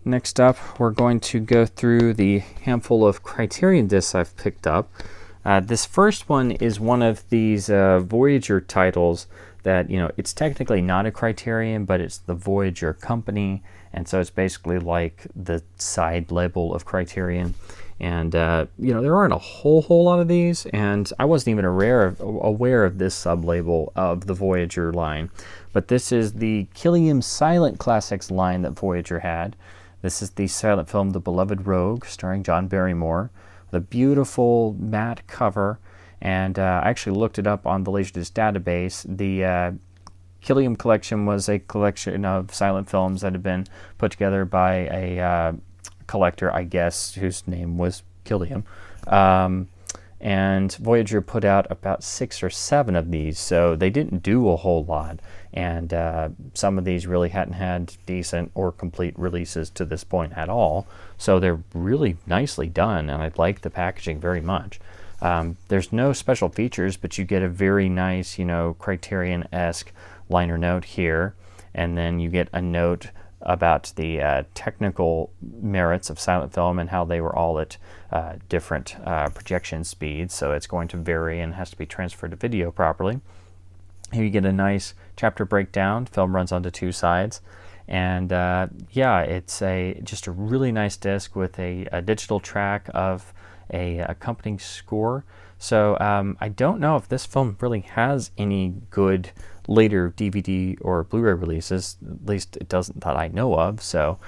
Next up, we're going to go through the handful of Criterion discs I've picked up. This first one is one of these Voyager titles that, it's technically not a Criterion, but it's the Voyager company, and so it's basically like the side label of Criterion. And, there aren't a whole lot of these, and I wasn't even aware of this sub-label of the Voyager line. But this is the Killiam Silent Classics line that Voyager had. This is the silent film The Beloved Rogue, starring John Barrymore. The beautiful matte cover, and I actually looked it up on the Laserdisc database. The Killiam Collection was a collection of silent films that had been put together by a collector, I guess, whose name was Killiam. And Voyager put out about 6 or 7 of these, so they didn't do a whole lot. And some of these really hadn't had decent or complete releases to this point at all. So they're really nicely done, and I like the packaging very much. There's no special features, but you get a very nice, Criterion-esque liner note here. And then you get a note about the technical merits of silent film and how they were all at different projection speeds. So it's going to vary and has to be transferred to video properly. Here you get a nice chapter breakdown. Film runs onto 2 sides. And it's just a really nice disc with a digital track of a accompanying score. So I don't know if this film really has any good later DVD or Blu-ray releases. At least it doesn't that I know of. So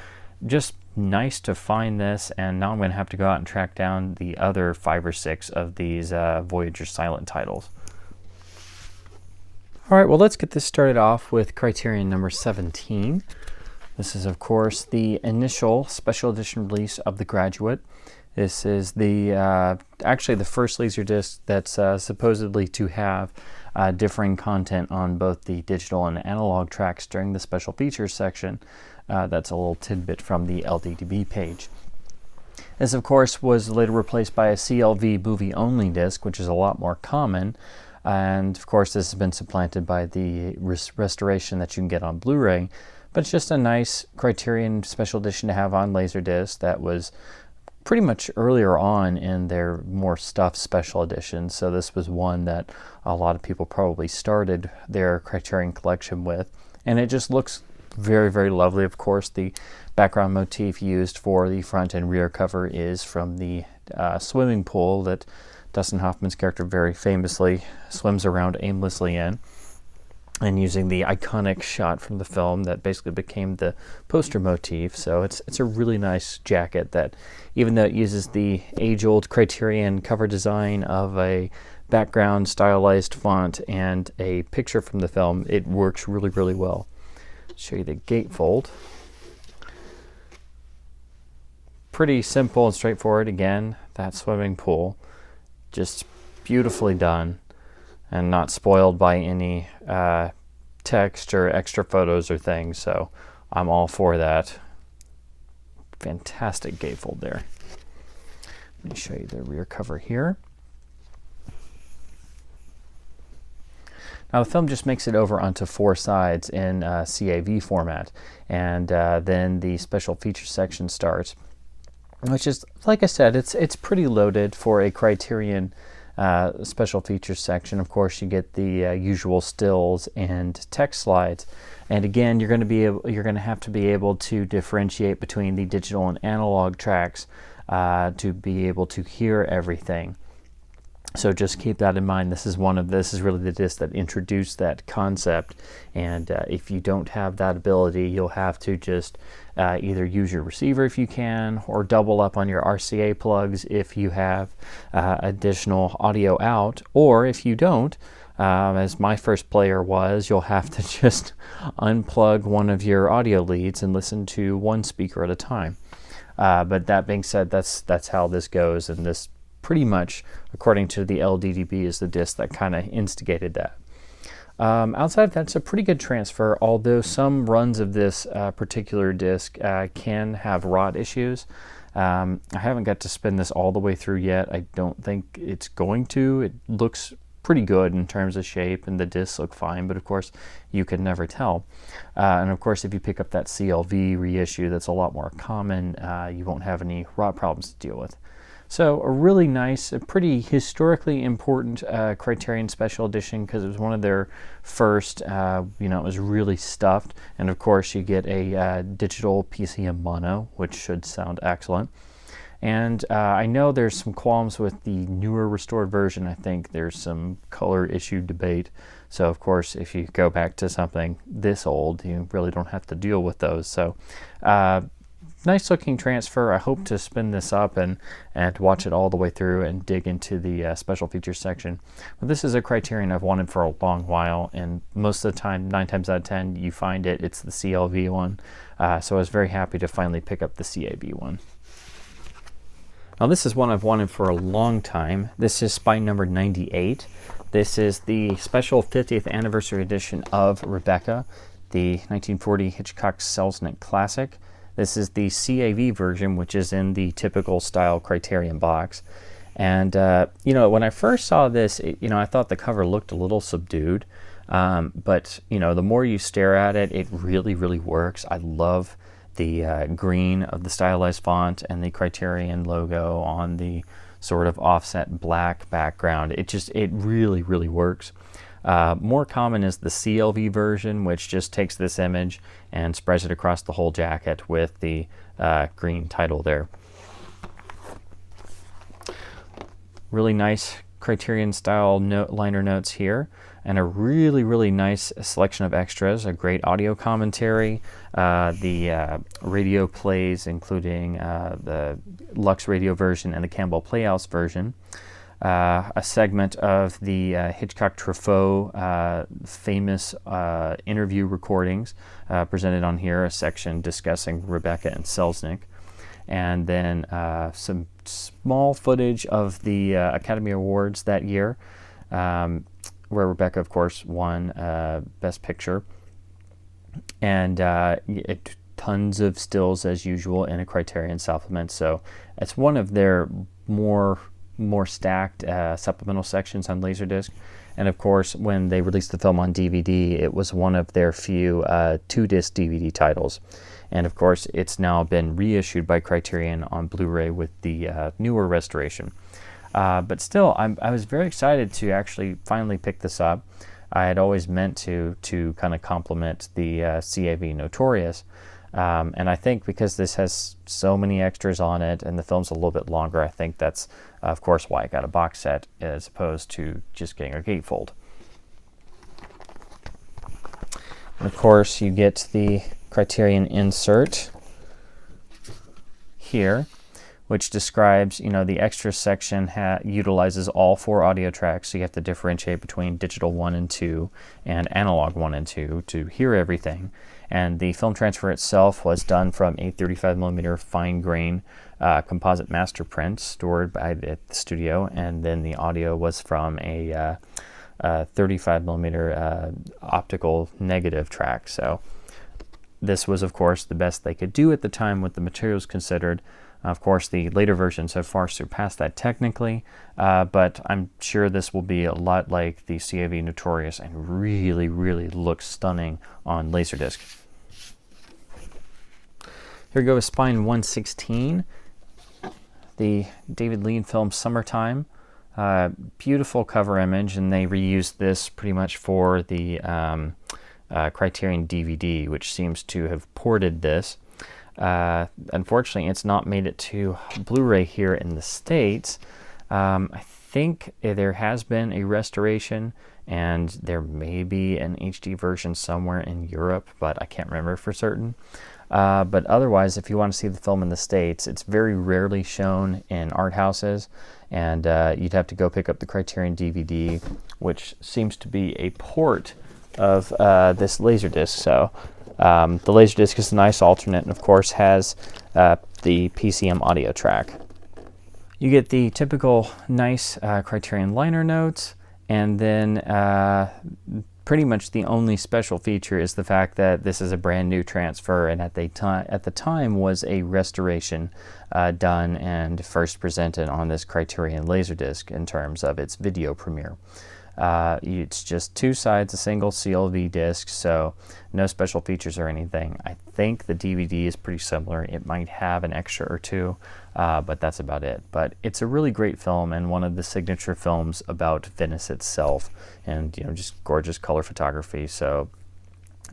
just nice to find this, and now I'm going to have to go out and track down the other 5 or 6 of these Voyager silent titles. All right, well, let's get this started off with Criterion number 17. This is, of course, the initial special edition release of The Graduate. This is actually the first Laserdisc that's supposedly to have differing content on both the digital and analog tracks during the special features section. That's a little tidbit from the LDDB page. This, of course, was later replaced by a CLV movie-only disc, which is a lot more common. And, of course, this has been supplanted by the restoration that you can get on Blu-ray. But it's just a nice Criterion special edition to have on Laserdisc that was pretty much earlier on in their more stuffed special editions. So this was one that a lot of people probably started their Criterion collection with. And it just looks very, very lovely. Of course, the background motif used for the front and rear cover is from the swimming pool that Dustin Hoffman's character very famously swims around aimlessly in, and using the iconic shot from the film that basically became the poster motif. So it's a really nice jacket that, even though it uses the age-old Criterion cover design of a background stylized font and a picture from the film, it works really, really well. Show you the gatefold. Pretty simple and straightforward. Again, that swimming pool, just beautifully done and not spoiled by any text or extra photos or things, so I'm all for that. Fantastic gatefold there. Let me show you the rear cover here. Now the film just makes it over onto 4 sides in CAV format, and then the special features section starts, which is, like I said, it's pretty loaded for a Criterion special features section. Of course, you get the usual stills and text slides, and again, you're going to have to be able to differentiate between the digital and analog tracks to be able to hear everything. So just keep that in mind. This is really the disc that introduced that concept, and if you don't have that ability, you'll have to just either use your receiver if you can, or double up on your RCA plugs if you have additional audio out, or if you don't, as my first player was, you'll have to just unplug one of your audio leads and listen to one speaker at a time. But that being said, that's how this goes, and this pretty much, according to the LDDB, is the disc that kind of instigated that. Outside of that, it's a pretty good transfer, although some runs of this particular disc can have rot issues. I haven't got to spin this all the way through yet. I don't think it's going to. It looks pretty good in terms of shape, and the discs look fine, but of course you can never tell. And of course, if you pick up that CLV reissue, that's a lot more common, you won't have any rot problems to deal with. So a really nice, a pretty historically important Criterion Special Edition, because it was one of their first. You know, it was really stuffed, and of course you get a digital PCM mono, which should sound excellent. And I know there's some qualms with the newer restored version. I think there's some color issue debate. So of course, if you go back to something this old, you really don't have to deal with those. So nice looking transfer. I hope to spin this up and watch it all the way through and dig into the special features section. But this is a Criterion I've wanted for a long while, and most of the time, 9 times out of 10, you find it's the CLV one. So I was very happy to finally pick up the CAV one. Now this is one I've wanted for a long time. This is spine number 98. This is the special 50th anniversary edition of Rebecca, the 1940 Hitchcock Selznick classic. This is the CAV version, which is in the typical style Criterion box. And you know, when I first saw this, you know, I thought the cover looked a little subdued. But you know, the more you stare at it, it really, really works. I love the green of the stylized font and the Criterion logo on the sort of offset black background. It really, really works. More common is the CLV version, which just takes this image and spreads it across the whole jacket with the green title there. Really nice Criterion style liner notes here, and a really, really nice selection of extras, a great audio commentary, the radio plays, including the Lux radio version and the Campbell Playhouse version, a segment of the Hitchcock Truffaut famous interview recordings presented on here, a section discussing Rebecca and Selznick, and then some small footage of the Academy Awards that year, where Rebecca, of course, won Best Picture, and tons of stills as usual in a Criterion supplement. So it's one of their more stacked supplemental sections on Laserdisc. And of course, when they released the film on DVD, it was one of their few 2-disc DVD titles. And of course, it's now been reissued by Criterion on Blu-ray with the newer restoration. But still, I was very excited to actually finally pick this up. I had always meant to kind of complement the CAV Notorious. And I think because this has so many extras on it and the film's a little bit longer, I think that's, of course, why I got a box set as opposed to just getting a gatefold. And of course, you get the Criterion insert here, which describes, you know, the extra section utilizes all 4 audio tracks, so you have to differentiate between digital 1 and 2 and analog 1 and 2 to hear everything. And the film transfer itself was done from a 35mm fine grain composite master print stored at the studio, and then the audio was from a 35mm optical negative track. So this was, of course, the best they could do at the time with the materials considered. Of course, the later versions have far surpassed that technically, but I'm sure this will be a lot like the CAV Notorious and really, really looks stunning on Laserdisc. Here we go with Spine 116, the David Lean film Summertime. Beautiful cover image, and they reused this pretty much for the Criterion DVD, which seems to have ported this. Unfortunately, it's not made it to Blu-ray here in the States. I think there has been a restoration, and there may be an HD version somewhere in Europe, but I can't remember for certain. But otherwise, if you want to see the film in the States, it's very rarely shown in art houses, and you'd have to go pick up the Criterion DVD, which seems to be a port of this Laserdisc. So the Laserdisc is a nice alternate, and of course has the PCM audio track. You get the typical nice Criterion liner notes, and then pretty much the only special feature is the fact that this is a brand new transfer, and at the time was a restoration done and first presented on this Criterion Laserdisc in terms of its video premiere. It's just two sides, a single CLV disc, so no special features or anything. I think the DVD is pretty similar. It might have an extra or two, but that's about it. But it's a really great film and one of the signature films about Venice itself, and just gorgeous color photography. So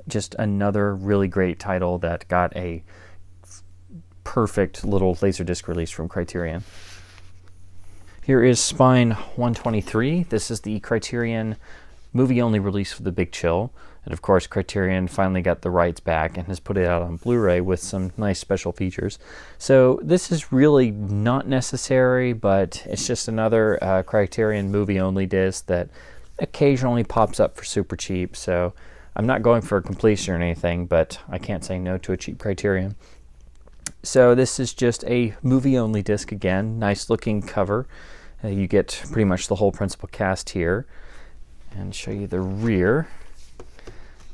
just another really great title that got a perfect little Laserdisc release from Criterion. Here is Spine 123. This is the Criterion movie-only release for the Big Chill. And of course, Criterion finally got the rights back and has put it out on Blu-ray with some nice special features. So this is really not necessary, but it's just another Criterion movie-only disc that occasionally pops up for super cheap. So I'm not going for a completion or anything, but I can't say no to a cheap Criterion. So this is just a movie-only disc again. Nice looking cover. You get pretty much the whole principal cast here. And show you the rear.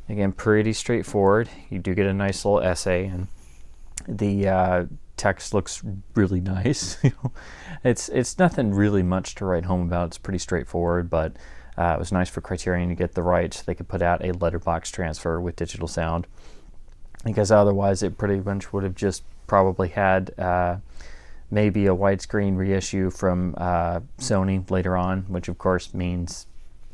Again, pretty straightforward. You do get a nice little essay, and the text looks really nice. It's nothing really much to write home about. It's pretty straightforward, but it was nice for Criterion to get the rights. They could put out a letterbox transfer with digital sound, because otherwise it pretty much would have just probably had maybe a widescreen reissue from Sony later on, which of course means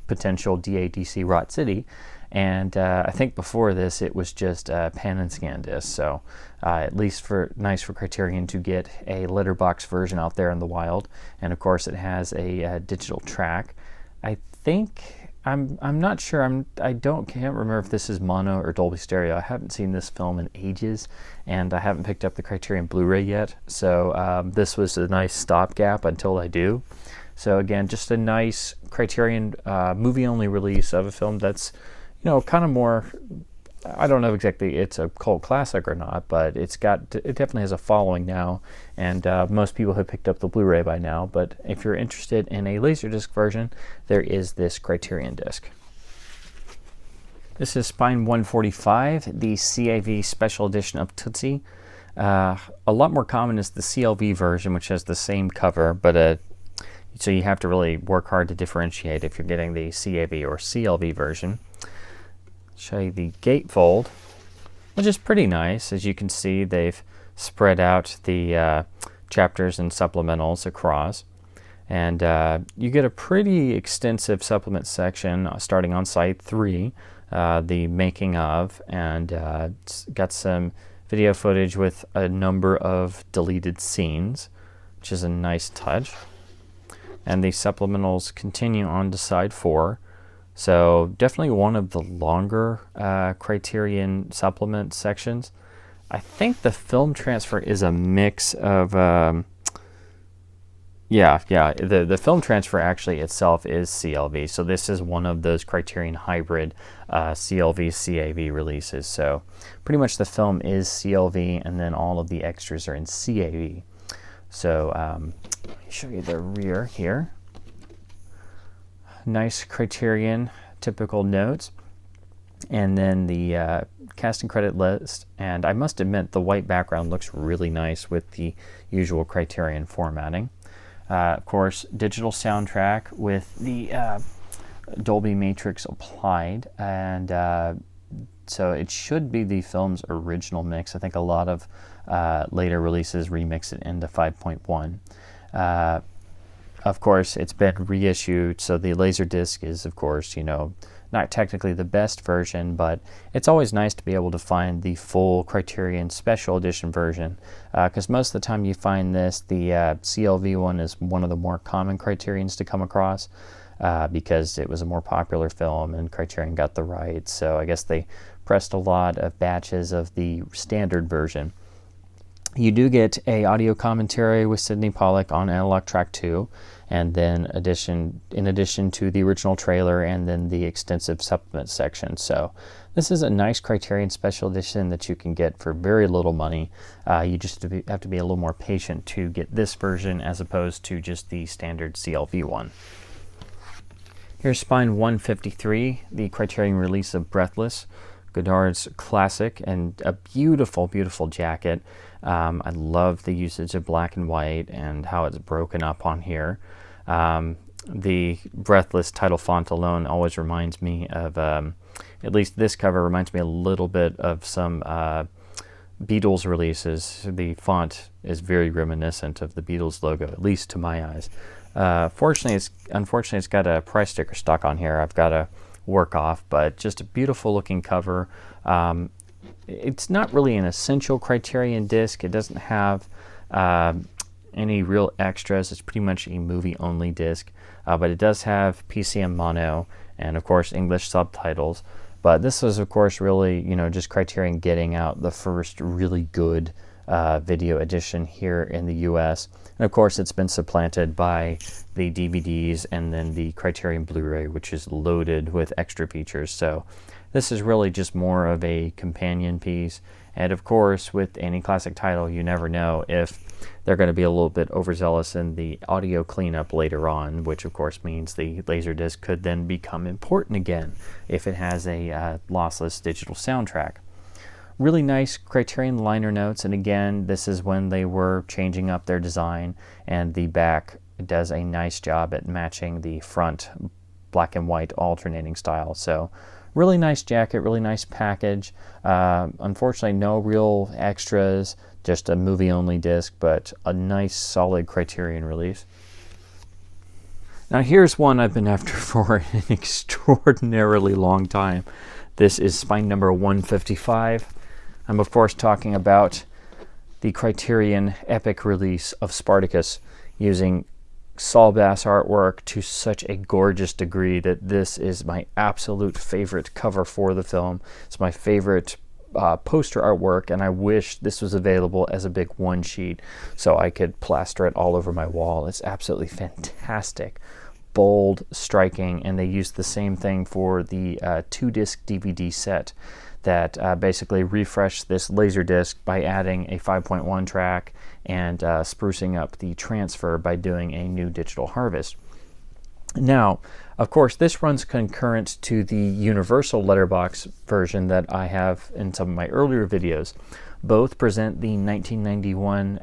potential DADC Rot City. And I think before this it was just a pan and scan disc, so at least nice for Criterion to get a letterbox version out there in the wild. And of course it has a digital track. I think I'm not sure. Can't remember if this is mono or Dolby Stereo. I haven't seen this film in ages, and I haven't picked up the Criterion Blu-ray yet. So this was a nice stopgap until I do. So again, just a nice Criterion movie-only release of a film that's, kind of more. I don't know exactly it's a cult classic or not, but it definitely has a following now, and most people have picked up the Blu-ray by now. But if you're interested in a Laserdisc version, there is this Criterion disc. This is Spine 145, the CAV Special Edition of Tootsie. A lot more common is the CLV version, which has the same cover, but so you have to really work hard to differentiate if you're getting the CAV or CLV version. Show you the gatefold, which is pretty nice. As you can see, they've spread out the chapters and supplementals across, and you get a pretty extensive supplement section starting on site 3, the making of, and it's got some video footage with a number of deleted scenes, which is a nice touch. And the supplementals continue on to side 4. So definitely one of the longer Criterion supplement sections. I think the film transfer is a mix of, the film transfer actually itself is CLV. So this is one of those Criterion hybrid CLV CAV releases. So pretty much the film is CLV, and then all of the extras are in CAV. So let me show you the rear here. Nice Criterion typical notes, and then the cast and credit list. And I must admit, the white background looks really nice with the usual Criterion formatting. Of course, digital soundtrack with the Dolby Matrix applied, and so it should be the film's original mix. I think a lot of later releases remix it into 5.1. Of course, it's been reissued, so the Laserdisc is, of course, not technically the best version, but it's always nice to be able to find the full Criterion Special Edition version, because most of the time you find this, the CLV one is one of the more common Criterions to come across, because it was a more popular film and Criterion got the rights, so I guess they pressed a lot of batches of the standard version. You do get a audio commentary with Sidney Pollack on Analog Track 2, and then in addition to the original trailer and then the extensive supplement section. So this is a nice Criterion Special Edition that you can get for very little money. You just have to be a little more patient to get this version as opposed to just the standard CLV one. Here's Spine 153, the Criterion release of Breathless, Godard's classic, and a beautiful, beautiful jacket. I love the usage of black and white and how it's broken up on here. the Breathless title font alone always reminds me of, at least this cover reminds me a little bit of some Beatles releases. The font is very reminiscent of the Beatles logo, at least to my eyes. Unfortunately, it's got a price sticker stuck on here I've got to work off, but just a beautiful looking cover. It's not really an essential Criterion disc. It doesn't have any real extras. It's pretty much a movie-only disc, but it does have PCM mono and, of course, English subtitles. But this was, of course, really, just Criterion getting out the first really good video edition here in the U.S. And, of course, it's been supplanted by the DVDs and then the Criterion Blu-ray, which is loaded with extra features. So this is really just more of a companion piece. And, of course, with any classic title, you never know if they're going to be a little bit overzealous in the audio cleanup later on, which, of course, means the Laserdisc could then become important again if it has a lossless digital soundtrack. Really nice Criterion liner notes, and again, this is when they were changing up their design, and the back does a nice job at matching the front black and white alternating style. So really nice jacket, really nice package. Unfortunately, no real extras, just a movie-only disc, but a nice, solid Criterion release. Now here's one I've been after for an extraordinarily long time. This is spine number 155. I'm, of course, talking about the Criterion epic release of Spartacus, using Saul Bass artwork to such a gorgeous degree that this is my absolute favorite cover for the film. It's my favorite poster artwork, and I wish this was available as a big one sheet so I could plaster it all over my wall. It's absolutely fantastic, bold, striking, and they used the same thing for the 2-disc DVD set that basically refreshed this Laserdisc by adding a 5.1 track and sprucing up the transfer by doing a new digital harvest. Now, of course, this runs concurrent to the Universal letterbox version that I have in some of my earlier videos. Both present the 1991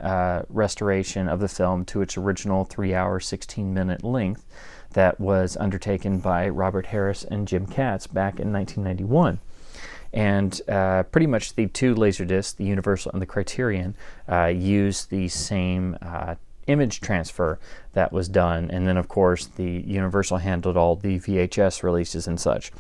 restoration of the film to its original 3-hour, 16-minute length that was undertaken by Robert Harris and Jim Katz back in 1991. And pretty much the two Laserdiscs, the Universal and the Criterion, use the same image transfer that was done. And then, of course, the Universal handled all the VHS releases and such.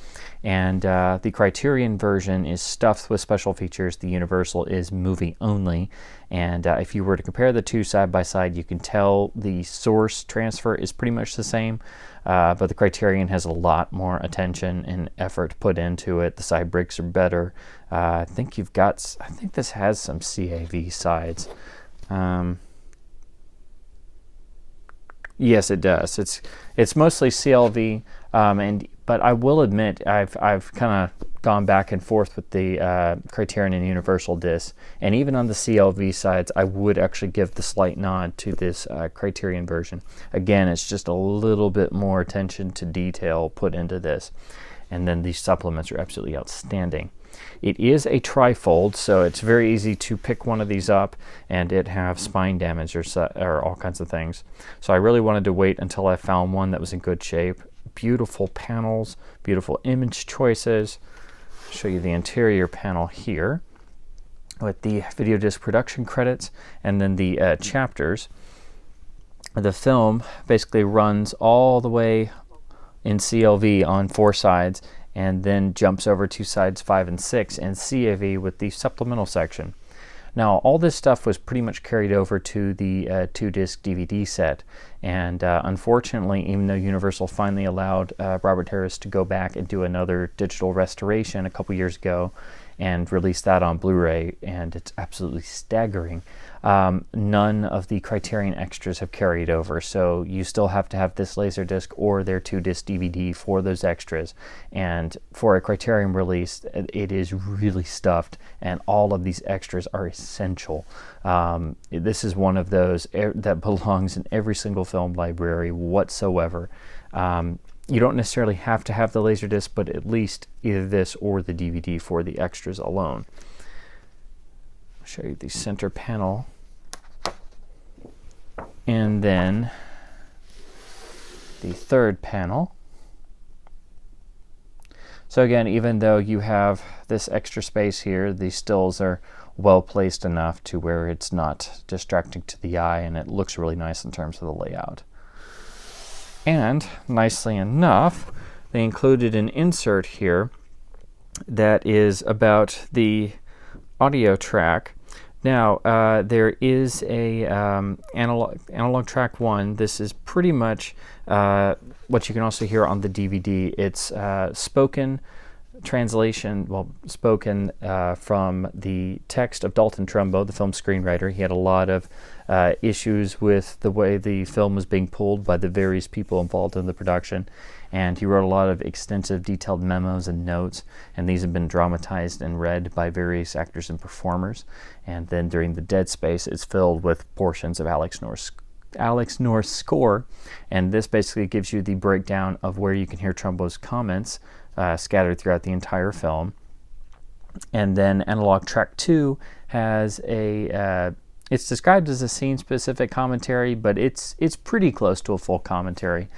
And the Criterion version is stuffed with special features. The Universal is movie only. And if you were to compare the two side by side, you can tell the source transfer is pretty much the same. But the Criterion has a lot more attention and effort put into it. The side breaks are better. I think this has some CAV sides. Yes, it does. It's mostly CLV, but I will admit I've kind of gone back and forth with the Criterion and Universal discs, and even on the CLV sides, I would actually give the slight nod to this Criterion version. Again, it's just a little bit more attention to detail put into this, and then these supplements are absolutely outstanding. It is a trifold, so it's very easy to pick one of these up and it have spine damage or all kinds of things. So I really wanted to wait until I found one that was in good shape. Beautiful panels, beautiful image choices. I'll show you the interior panel here with the video disc production credits and then the chapters. The film basically runs all the way in CLV on 4 sides, and then jumps over to sides 5 and 6 and CAV with the supplemental section. Now, all this stuff was pretty much carried over to the 2-disc DVD set, and unfortunately, even though Universal finally allowed Robert Harris to go back and do another digital restoration a couple years ago and release that on Blu-ray, and it's absolutely staggering. None of the Criterion extras have carried over, so you still have to have this Laserdisc or their 2-disc DVD for those extras. And for a Criterion release, it is really stuffed, and all of these extras are essential. This is one of those that belongs in every single film library whatsoever. You don't necessarily have to have the Laserdisc, but at least either this or the DVD for the extras alone. I'll show you the center panel. And then the third panel. So again, even though you have this extra space here, the stills are well placed enough to where it's not distracting to the eye, and it looks really nice in terms of the layout. And nicely enough, they included an insert here that is about the audio track. Now, there is a analog track 1. This is pretty much what you can also hear on the DVD. It's spoken translation, well, spoken from the text of Dalton Trumbo, the film screenwriter. He had a lot of issues with the way the film was being pulled by the various people involved in the production, and he wrote a lot of extensive detailed memos and notes, and these have been dramatized and read by various actors and performers. And then during the dead space, it's filled with portions of Alex North's score, and this basically gives you the breakdown of where you can hear Trumbo's comments scattered throughout the entire film. And then analog track 2 has a it's described as a scene-specific commentary, but it's pretty close to a full commentary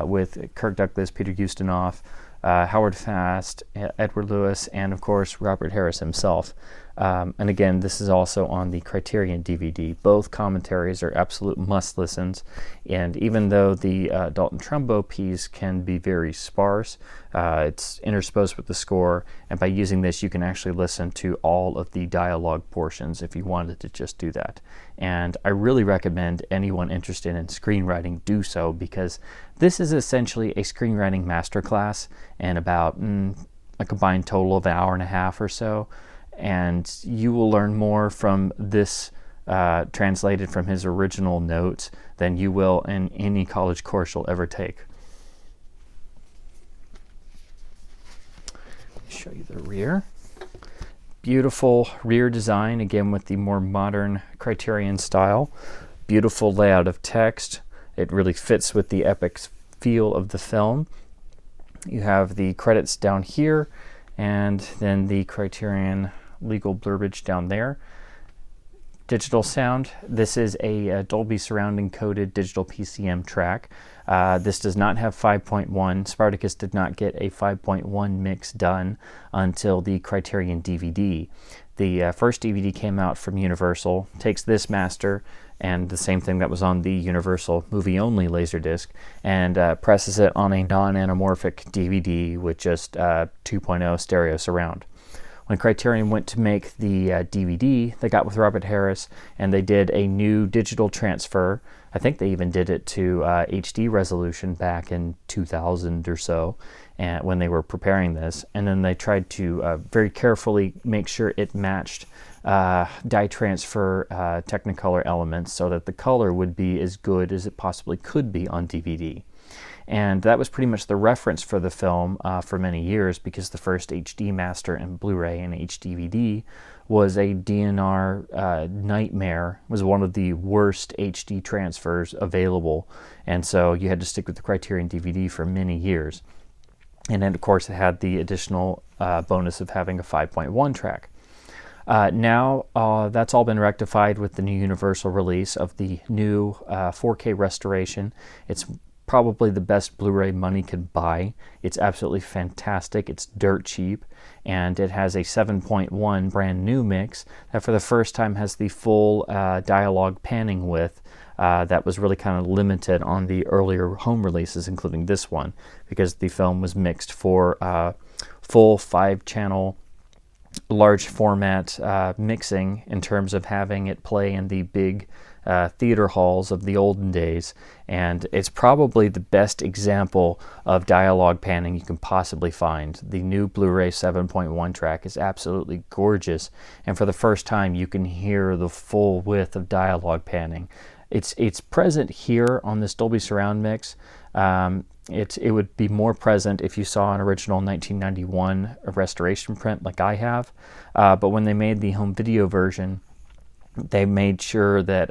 with Kirk Douglas, Peter Ustinov, Howard Fast, Edward Lewis, and of course Robert Harris himself. And again, this is also on the Criterion DVD. Both commentaries are absolute must-listens, and even though the Dalton Trumbo piece can be very sparse, it's interspersed with the score, and by using this you can actually listen to all of the dialogue portions if you wanted to just do that. And I really recommend anyone interested in screenwriting do so, because this is essentially a screenwriting masterclass in about a combined total of an hour and a half or so. And you will learn more from this translated from his original notes than you will in any college course you'll ever take. Show you the rear. Beautiful rear design, again with the more modern Criterion style. Beautiful layout of text. It really fits with the epic feel of the film. You have the credits down here, and then the Criterion legal blurbage down there. Digital sound. This is a Dolby Surround encoded digital PCM track. This does not have 5.1. Spartacus did not get a 5.1 mix done until the Criterion DVD. The first DVD came out from Universal, takes this master and the same thing that was on the Universal movie-only Laserdisc, and presses it on a non-anamorphic DVD with just 2.0 stereo surround. When Criterion went to make the DVD, they got with Robert Harris and they did a new digital transfer. I think they even did it to HD resolution back in 2000 or so, and when they were preparing this. And then they tried to very carefully make sure it matched dye transfer Technicolor elements so that the color would be as good as it possibly could be on DVD. And that was pretty much the reference for the film for many years, because the first HD master and Blu-ray and HDVD was a DNR nightmare. It was one of the worst HD transfers available, and so you had to stick with the Criterion DVD for many years. And then of course it had the additional bonus of having a 5.1 track. Now that's all been rectified with the new Universal release of the new 4K restoration. It's probably the best Blu-ray money could buy. It's absolutely fantastic. It's dirt cheap, and it has a 7.1 brand new mix that for the first time has the full dialogue panning width that was really kind of limited on the earlier home releases, including this one, because the film was mixed for full 5-channel large format mixing in terms of having it play in the big theater halls of the olden days, and it's probably the best example of dialogue panning you can possibly find. The new Blu-ray 7.1 track is absolutely gorgeous, and for the first time you can hear the full width of dialogue panning. It's present here on this Dolby Surround mix. It would be more present if you saw an original 1991 restoration print like I have, but when they made the home video version, they made sure that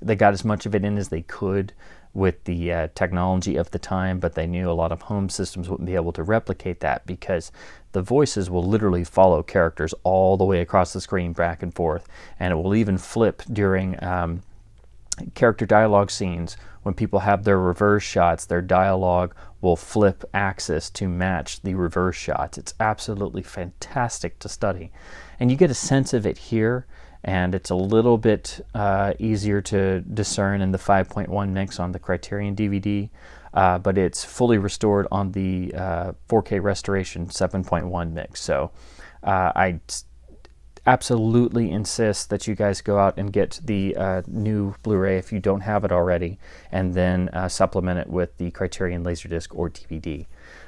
they got as much of it in as they could with the technology of the time, but they knew a lot of home systems wouldn't be able to replicate that, because the voices will literally follow characters all the way across the screen back and forth, and it will even flip during character dialogue scenes, when people have their reverse shots, their dialogue will flip axis to match the reverse shots. It's absolutely fantastic to study. And you get a sense of it here, and it's a little bit easier to discern in the 5.1 mix on the Criterion DVD, but it's fully restored on the 4K restoration 7.1 mix. So I absolutely insist that you guys go out and get the new Blu-ray if you don't have it already, and then supplement it with the Criterion Laserdisc or DVD.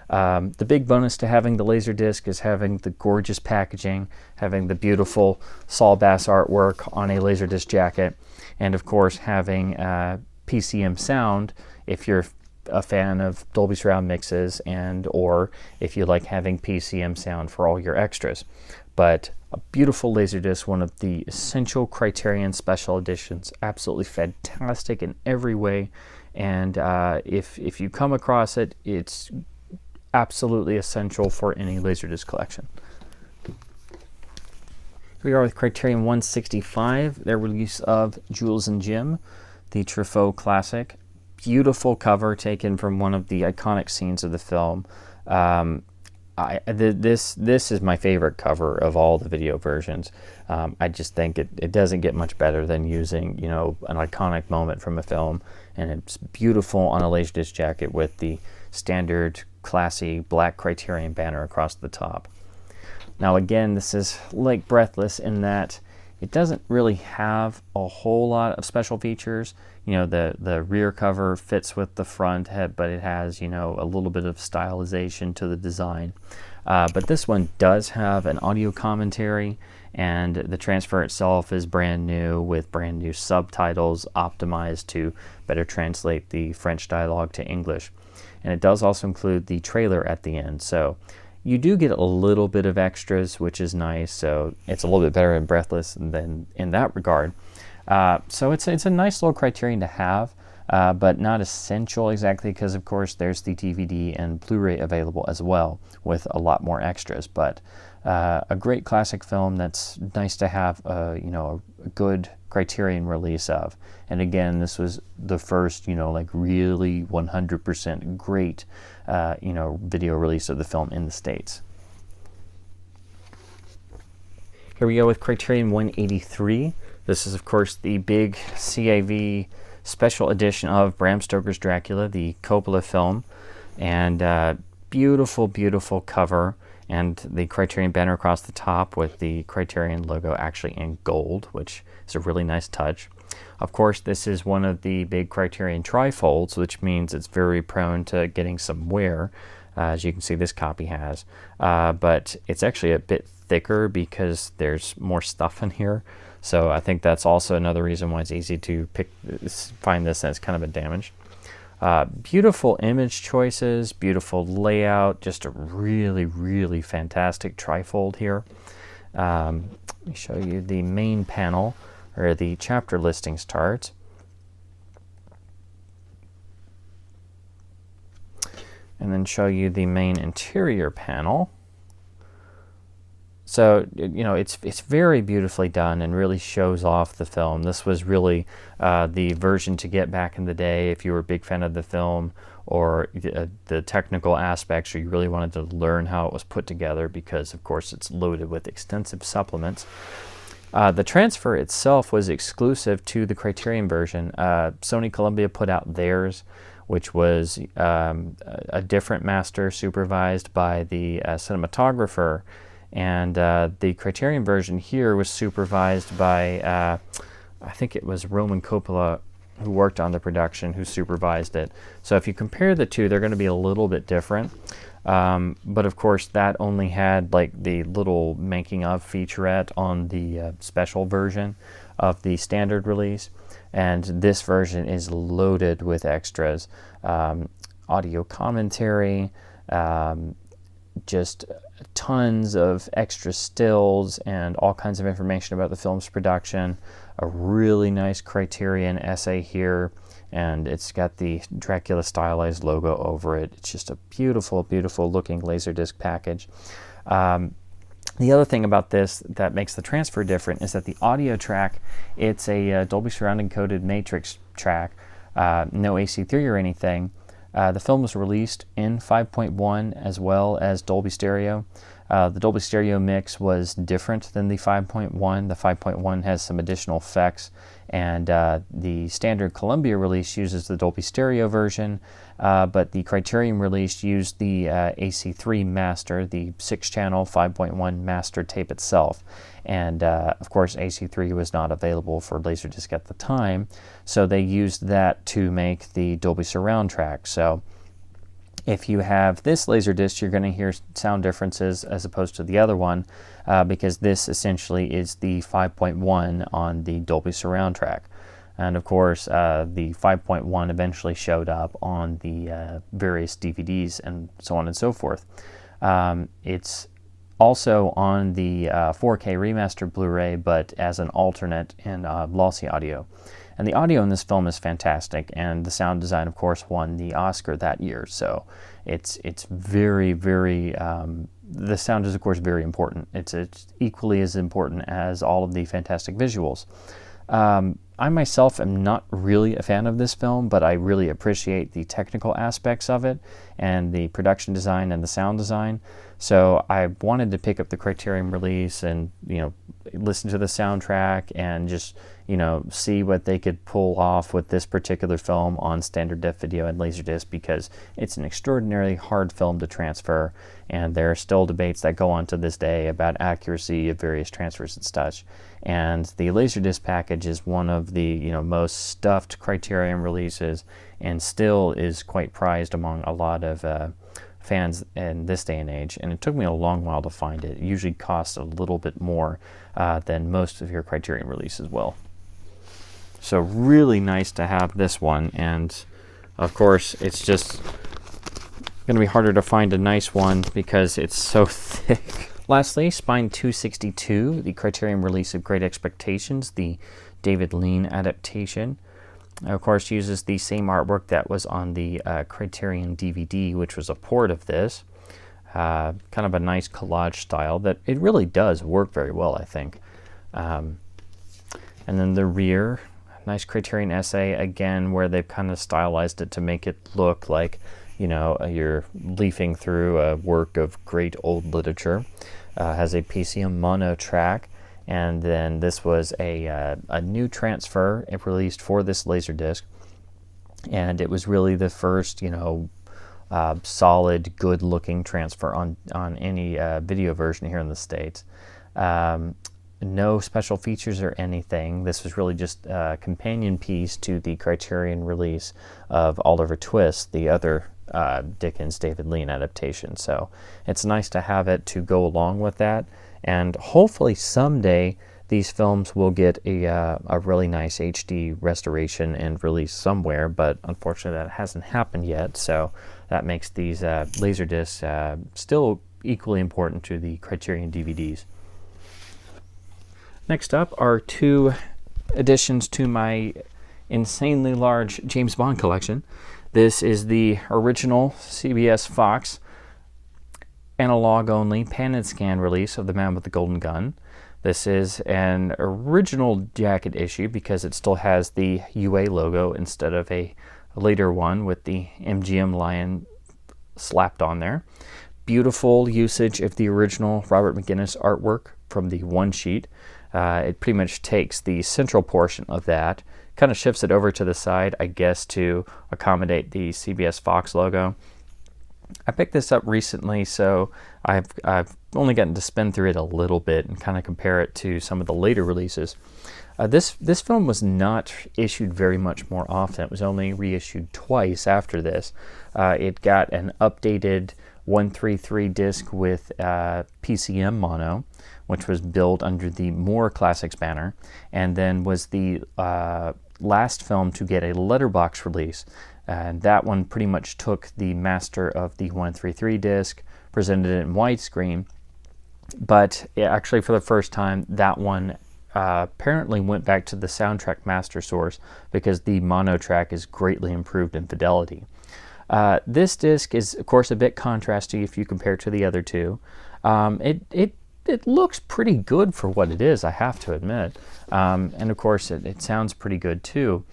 The big bonus to having the Laserdisc is having the gorgeous packaging, having the beautiful Saul Bass artwork on a Laserdisc jacket, and of course having PCM sound if you're a fan of Dolby Surround mixes, and or if you like having PCM sound for all your extras. But a beautiful Laserdisc, one of the essential Criterion special editions, absolutely fantastic in every way. And if you come across it, it's absolutely essential for any Laserdisc collection. Here we are with Criterion 165, their release of Jules and Jim, the Truffaut classic. Beautiful cover taken from one of the iconic scenes of the film. This is my favorite cover of all the video versions. I just think it doesn't get much better than using, you know, an iconic moment from a film, and it's beautiful on a Laserdisc jacket with the standard classy black Criterion banner across the top. Now again, this is like Breathless in that it doesn't really have a whole lot of special features. You know, the rear cover fits with the front head, but it has, you know, a little bit of stylization to the design. But this one does have an audio commentary, and the transfer itself is brand new with brand new subtitles optimized to better translate the French dialogue to English. And it does also include the trailer at the end. So you do get a little bit of extras, which is nice. So it's a little bit better in Breathless than in that regard. So it's a nice little Criterion to have, but not essential exactly, because of course there's the DVD and Blu-ray available as well with a lot more extras. But a great classic film that's nice to have you know, a good Criterion release of. And again, this was the first, you know, like really 100% great you know, video release of the film in the States. Here we go with Criterion 183. This is, of course, the big CAV special edition of Bram Stoker's Dracula, the Coppola film. And beautiful, beautiful cover. And the Criterion banner across the top with the Criterion logo actually in gold, which is a really nice touch. Of course, this is one of the big Criterion trifolds, which means it's very prone to getting some wear, as you can see this copy has. But it's actually a bit thicker because there's more stuff in here. So I think that's also another reason why it's easy to find this as kind of a damaged. Beautiful image choices, beautiful layout, just a really, really fantastic trifold here. Let me show you the main panel, where the chapter listing starts. And then show you the main interior panel. So, you know, it's very beautifully done and really shows off the film. This was really the version to get back in the day if you were a big fan of the film, or the technical aspects, or you really wanted to learn how it was put together, because of course it's loaded with extensive supplements. The transfer itself was exclusive to the Criterion version. Sony Columbia put out theirs, which was a different master supervised by the cinematographer. And the Criterion version here was supervised by, I think it was Roman Coppola, who worked on the production, who supervised it. So if you compare the two, they're going to be a little bit different. But of course, that only had like the little making of featurette on the special version of the standard release. And this version is loaded with extras, audio commentary, just tons of extra stills and all kinds of information about the film's production. A really nice Criterion essay here, and it's got the Dracula stylized logo over it. It's just a beautiful, beautiful looking Laserdisc package. The other thing about this that makes the transfer different is that the audio track, it's a Dolby Surround encoded matrix track, no AC3 or anything. The film was released in 5.1 as well as Dolby Stereo. The Dolby Stereo mix was different than the 5.1. The 5.1 has some additional effects, and the standard Columbia release uses the Dolby Stereo version, but the Criterion release used the AC3 master, the 6-channel 5.1 master tape itself. And of course, AC3 was not available for Laserdisc at the time, so they used that to make the Dolby Surround track. So if you have this Laserdisc, you're going to hear sound differences as opposed to the other one, because this essentially is the 5.1 on the Dolby Surround track. And of course, the 5.1 eventually showed up on the various DVDs and so on and so forth. It's also on the 4K remastered Blu-ray, but as an alternate in lossy audio. And the audio in this film is fantastic, and the sound design, of course, won the Oscar that year. So it's very, very, the sound is, of course, very important. It's equally as important as all of the fantastic visuals. I myself am not really a fan of this film, but I really appreciate the technical aspects of it and the production design and the sound design. So I wanted to pick up the Criterion release and, listen to the soundtrack and just, see what they could pull off with this particular film on standard def video and Laserdisc, because it's an extraordinarily hard film to transfer, and there are still debates that go on to this day about accuracy of various transfers and such. And the Laserdisc package is one of the most stuffed Criterion releases, and still is quite prized among a lot of fans in this day and age. And it took me a long while to find it. It usually costs a little bit more than most of your Criterion releases will. So really nice to have this one, and of course it's just going to be harder to find a nice one because it's so thick. Lastly, Spine 262, the Criterion release of Great Expectations, the David Lean adaptation. Of course, uses the same artwork that was on the Criterion DVD, which was a port of this. Kind of a nice collage style that it really does work very well, I think. And then the rear, nice Criterion essay, again, where they've kind of stylized it to make it look like, you're leafing through a work of great old literature. Has a PCM mono track, and then this was a new transfer released for this Laserdisc, and it was really the first, solid, good-looking transfer on any video version here in the States. No special features or anything. This was really just a companion piece to the Criterion release of Oliver Twist, the other Dickens David Lean adaptation. So it's nice to have it to go along with that, and hopefully someday these films will get a really nice HD restoration and release somewhere, but unfortunately that hasn't happened yet, so that makes these Laserdiscs still equally important to the Criterion DVDs. Next up are two additions to my insanely large James Bond collection. This is the original CBS Fox analog only pan and scan release of The Man with the Golden Gun. This is an original jacket issue because it still has the UA logo instead of a later one with the MGM lion slapped on there. Beautiful usage of the original Robert McGinnis artwork from the one sheet. It pretty much takes the central portion of that, kind of shifts it over to the side, I guess, to accommodate the CBS Fox logo. I picked this up recently, so I've only gotten to spin through it a little bit and kind of compare it to some of the later releases. This film was not issued very much more often. It was only reissued twice after this. It got an updated 133 disc with PCM mono, which was billed under the More Classics banner, and then was the last film to get a letterbox release. And that one pretty much took the master of the 133 disc, presented it in widescreen, but actually for the first time that one apparently went back to the soundtrack master source because the mono track is greatly improved in fidelity. This disc is, of course, a bit contrasty if you compare it to the other two. It it looks pretty good for what it is, I have to admit. And of course, it sounds pretty good too.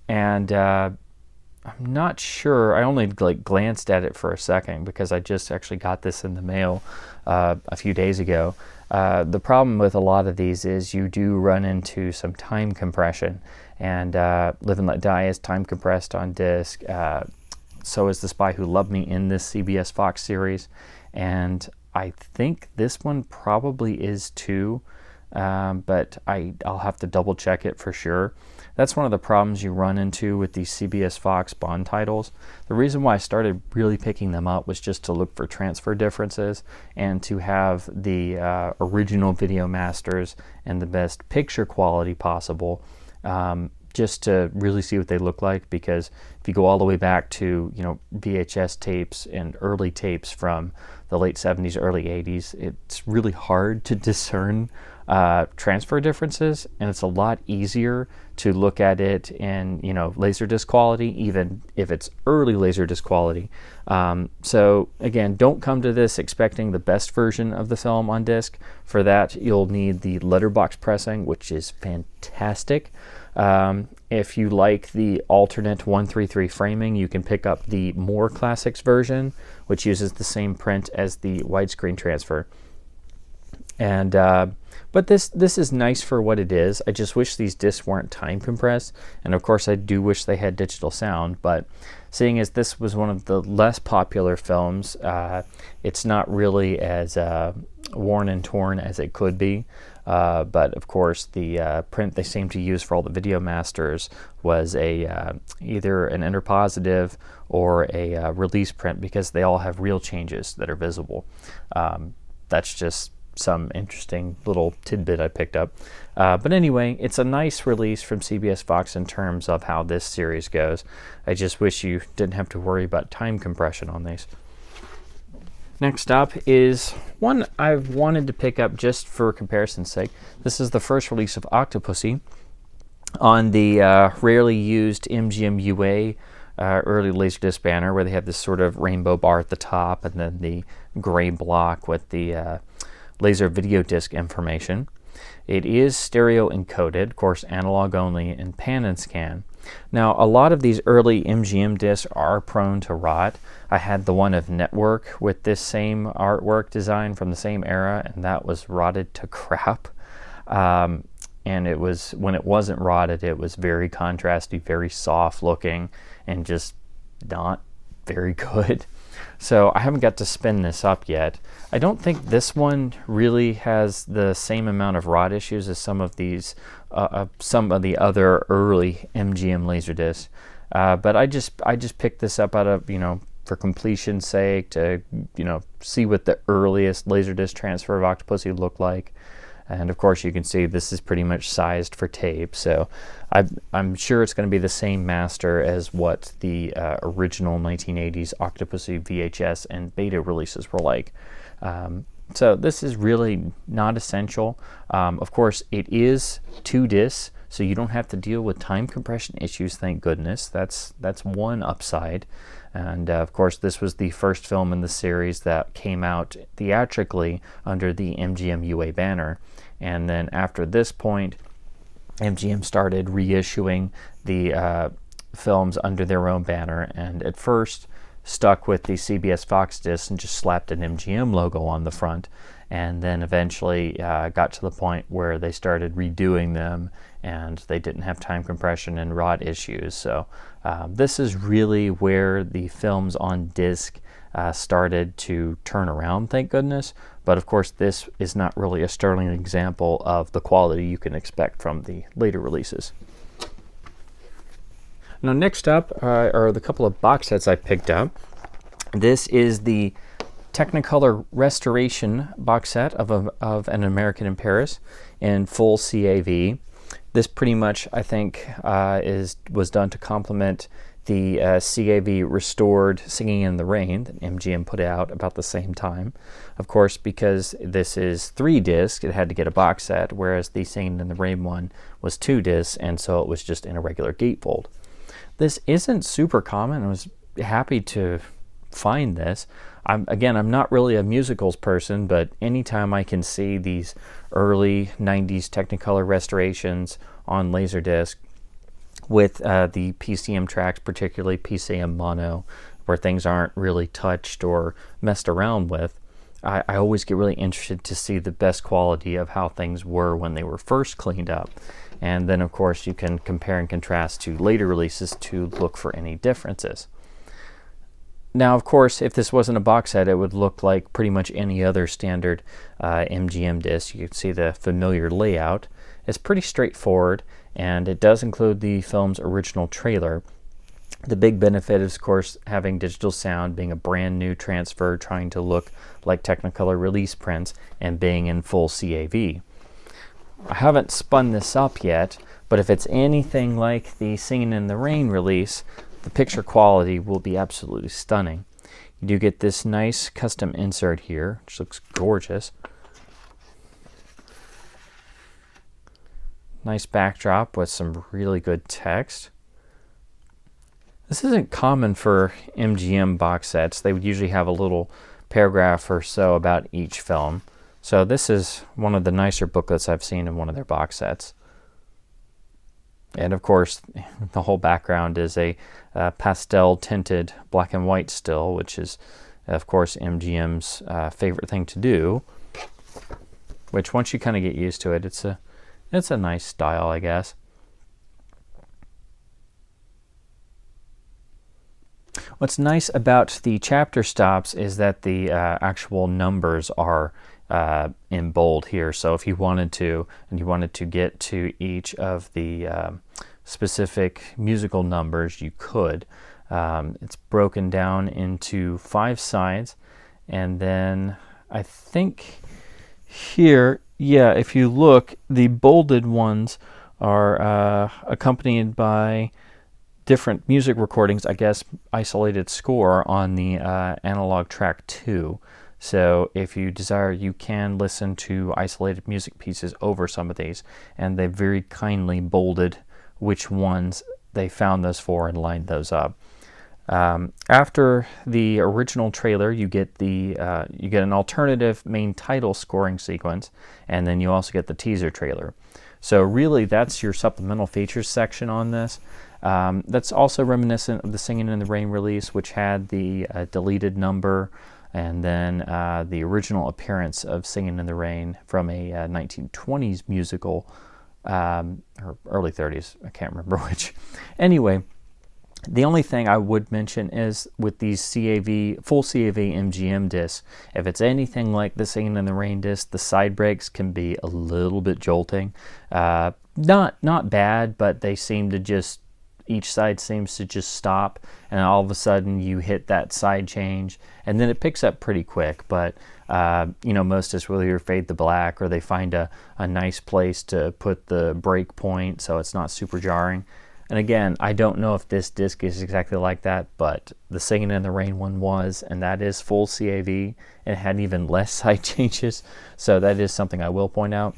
And I'm not sure, I only like glanced at it for a second because I just actually got this in the mail a few days ago. The problem with a lot of these is you do run into some time compression, and Live and Let Die is time compressed on disc. So is The Spy Who Loved Me in this CBS Fox series, and I think this one probably is too, but I'll have to double check it for sure. That's one of the problems you run into with these CBS Fox Bond titles. The reason why I started really picking them up was just to look for transfer differences and to have the original video masters and the best picture quality possible, just to really see what they look like. Because if you go all the way back to, you know, VHS tapes and early tapes from the late 70s, early 80s, it's really hard to discern transfer differences, and it's a lot easier to look at it in, you know, Laserdisc quality, even if it's early Laserdisc quality. So again, don't come to this expecting the best version of the film on disc. For that, you'll need the letterbox pressing, which is fantastic. If you like the alternate 133 framing, you can pick up the More Classics version, which uses the same print as the widescreen transfer. And but this is nice for what it is. I just wish these discs weren't time compressed, and of course I do wish they had digital sound. But seeing as this was one of the less popular films, it's not really as worn and torn as it could be. But of course, the print they seem to use for all the video masters was either an interpositive or a release print, because they all have real changes that are visible. That's just some interesting little tidbit I picked up. But anyway, it's a nice release from CBS Fox in terms of how this series goes. I just wish you didn't have to worry about time compression on these. Next up is one I've wanted to pick up just for comparison's sake. This is the first release of Octopussy on the rarely used MGM UA early Laserdisc banner, where they have this sort of rainbow bar at the top and then the gray block with the laser video disc information. It is stereo encoded, of course analog only, and pan and scan. Now, a lot of these early MGM discs are prone to rot. I had the one of Network with this same artwork design from the same era, and that was rotted to crap. And it was, when it wasn't rotted, it was very contrasty, very soft looking, and just not very good. So I haven't got to spin this up yet. I don't think this one really has the same amount of rot issues as some of these, some of the other early MGM Laserdiscs. But I just picked this up out of, you know, for completion's sake, to, you know, see what the earliest Laserdisc transfer of Octopussy looked like. And of course you can see this is pretty much sized for tape, so I'm sure it's going to be the same master as what the original 1980s Octopussy VHS and beta releases were like. So this is really not essential. Of course it is 2 discs, so you don't have to deal with time compression issues, thank goodness. That's one upside. And of course this was the first film in the series that came out theatrically under the MGM UA banner. And then after this point, MGM started reissuing the films under their own banner, and at first stuck with the CBS Fox discs and just slapped an MGM logo on the front, and then eventually got to the point where they started redoing them and they didn't have time compression and rot issues. So this is really where the films on disc started to turn around, thank goodness. But of course this is not really a sterling example of the quality you can expect from the later releases. Now next up are the couple of box sets I picked up. This is the Technicolor Restoration box set of An American in Paris in full CAV. This pretty much, I think, was done to complement the CAV restored Singing in the Rain that MGM put out about the same time. Of course, because this is 3 discs, it had to get a box set, whereas the Singing in the Rain one was 2 discs, and so it was just in a regular gatefold. This isn't super common. I was happy to find this. I'm not really a musicals person, but anytime I can see these early 90s Technicolor restorations on Laserdisc with the PCM tracks, particularly PCM mono, where things aren't really touched or messed around with, I always get really interested to see the best quality of how things were when they were first cleaned up. And then, of course, you can compare and contrast to later releases to look for any differences. Now, of course, if this wasn't a box set, it would look like pretty much any other standard MGM disc. You can see the familiar layout. It's pretty straightforward, and it does include the film's original trailer. The big benefit is, of course, having digital sound, being a brand new transfer, trying to look like Technicolor release prints, and being in full CAV. I haven't spun this up yet, but if it's anything like the Singing in the Rain release, the picture quality will be absolutely stunning. You do get this nice custom insert here, which looks gorgeous. Nice backdrop with some really good text. This isn't common for MGM box sets. They would usually have a little paragraph or so about each film. So this is one of the nicer booklets I've seen in one of their box sets. And of course, the whole background is a pastel tinted black and white still, which is, of course, MGM's favorite thing to do. Which, once you kind of get used to it, it's a nice style, I guess. What's nice about the chapter stops is that the actual numbers are in bold here. So if you wanted to, and you wanted to get to each of the specific musical numbers, you could. It's broken down into 5 sides, and then I think here, yeah, if you look, the bolded ones are accompanied by different music recordings, I guess isolated score on the analog track 2. So if you desire, you can listen to isolated music pieces over some of these, and they very kindly bolded which ones they found those for and lined those up. After the original trailer, you get an alternative main title scoring sequence, and then you also get the teaser trailer. So really, that's your supplemental features section on this. That's also reminiscent of the Singing in the Rain release, which had the deleted number, and then the original appearance of Singing in the Rain from a 1920s musical, or early 30s, I can't remember which. Anyway, the only thing I would mention is with these full CAV MGM discs, if it's anything like the Singing in the Rain disc, the side breaks can be a little bit jolting. Not bad, but they seem to just, each side seems to just stop, and all of a sudden you hit that side change, and then it picks up pretty quick. But most discs will either fade to black, or they find a nice place to put the break point so it's not super jarring. And again, I don't know if this disc is exactly like that, but the Singing in the Rain one was, and that is full CAV, and it had even less side changes, so that is something I will point out.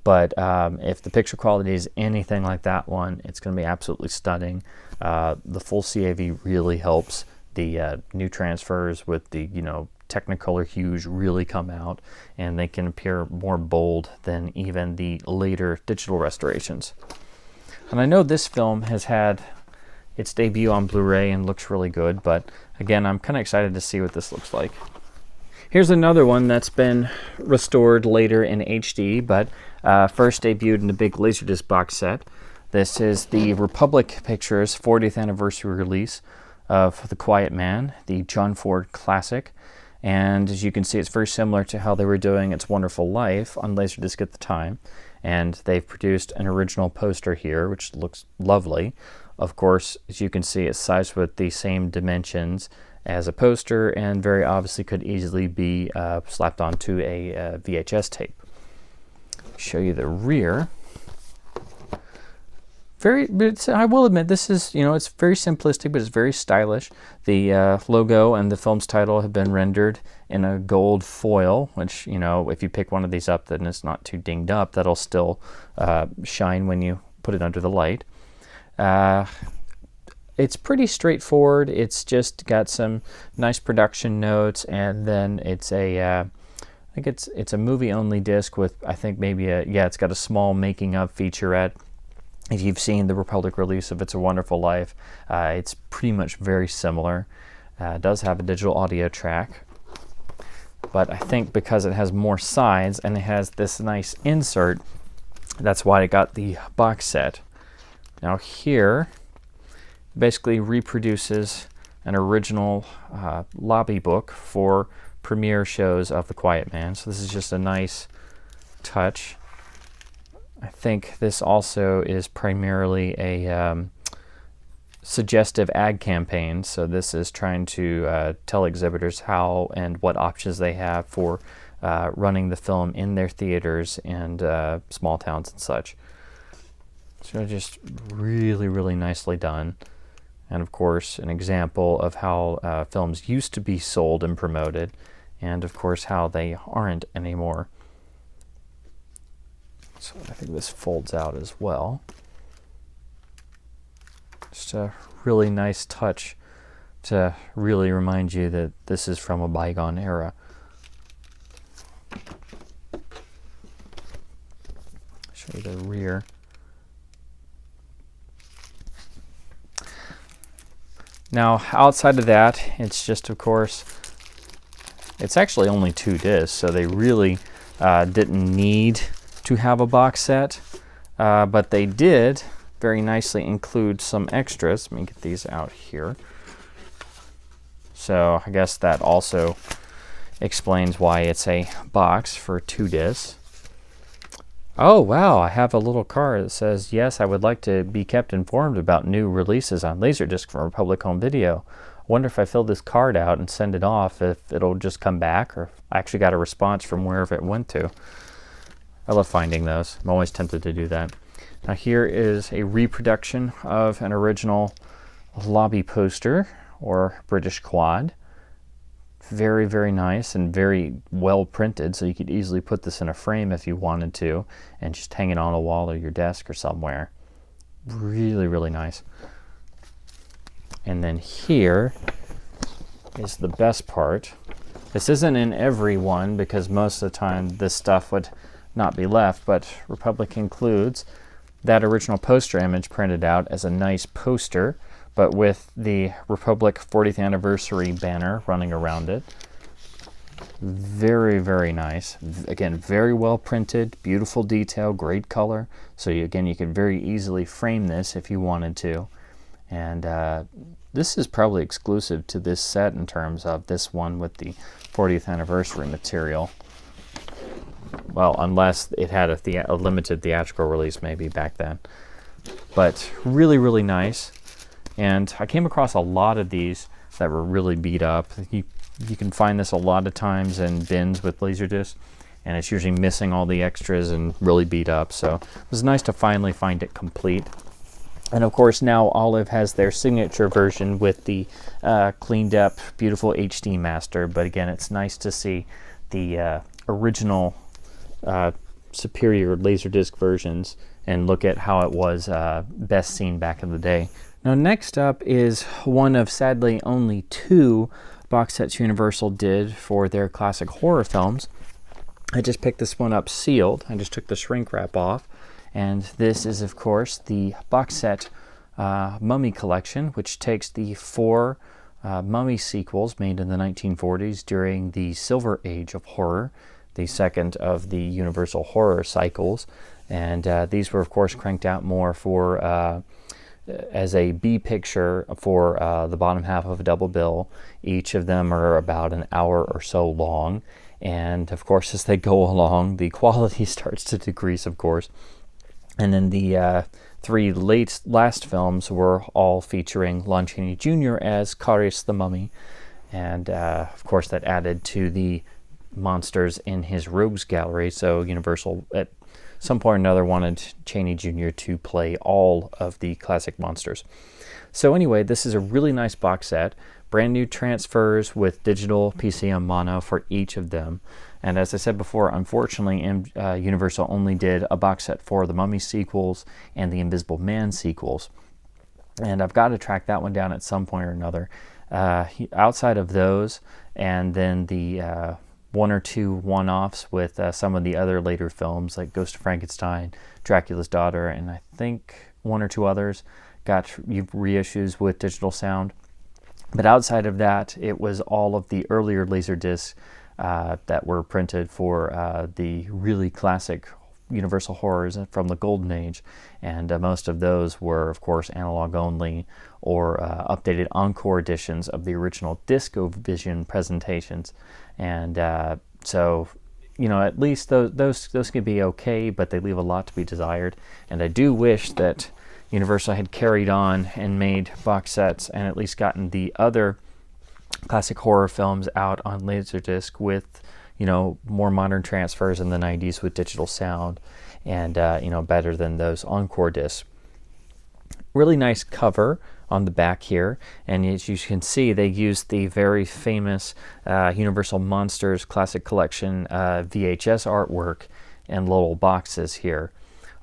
But if the picture quality is anything like that one, it's going to be absolutely stunning. The full CAV really helps the new transfers with the Technicolor hues really come out, and they can appear more bold than even the later digital restorations. And I know this film has had its debut on Blu-ray and looks really good, but again, I'm kind of excited to see what this looks like. Here's another one that's been restored later in HD, but first debuted in the big Laserdisc box set. This is the Republic Pictures 40th anniversary release of The Quiet Man, the John Ford classic. And as you can see, it's very similar to how they were doing It's Wonderful Life on Laserdisc at the time. And they've produced an original poster here, which looks lovely. Of course, as you can see, it's sized with the same dimensions as a poster, and very obviously could easily be slapped onto a VHS tape. Show you the rear. I will admit, this is, it's very simplistic, but it's very stylish. The logo and the film's title have been rendered in a gold foil, which, if you pick one of these up, then it's not too dinged up. That'll still shine when you put it under the light. it's pretty straightforward. It's just got some nice production notes, and then it's a I think it's a movie-only disc with, I think maybe it's got a small making-of featurette. If you've seen the Republic release of It's a Wonderful Life, it's pretty much very similar. It does have a digital audio track, but I think because it has more sides and it has this nice insert, that's why it got the box set. Now here, basically reproduces an original lobby book for premiere shows of The Quiet Man. So this is just a nice touch. I think this also is primarily a suggestive ad campaign. So this is trying to tell exhibitors how and what options they have for running the film in their theaters and small towns and such. So just really, really nicely done. And of course, an example of how films used to be sold and promoted, and of course how they aren't anymore. So I think this folds out as well. Just a really nice touch to really remind you that this is from a bygone era. Show you the rear. Now, outside of that, it's just, of course, it's actually only 2 discs, so they really didn't need to have a box set, but they did very nicely include some extras. Let me get these out here. So I guess that also explains why it's a box for 2 discs. Oh wow, I have a little card that says, yes, I would like to be kept informed about new releases on Laserdisc from Republic Home Video. I wonder if I fill this card out and send it off, if it'll just come back, or if I actually got a response from wherever it went to. I love finding those. I'm always tempted to do that. Now here is a reproduction of an original lobby poster, or British quad. Very, very nice and very well printed, so you could easily put this in a frame if you wanted to and just hang it on a wall or your desk or somewhere. Really, really nice. And then here is the best part. This isn't in every one because most of the time this stuff would not be left, but Republic includes that original poster image printed out as a nice poster, but with the Republic 40th anniversary banner running around it. Very, very nice. Again, very well printed, beautiful detail, great color. So you could very easily frame this if you wanted to. And this is probably exclusive to this set in terms of this one with the 40th anniversary material. Well, unless it had a limited theatrical release maybe back then. But really, really nice. And I came across a lot of these that were really beat up. You can find this a lot of times in bins with Laserdisc, and it's usually missing all the extras and really beat up. So it was nice to finally find it complete. And of course now Olive has their signature version with the cleaned up, beautiful HD master. But again, it's nice to see the original superior Laserdisc versions and look at how it was best seen back in the day. Now next up is one of sadly only 2 box sets Universal did for their classic horror films. I just picked this one up sealed. I just took the shrink wrap off. And this is, of course, the box set Mummy Collection, which takes the 4 Mummy sequels made in the 1940s during the Silver Age of horror, the second of the Universal horror cycles. And these were, of course, cranked out more for as a B picture for the bottom half of a double bill. Each of them are about an hour or so long. And of course, as they go along, the quality starts to decrease, of course. And then the 3 last films were all featuring Lon Chaney Jr. as Karius the Mummy. And of course, that added to the monsters in his rogues gallery. So Universal at some point or another wanted Chaney Jr. to play all of the classic monsters. So anyway, this is a really nice box set. Brand new transfers with digital PCM mono for each of them. And as I said before, unfortunately, Universal only did a box set for the Mummy sequels and the Invisible Man sequels. and I've got to track that one down at some point or another. Outside of those, and then the one or two one-offs with some of the other later films like Ghost of Frankenstein, Dracula's Daughter, and I think one or two others got reissues with digital sound. But outside of that, it was all of the earlier Laserdiscs that were printed for the really classic Universal horrors from the Golden Age, and most of those were, of course, analog only or updated encore editions of the original DiscoVision presentations. And so, you know, at least those could be okay, but they leave a lot to be desired. And I do wish that Universal had carried on and made box sets and at least gotten the other classic horror films out on Laserdisc with, you know, more modern transfers in the 90s with digital sound, and you know, better than those encore discs. Really nice cover on the back here, and as you can see, they used the very famous Universal Monsters Classic Collection VHS artwork in little boxes here.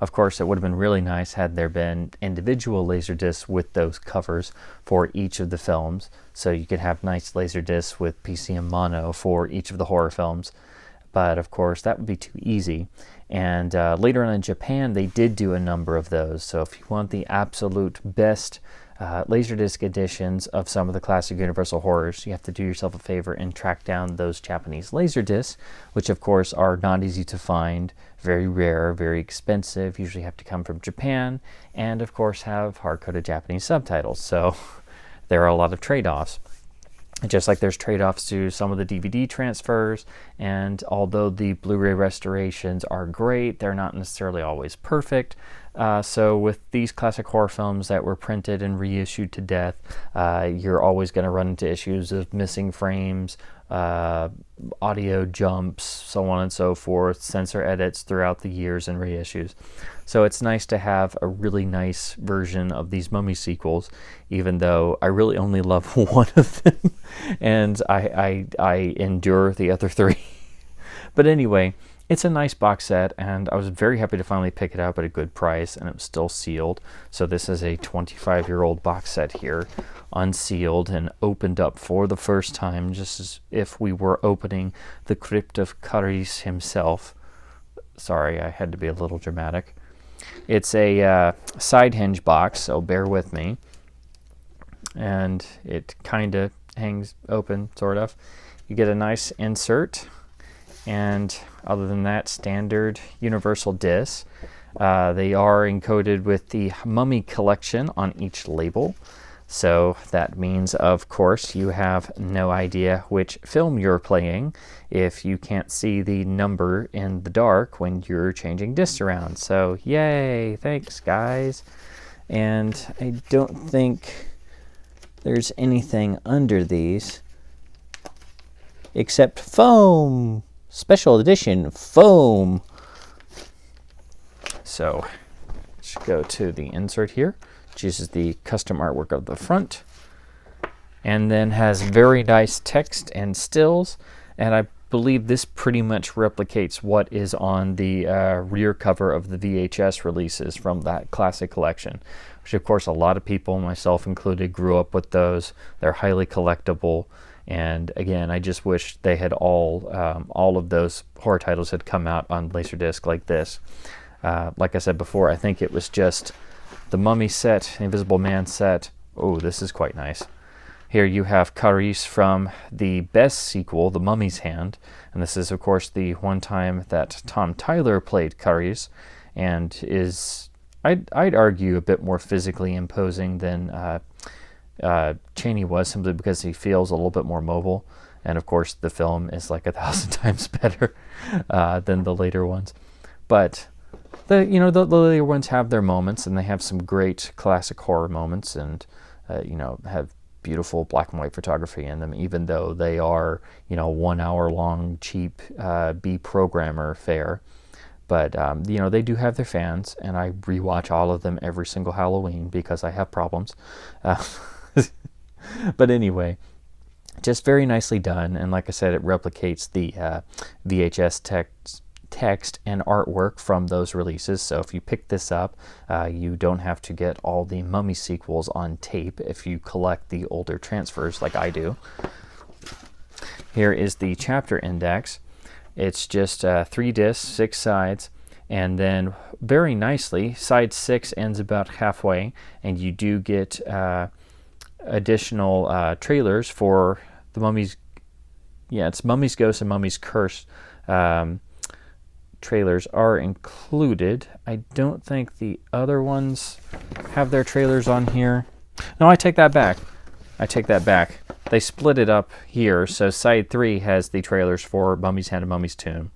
Of course, it would have been really nice had there been individual Laserdiscs with those covers for each of the films, so you could have nice Laserdiscs with PCM mono for each of the horror films. But of course, that would be too easy. And later on in Japan, they did do a number of those. So if you want the absolute best Laserdisc editions of some of the classic Universal horrors, you have to do yourself a favor and track down those Japanese Laserdiscs, which of course are not easy to find, very rare, very expensive, usually have to come from Japan, and of course have hard-coded Japanese subtitles. So there are a lot of trade-offs. Just like there's trade-offs to some of the DVD transfers, and although the Blu-ray restorations are great, they're not necessarily always perfect. So with these classic horror films that were printed and reissued to death, you're always going to run into issues of missing frames, audio jumps, so on and so forth, censor edits throughout the years and reissues. So it's nice to have a really nice version of these Mummy sequels, even though I really only love one of them, and I endure the other three. But anyway, it's a nice box set, and I was very happy to finally pick it up at a good price, and it was still sealed. So this is a 25-year-old box set here, unsealed and opened up for the first time, just as if we were opening the Crypt of Caris himself. Sorry, I had to be a little dramatic. It's a side hinge box, so bear with me. And it kind of hangs open, sort of. You get a nice insert, and other than that, standard Universal discs. They are encoded with the Mummy Collection on each label. So that means, of course, you have no idea which film you're playing if you can't see the number in the dark when you're changing discs around. So yay, thanks guys. And I don't think there's anything under these except foam. Special edition foam. So let's go to the insert here, which uses the custom artwork of the front, and then has very nice text and stills, and I believe this pretty much replicates what is on the rear cover of the VHS releases from that classic collection, which of course a lot of people, myself included, grew up with those. They're highly collectible, and again, I just wish they had all of those horror titles had come out on Laserdisc like this. Like I said before, I think it was just the Mummy set, Invisible Man set. Oh, this is quite nice. Here you have Caris from the best sequel, The Mummy's Hand, and this is of course the one time that Tom Tyler played Caris, and is, I'd argue, a bit more physically imposing than Chaney was, simply because he feels a little bit more mobile, and of course the film is like 1,000 times better than the later ones. But the later ones have their moments, and they have some great classic horror moments, and have beautiful black and white photography in them, even though they are 1 hour long cheap B programmer fare. But they do have their fans, and I rewatch all of them every single Halloween because I have problems. But anyway, just very nicely done, and like I said, it replicates the VHS text and artwork from those releases. So if you pick this up, you don't have to get all the Mummy sequels on tape if you collect the older transfers like I do. Here is the chapter index. It's just 3 discs, 6 sides, and then very nicely, side 6 ends about halfway, and you do get additional trailers for the Mummy's, it's Mummy's Ghost and Mummy's Curse. Trailers are included. I don't think the other ones have their trailers on here. No, I take that back. They split it up here, so side 3 has the trailers for Mummy's Hand and Mummy's Tomb,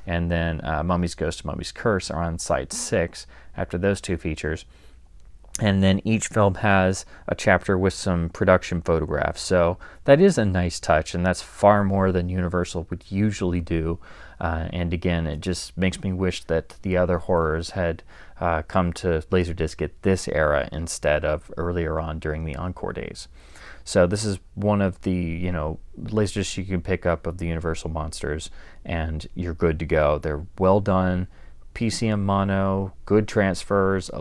and then Mummy's Ghost and Mummy's Curse are on side 6 after those 2 features. And then each film has a chapter with some production photographs. So that is a nice touch, and that's far more than Universal would usually do. And again, it just makes me wish that the other horrors had come to Laserdisc at this era instead of earlier on during the Encore days. So this is one of the, Laserdiscs you can pick up of the Universal monsters, and you're good to go. They're well done, PCM mono, good transfers,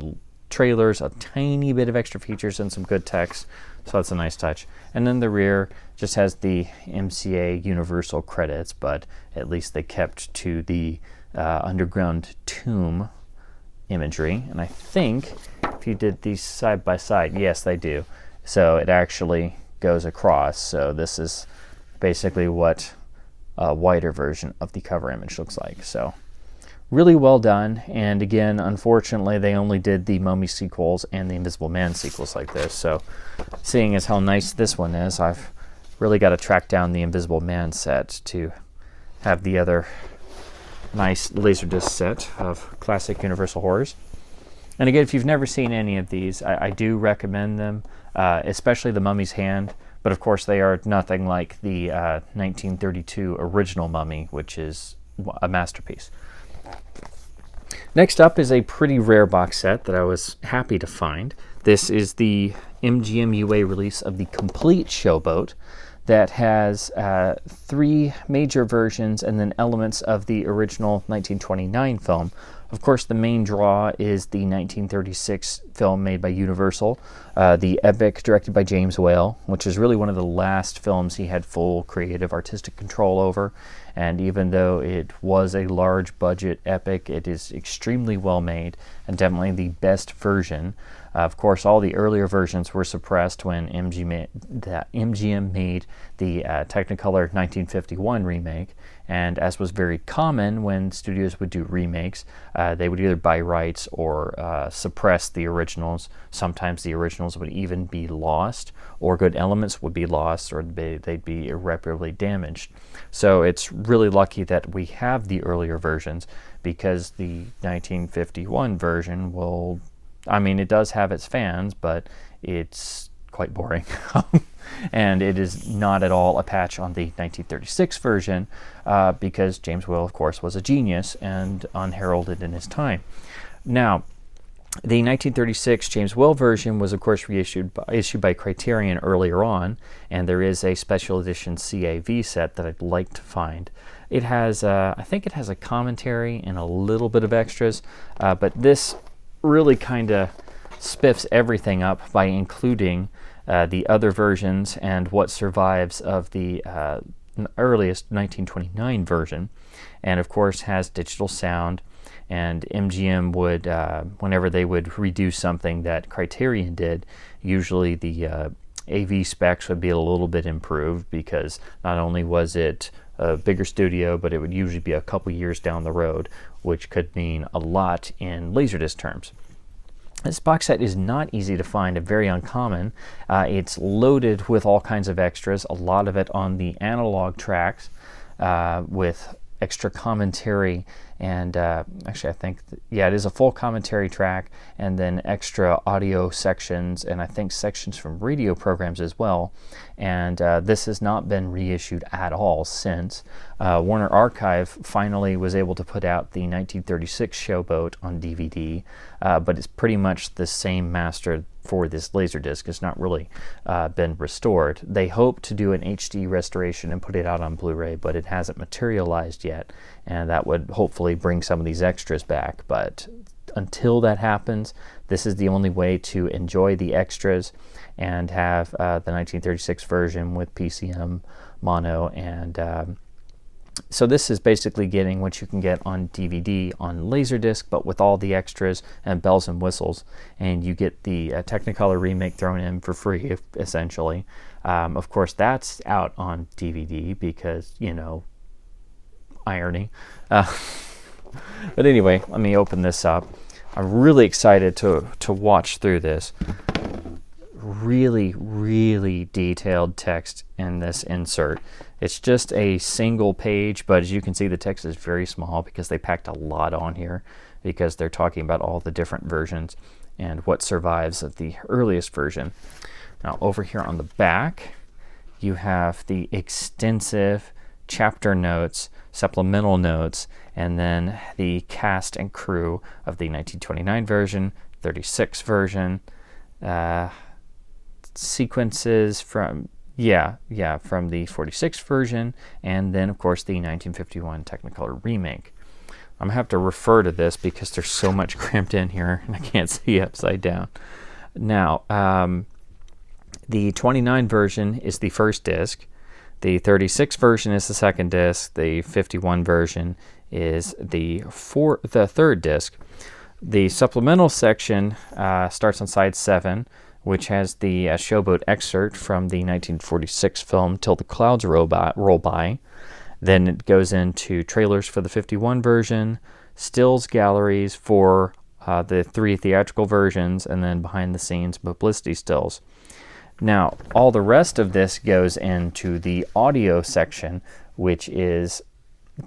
trailers, a tiny bit of extra features, and some good text, so that's a nice touch. And then the rear just has the MCA Universal credits, but at least they kept to the underground tomb imagery. And I think if you did these side by side, yes, they do. So it actually goes across. So this is basically what a wider version of the cover image looks like. So really well done, and again, unfortunately, they only did the Mummy sequels and the Invisible Man sequels like this, so seeing as how nice this one is, I've really got to track down the Invisible Man set to have the other nice Laserdisc set of classic Universal horrors. And again, if you've never seen any of these, I do recommend them, especially the Mummy's Hand, but of course they are nothing like the 1932 original Mummy, which is a masterpiece. Next up is a pretty rare box set that I was happy to find. This is the MGM UA release of the complete Showboat that has 3 major versions and then elements of the original 1929 film. Of course, the main draw is the 1936 film made by Universal, the epic directed by James Whale, which is really one of the last films he had full creative artistic control over. And even though it was a large budget epic, it is extremely well made and definitely the best version. Of course, all the earlier versions were suppressed when MGM made the Technicolor 1951 remake, and as was very common when studios would do remakes, they would either buy rights or suppress the originals. Sometimes the originals would even be lost, or good elements would be lost, or they'd be irreparably damaged. So it's really lucky that we have the earlier versions, because the 1951 version will, it does have its fans, but it's quite boring. And it is not at all a patch on the 1936 version, because James Whale, of course, was a genius and unheralded in his time. Now, the 1936 James Whale version was, of course, issued by Criterion earlier on, and there is a special edition CAV set that I'd like to find. It has, I think it has a commentary and a little bit of extras, but this really kind of spiffs everything up by including the other versions and what survives of the earliest 1929 version, and of course has digital sound. And MGM would, whenever they would redo something that Criterion did, usually the AV specs would be a little bit improved, because not only was it a bigger studio, but it would usually be a couple years down the road, which could mean a lot in Laserdisc terms. This box set is not easy to find and very uncommon. It's loaded with all kinds of extras, a lot of it on the analog tracks with extra commentary, and actually I think, it is a full commentary track, and then extra audio sections, and I think sections from radio programs as well. And this has not been reissued at all since. Warner Archive finally was able to put out the 1936 Showboat on DVD, but it's pretty much the same master for this Laserdisc. It's not really been restored. They hope to do an HD restoration and put it out on Blu-ray, but it hasn't materialized yet, and that would hopefully bring some of these extras back. But until that happens, this is the only way to enjoy the extras and have the 1936 version with PCM mono. And so this is basically getting what you can get on DVD on Laserdisc, but with all the extras and bells and whistles, and you get the Technicolor remake thrown in for free, essentially. Of course, that's out on DVD because, you know, irony. But anyway, let me open this up. I'm really excited to watch through this. Really, really detailed text in this insert. It's just a single page, but as you can see, the text is very small because they packed a lot on here, because they're talking about all the different versions and what survives of the earliest version. Now, over here on the back, you have the extensive chapter notes, supplemental notes, and then the cast and crew of the 1929 version, 36 version, sequences from from the 46 version, and then of course the 1951 Technicolor remake. I'm gonna have to refer to this because there's so much cramped in here and I can't see upside down. Now, the 29 version is the first disc, the 36 version is the second disc, the 51 version is the third disc. The supplemental section starts on side 7, which has the Showboat excerpt from the 1946 film Till the Clouds Roll By. Then it goes into trailers for the 51 version, stills galleries for the 3 theatrical versions, and then behind the scenes publicity stills. Now, all the rest of this goes into the audio section, which is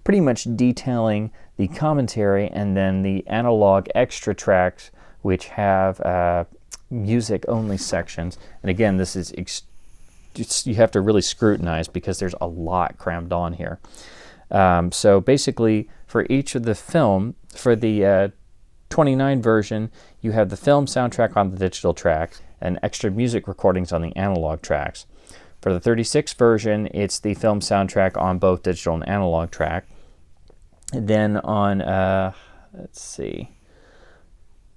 pretty much detailing the commentary, and then the analog extra tracks, which have music only sections. And again, this is you have to really scrutinize because there's a lot crammed on here. So basically, for each of the film, for the 29 version, you have the film soundtrack on the digital tracks and extra music recordings on the analog tracks. For the 36 version, it's the film soundtrack on both digital and analog track. And then on, let's see,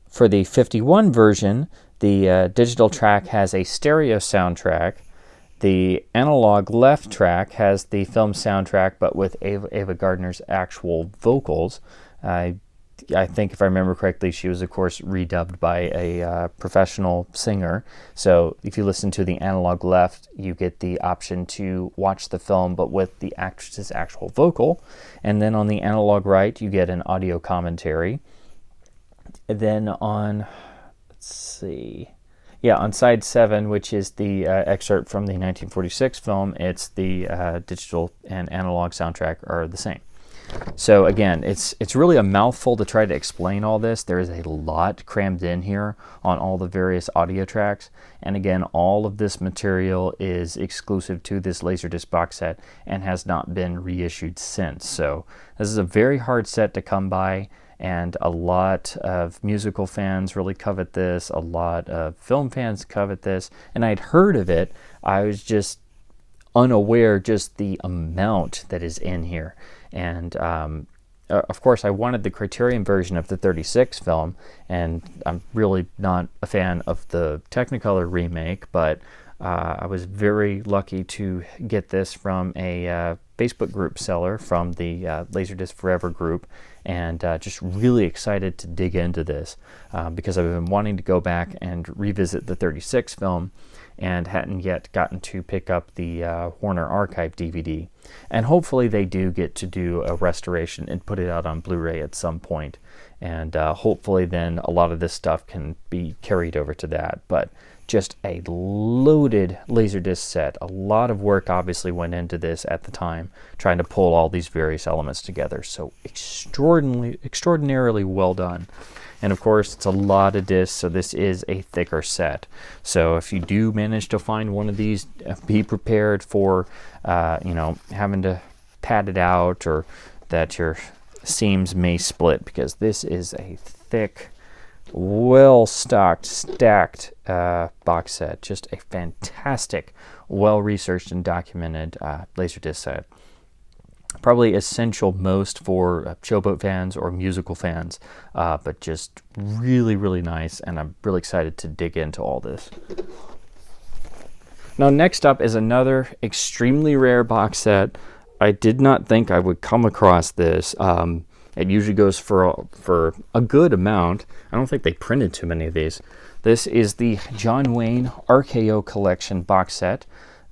for the 51 version, the digital track has a stereo soundtrack. The analog left track has the film soundtrack, but with Ava Gardner's actual vocals. I think, if I remember correctly, she was, of course, redubbed by a professional singer. So if you listen to the analog left, you get the option to watch the film, but with the actress's actual vocal. And then on the analog right, you get an audio commentary. And then on, let's see, on side 7, which is the excerpt from the 1946 film, it's the digital and analog soundtrack are the same. So again, it's really a mouthful to try to explain all this. There is a lot crammed in here on all the various audio tracks. And again, all of this material is exclusive to this Laserdisc box set and has not been reissued since. So this is a very hard set to come by, and a lot of musical fans really covet this. A lot of film fans covet this. And I'd heard of it. I was just unaware just the amount that is in here. And of course, I wanted the Criterion version of the 36 film, and I'm really not a fan of the Technicolor remake, but I was very lucky to get this from a Facebook group seller from the Laserdisc Forever group, and just really excited to dig into this because I've been wanting to go back and revisit the 36 film and hadn't yet gotten to pick up the Warner Archive DVD. And hopefully they do get to do a restoration and put it out on Blu-ray at some point. And hopefully then a lot of this stuff can be carried over to that. But just a loaded Laserdisc set. A lot of work obviously went into this at the time, trying to pull all these various elements together. So extraordinarily well done. And of course, it's a lot of discs, so this is a thicker set. So if you do manage to find one of these, be prepared for, having to pad it out, or that your seams may split, because this is a thick, well-stocked, stacked box set. Just a fantastic, well-researched and documented Laserdisc set. Probably essential most for Showboat fans or musical fans, but just really, really nice, and I'm really excited to dig into all this. Now, next up is another extremely rare box set. I did not think I would come across this. It usually goes for a good amount. I don't think they printed too many of these. This is the Wayne RKO Collection box set.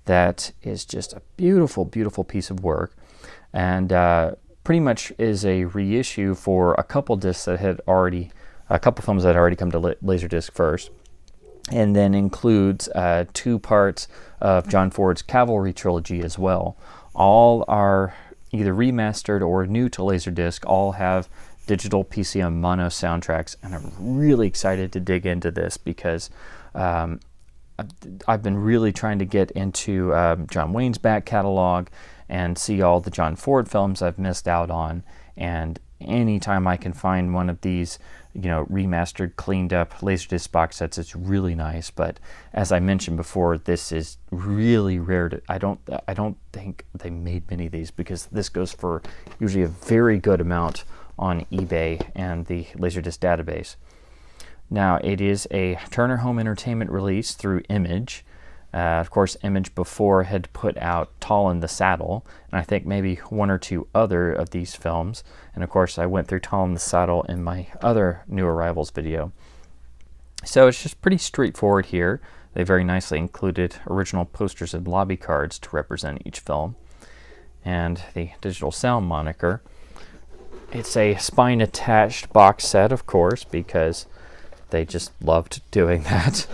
That is just a beautiful, beautiful piece of work, and pretty much is a reissue for a couple discs that had already, a couple films that had already come to Laserdisc first, and then includes 2 parts of John Ford's Cavalry trilogy as well. All are either remastered or new to Laserdisc. All have digital PCM mono soundtracks, and I'm really excited to dig into this because I've been really trying to get into John Wayne's back catalog and see all the John Ford films I've missed out on. And anytime I can find one of these, remastered, cleaned up Laserdisc box sets, it's really nice. But as I mentioned before, this is really rare. I don't think they made many of these because this goes for usually a very good amount on eBay and the Laserdisc database. Now, it is a Turner Home Entertainment release through Image. Of course, Image before had put out Tall in the Saddle, and I think maybe 1 or 2 other of these films. And of course, I went through Tall in the Saddle in my other New Arrivals video. So it's just pretty straightforward here. They very nicely included original posters and lobby cards to represent each film, and the digital sound moniker. It's a spine-attached box set, of course, because they just loved doing that.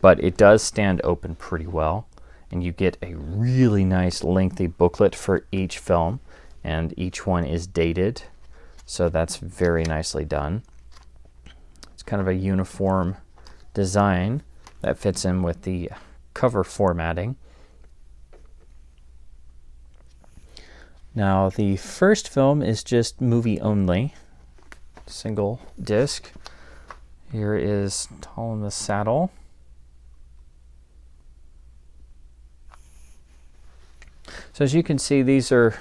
But it does stand open pretty well, and you get a really nice lengthy booklet for each film, and each one is dated, so that's very nicely done. It's kind of a uniform design that fits in with the cover formatting. Now, the first film is just movie only, single disc. Here is Tall in the Saddle. So as you can see, these are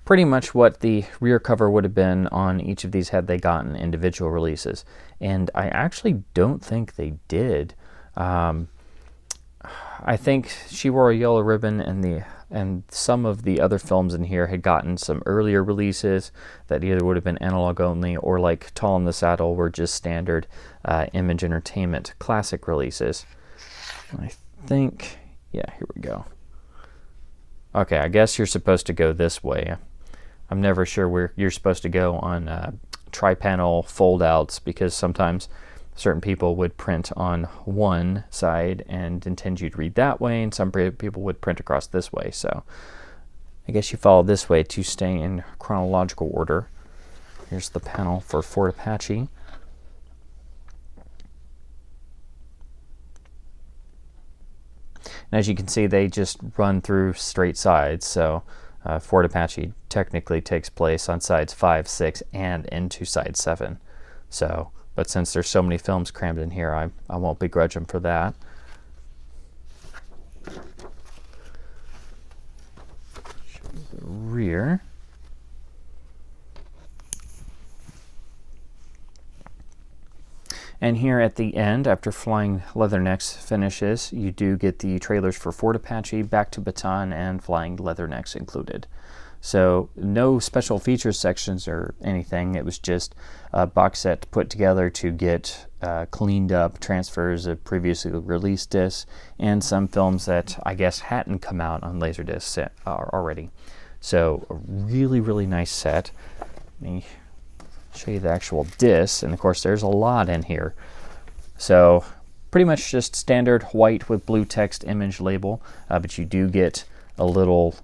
pretty much what the rear cover would have been on each of these had they gotten individual releases. And I actually don't think they did. I think She Wore a Yellow Ribbon and some of the other films in here had gotten some earlier releases that either would have been analog only or, like Tall in the Saddle, were just standard Image Entertainment classic releases. I think, yeah, here we go. Okay, I guess you're supposed to go this way. I'm never sure where you're supposed to go on tri-panel fold-outs, because sometimes certain people would print on one side and intend you to read that way, and some people would print across this way. So I guess you follow this way to stay in chronological order. Here's the panel for Fort Apache. And as you can see, they just run through straight sides. So Fort Apache technically takes place on sides 5, 6, and into side 7. So, but since there's so many films crammed in here, I won't begrudge them for that. The rear. And here at the end, after Flying Leathernecks finishes, you do get the trailers for Fort Apache, Back to Baton, and Flying Leathernecks included. So no special features sections or anything. It was just a box set put together to get cleaned up transfers of previously released discs and some films that I guess hadn't come out on Laserdisc already. So a really, really nice set. Let me show you the actual discs, and of course there's a lot in here. So pretty much just standard white with blue text Image label, but you do get a little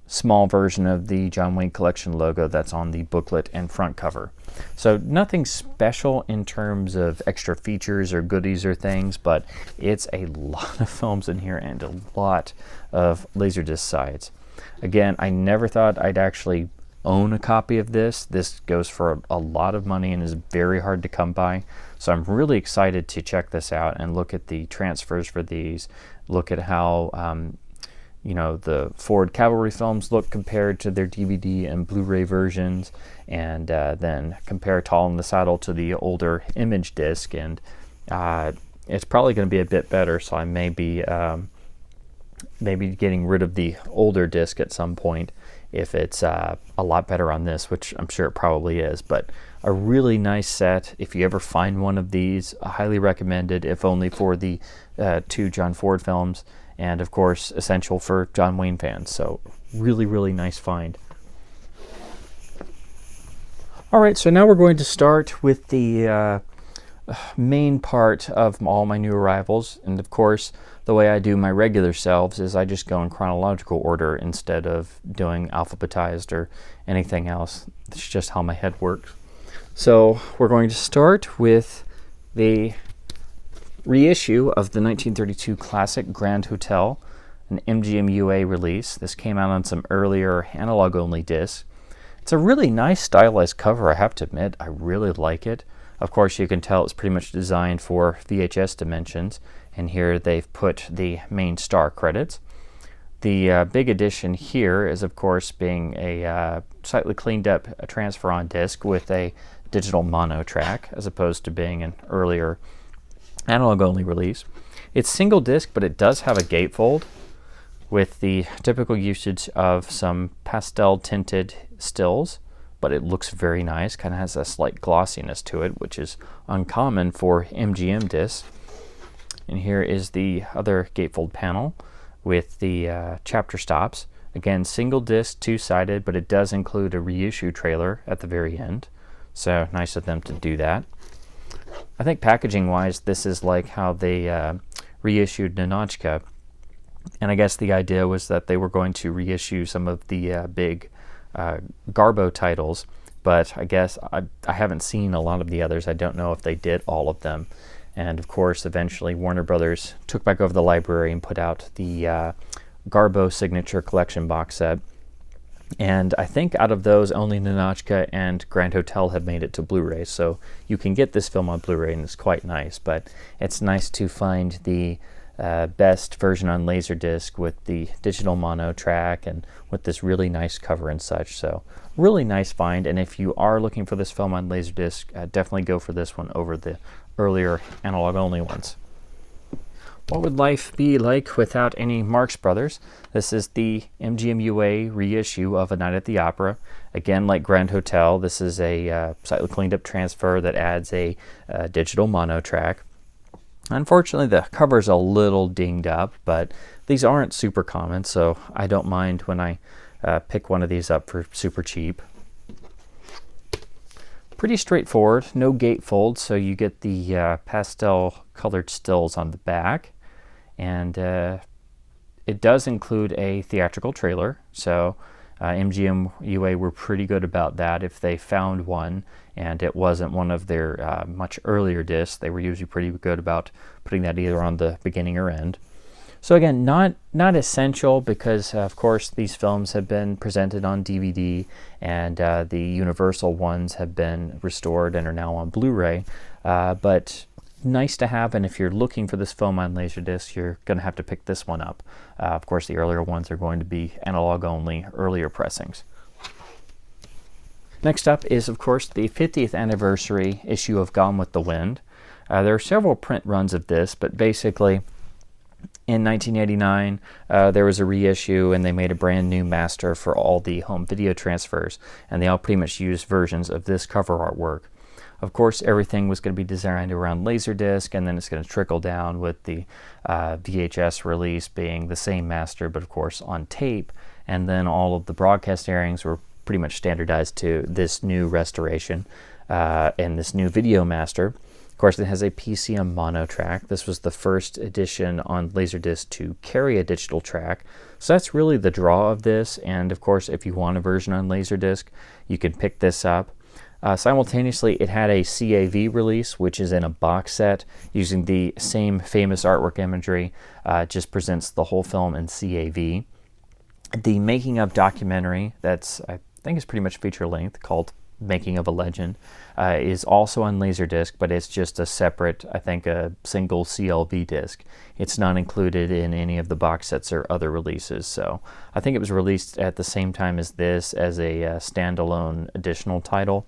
small version of the John Wayne Collection logo that's on the booklet and front cover. So nothing special in terms of extra features or goodies or things, but it's a lot of films in here and a lot of Laserdisc sides. Again, I never thought I'd actually own a copy of this. This goes for a lot of money and is very hard to come by. So I'm really excited to check this out and look at the transfers for these, look at how you know, the Ford Cavalry films look compared to their DVD and Blu-ray versions, and then compare Tall in the Saddle to the older image disc, and it's probably going to be a bit better, so I may be maybe getting rid of the older disc at some point if it's a lot better on this, which I'm sure it probably is. But a really nice set. If you ever find one of these, highly recommended, if only for the 2 John Ford films, and of course essential for John Wayne fans. So really nice find. All right, so now we're going to start with the main part of all my new arrivals, and of course the way I do my regular selves is I just go in chronological order instead of doing alphabetized or anything else. It's just how my head works. So we're going to start with the reissue of the 1932 classic Grand Hotel, an MGM UA release. This came out on some earlier analog-only discs. It's a really nice stylized cover, I have to admit. I really like it. Of course, you can tell it's pretty much designed for VHS dimensions, and here they've put the main star credits. The big addition here is, of course, being a slightly cleaned up transfer on disc with a digital mono track, as opposed to being an earlier analog-only release. It's single disc, but it does have a gatefold with the typical usage of some pastel tinted stills, but it looks very nice, kind of has a slight glossiness to it, which is uncommon for MGM discs. And here is the other gatefold panel with the chapter stops. Again, single disc, two-sided, but it does include a reissue trailer at the very end, so nice of them to do that. I think packaging-wise, this is like how they reissued Ninotchka, and I guess the idea was that they were going to reissue some of the big Garbo titles, but I guess I haven't seen a lot of the others. I don't know if they did all of them. And of course, eventually Warner Brothers took back over the library and put out the Garbo Signature Collection box set. And I think out of those, only Ninotchka and Grand Hotel have made it to Blu-ray. So you can get this film on Blu-ray, and it's quite nice. But it's nice to find the best version on Laserdisc with the digital mono track and with this really nice cover and such. So really nice find. And if you are looking for this film on Laserdisc, definitely go for this one over the earlier analog-only ones. What would life be like without any Marx Brothers? This is the MGM UA reissue of A Night at the Opera. Again, like Grand Hotel, this is a slightly cleaned up transfer that adds a digital mono track. Unfortunately, the cover's a little dinged up, but these aren't super common, so I don't mind when I pick one of these up for super cheap. Pretty straightforward, no gatefold, so you get the pastel colored stills on the back. And it does include a theatrical trailer, so MGM UA were pretty good about that. If they found one and it wasn't one of their much earlier discs, they were usually pretty good about putting that either on the beginning or end. So again, not essential, because of course these films have been presented on DVD, and the Universal ones have been restored and are now on Blu-ray, but nice to have. And if you're looking for this film on Laserdisc, you're going to have to pick this one up. Of course, the earlier ones are going to be analog only, earlier pressings. Next up is, of course, the 50th anniversary issue of Gone with the Wind. There are several print runs of this, but basically in 1989 there was a reissue, and they made a brand new master for all the home video transfers, and they all pretty much used versions of this cover artwork. Of course, everything was going to be designed around Laserdisc, and then it's going to trickle down with the VHS release being the same master, but of course on tape. And then all of the broadcast airings were pretty much standardized to this new restoration and this new video master. Of course, it has a PCM mono track. This was the first edition on Laserdisc to carry a digital track. So that's really the draw of this. And of course, if you want a version on Laserdisc, you can pick this up. Simultaneously, it had a CAV release, which is in a box set using the same famous artwork imagery, just presents the whole film in CAV. The making of documentary, that's I think is pretty much feature length, called Making of a Legend, is also on Laserdisc, but it's just a separate, I think, a single CLV disc. It's not included in any of the box sets or other releases. So I think it was released at the same time as this as a standalone additional title.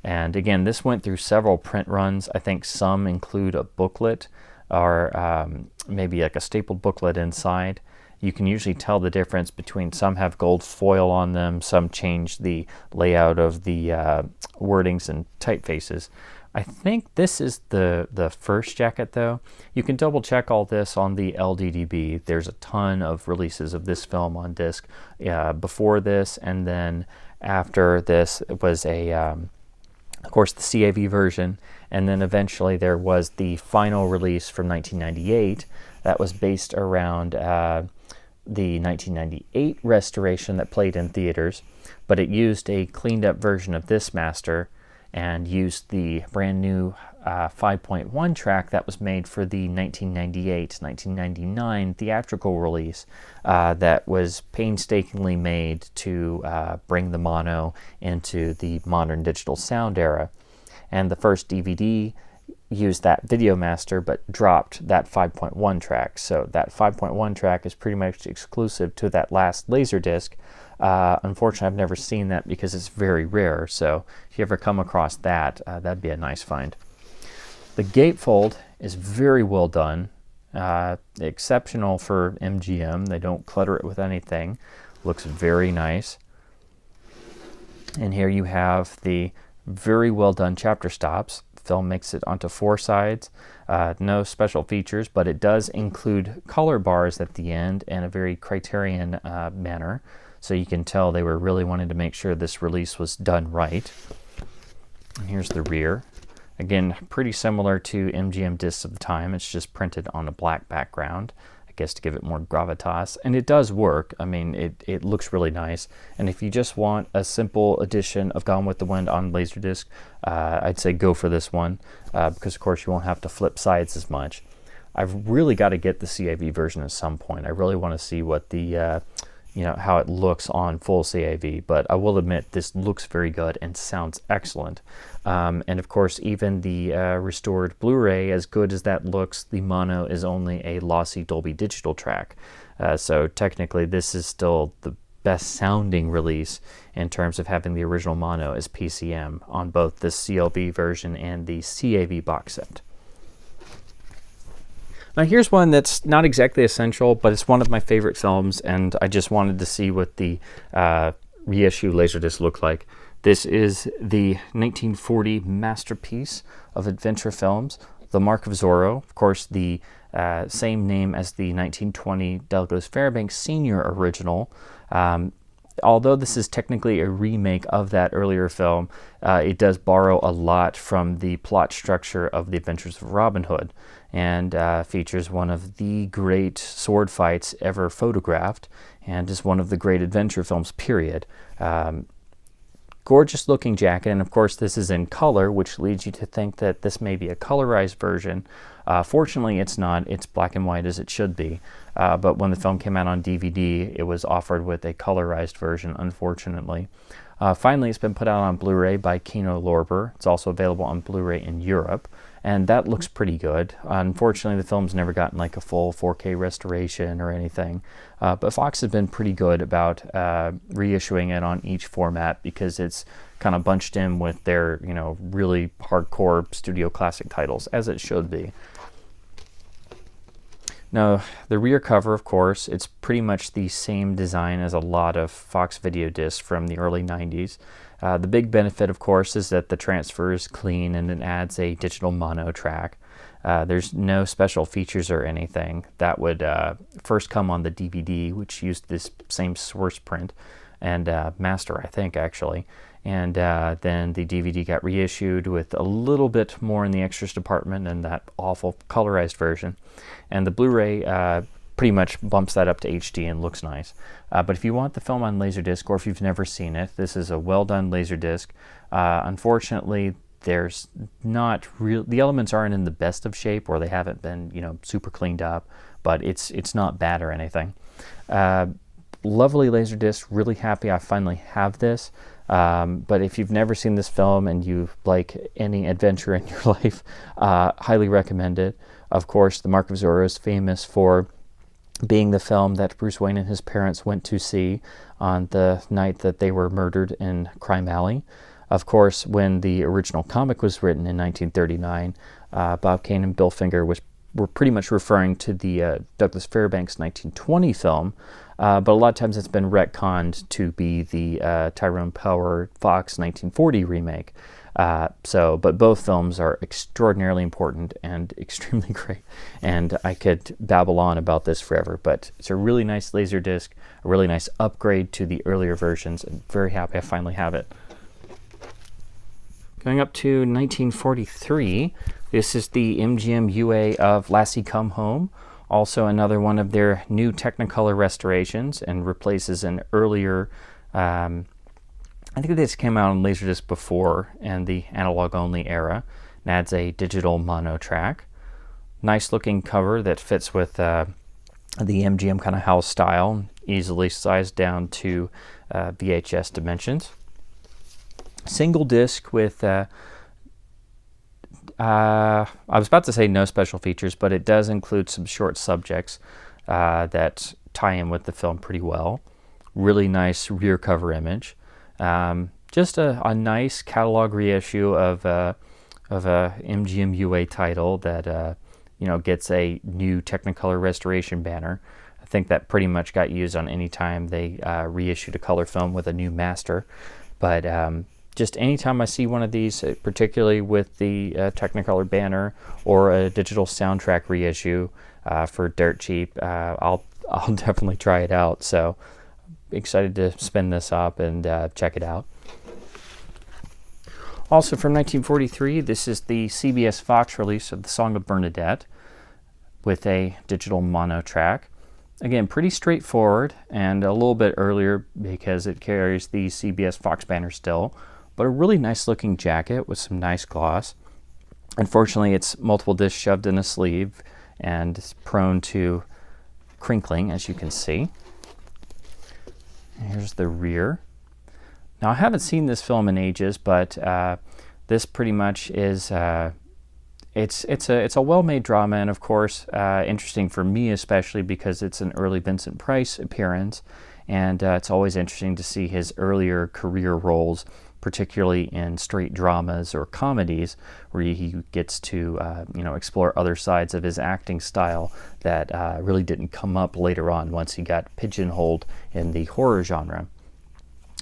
And again, this went through several print runs. I think some include a booklet or maybe like a stapled booklet inside. You can usually tell the difference between some have gold foil on them, some change the layout of the wordings and typefaces. I think this is the first jacket though. You can double check all this on the LDDB. There's a ton of releases of this film on disc before this, and then after this it was of course the CAV version, and then eventually there was the final release from 1998 that was based around the 1998 restoration that played in theaters, but it used a cleaned up version of this master and used the brand new 5.1 track that was made for the 1998-1999 theatrical release that was painstakingly made to bring the mono into the modern digital sound era. And the first DVD used that video master but dropped that 5.1 track. So that 5.1 track is pretty much exclusive to that last Laserdisc. Unfortunately, I've never seen that because it's very rare. So if you ever come across that, that'd be a nice find. The gatefold is very well done, exceptional for MGM. They don't clutter it with anything. Looks very nice. And here you have the very well done chapter stops. The film makes it onto 4 sides. No special features, but it does include color bars at the end in a very Criterion manner. So you can tell they were really wanting to make sure this release was done right. And here's the rear. Again, pretty similar to MGM discs of the time. It's just printed on a black background, I guess to give it more gravitas. And it does work. I mean, it looks really nice. And if you just want a simple edition of Gone with the Wind on Laserdisc, I'd say go for this one because, of course, you won't have to flip sides as much. I've really got to get the CAV version at some point. I really want to see what the... how it looks on full CAV, but I will admit this looks very good and sounds excellent. And of course, even the restored Blu-ray, as good as that looks, the mono is only a lossy Dolby Digital track. So technically, this is still the best sounding release in terms of having the original mono as PCM on both the CLV version and the CAV box set. Now here's one that's not exactly essential, but it's one of my favorite films, and I just wanted to see what the reissue Laserdisc looked like. This is the 1940 masterpiece of adventure films, The Mark of Zorro. Of course, the same name as the 1920 Douglas Fairbanks Sr. original. Although this is technically a remake of that earlier film, it does borrow a lot from the plot structure of The Adventures of Robin Hood, and features one of the great sword fights ever photographed, and is one of the great adventure films, period. Gorgeous looking jacket, and of course this is in color, which leads you to think that this may be a colorized version. Fortunately, it's not. It's black and white as it should be. But when the film came out on DVD, it was offered with a colorized version, unfortunately. Finally, it's been put out on Blu-ray by Kino Lorber. It's also available on Blu-ray in Europe, and that looks pretty good. Unfortunately, the film's never gotten like a full 4K restoration or anything, but Fox has been pretty good about reissuing it on each format because it's kind of bunched in with their, really hardcore studio classic titles, as it should be. Now, the rear cover, of course, it's pretty much the same design as a lot of Fox video discs from the early 90s. The big benefit, of course, is that the transfer is clean and it adds a digital mono track. There's no special features or anything. That would first come on the DVD, which used this same source print and master, I think, actually. And then the DVD got reissued with a little bit more in the extras department and that awful colorized version. And the Blu-ray pretty much bumps that up to HD and looks nice. But if you want the film on Laserdisc, or if you've never seen it, this is a well-done Laserdisc. Unfortunately, there's not real. The elements aren't in the best of shape, or they haven't been, super cleaned up. But it's not bad or anything. Lovely Laserdisc. Really happy I finally have this. But if you've never seen this film and you like any adventure in your life, highly recommend it. Of course, The Mark of Zorro is famous for being the film that Bruce Wayne and his parents went to see on the night that they were murdered in Crime Alley. Of course, when the original comic was written in 1939, Bob Kane and Bill Finger were pretty much referring to the Douglas Fairbanks 1920 film, but a lot of times it's been retconned to be the Tyrone Power Fox 1940 remake. But both films are extraordinarily important and extremely great, and I could babble on about this forever, but it's a really nice Laserdisc, a really nice upgrade to the earlier versions, and very happy I finally have it. Going up to 1943, this is the MGM UA of Lassie Come Home, also another one of their new Technicolor restorations, and replaces an earlier, I think this came out on Laserdisc before in the analog-only era, and adds a digital mono track. Nice looking cover that fits with the MGM kind of house style, easily sized down to VHS dimensions. Single disc with, I was about to say no special features, but it does include some short subjects that tie in with the film pretty well. Really nice rear cover image. Just a nice catalog reissue of a MGM UA title that gets a new Technicolor restoration banner. I think that pretty much got used on any time they reissued a color film with a new master. But just anytime I see one of these, particularly with the Technicolor banner or a digital soundtrack reissue for dirt cheap, I'll definitely try it out. So excited to spin this up and check it out. Also from 1943, this is the CBS Fox release of The Song of Bernadette with a digital mono track. Again, pretty straightforward and a little bit earlier because it carries the CBS Fox banner still, but a really nice looking jacket with some nice gloss. Unfortunately, it's multiple discs shoved in a sleeve and it's prone to crinkling, as you can see. Here's the rear. Now, I haven't seen this film in ages, but this pretty much is it's a well-made drama, and of course interesting for me especially because it's an early Vincent Price appearance, and it's always interesting to see his earlier career roles, particularly in straight dramas or comedies, where he gets to explore other sides of his acting style that really didn't come up later on once he got pigeonholed in the horror genre.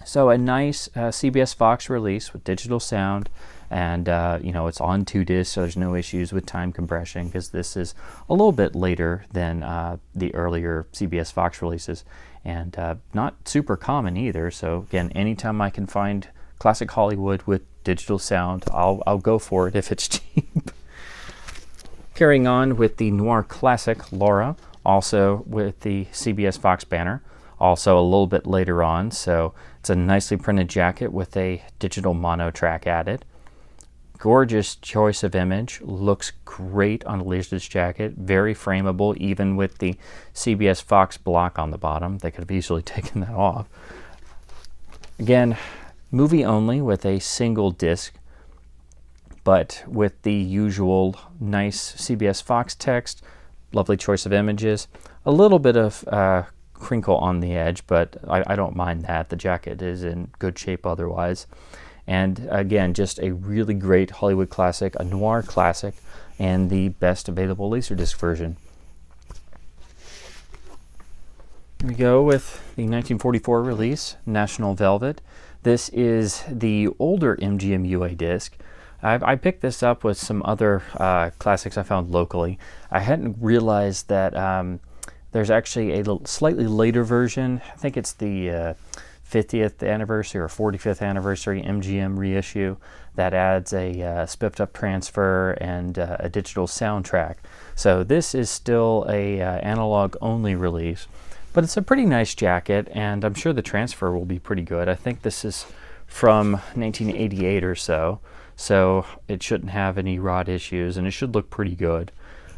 So a nice CBS Fox release with digital sound, and it's on 2 discs, so there's no issues with time compression because this is a little bit later than the earlier CBS Fox releases, and not super common either. So again, anytime I can find classic Hollywood with digital sound, I'll go for it if it's cheap. Carrying on with the noir classic Laura, also with the CBS Fox banner, also a little bit later on. So it's a nicely printed jacket with a digital mono track added. Gorgeous choice of image, looks great on a Laserdisc jacket, very frameable even with the CBS Fox block on the bottom. They could have easily taken that off. Again, movie only with a single disc, but with the usual nice CBS Fox text, lovely choice of images, a little bit of crinkle on the edge, but I don't mind that. The jacket is in good shape otherwise. And again, just a really great Hollywood classic, a noir classic, and the best available Laserdisc version. Here we go with the 1944 release, National Velvet. This is the older MGM UA disc. I picked this up with some other classics I found locally. I hadn't realized that there's actually a slightly later version. I think it's the 50th anniversary or 45th anniversary MGM reissue that adds a spiffed up transfer and a digital soundtrack. So this is still a analog only release. But it's a pretty nice jacket, and I'm sure the transfer will be pretty good. I think this is from 1988 or so, so it shouldn't have any rot issues, and it should look pretty good.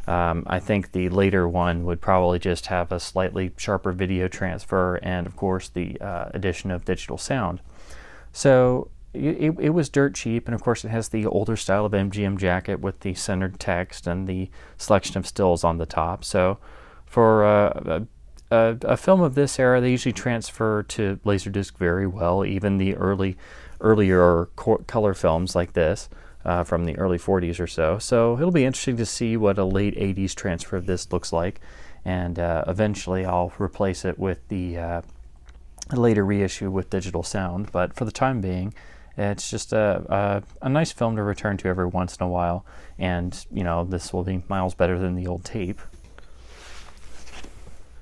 I think the later one would probably just have a slightly sharper video transfer and, of course, the addition of digital sound. So it was dirt cheap, and of course it has the older style of MGM jacket with the centered text and the selection of stills on the top. So for a film of this era, they usually transfer to Laserdisc very well, even the earlier color films like this from the early 40s or so. So it'll be interesting to see what a late 80s transfer of this looks like, and eventually I'll replace it with the later reissue with digital sound. But for the time being, it's just a nice film to return to every once in a while, and you know, this will be miles better than the old tape.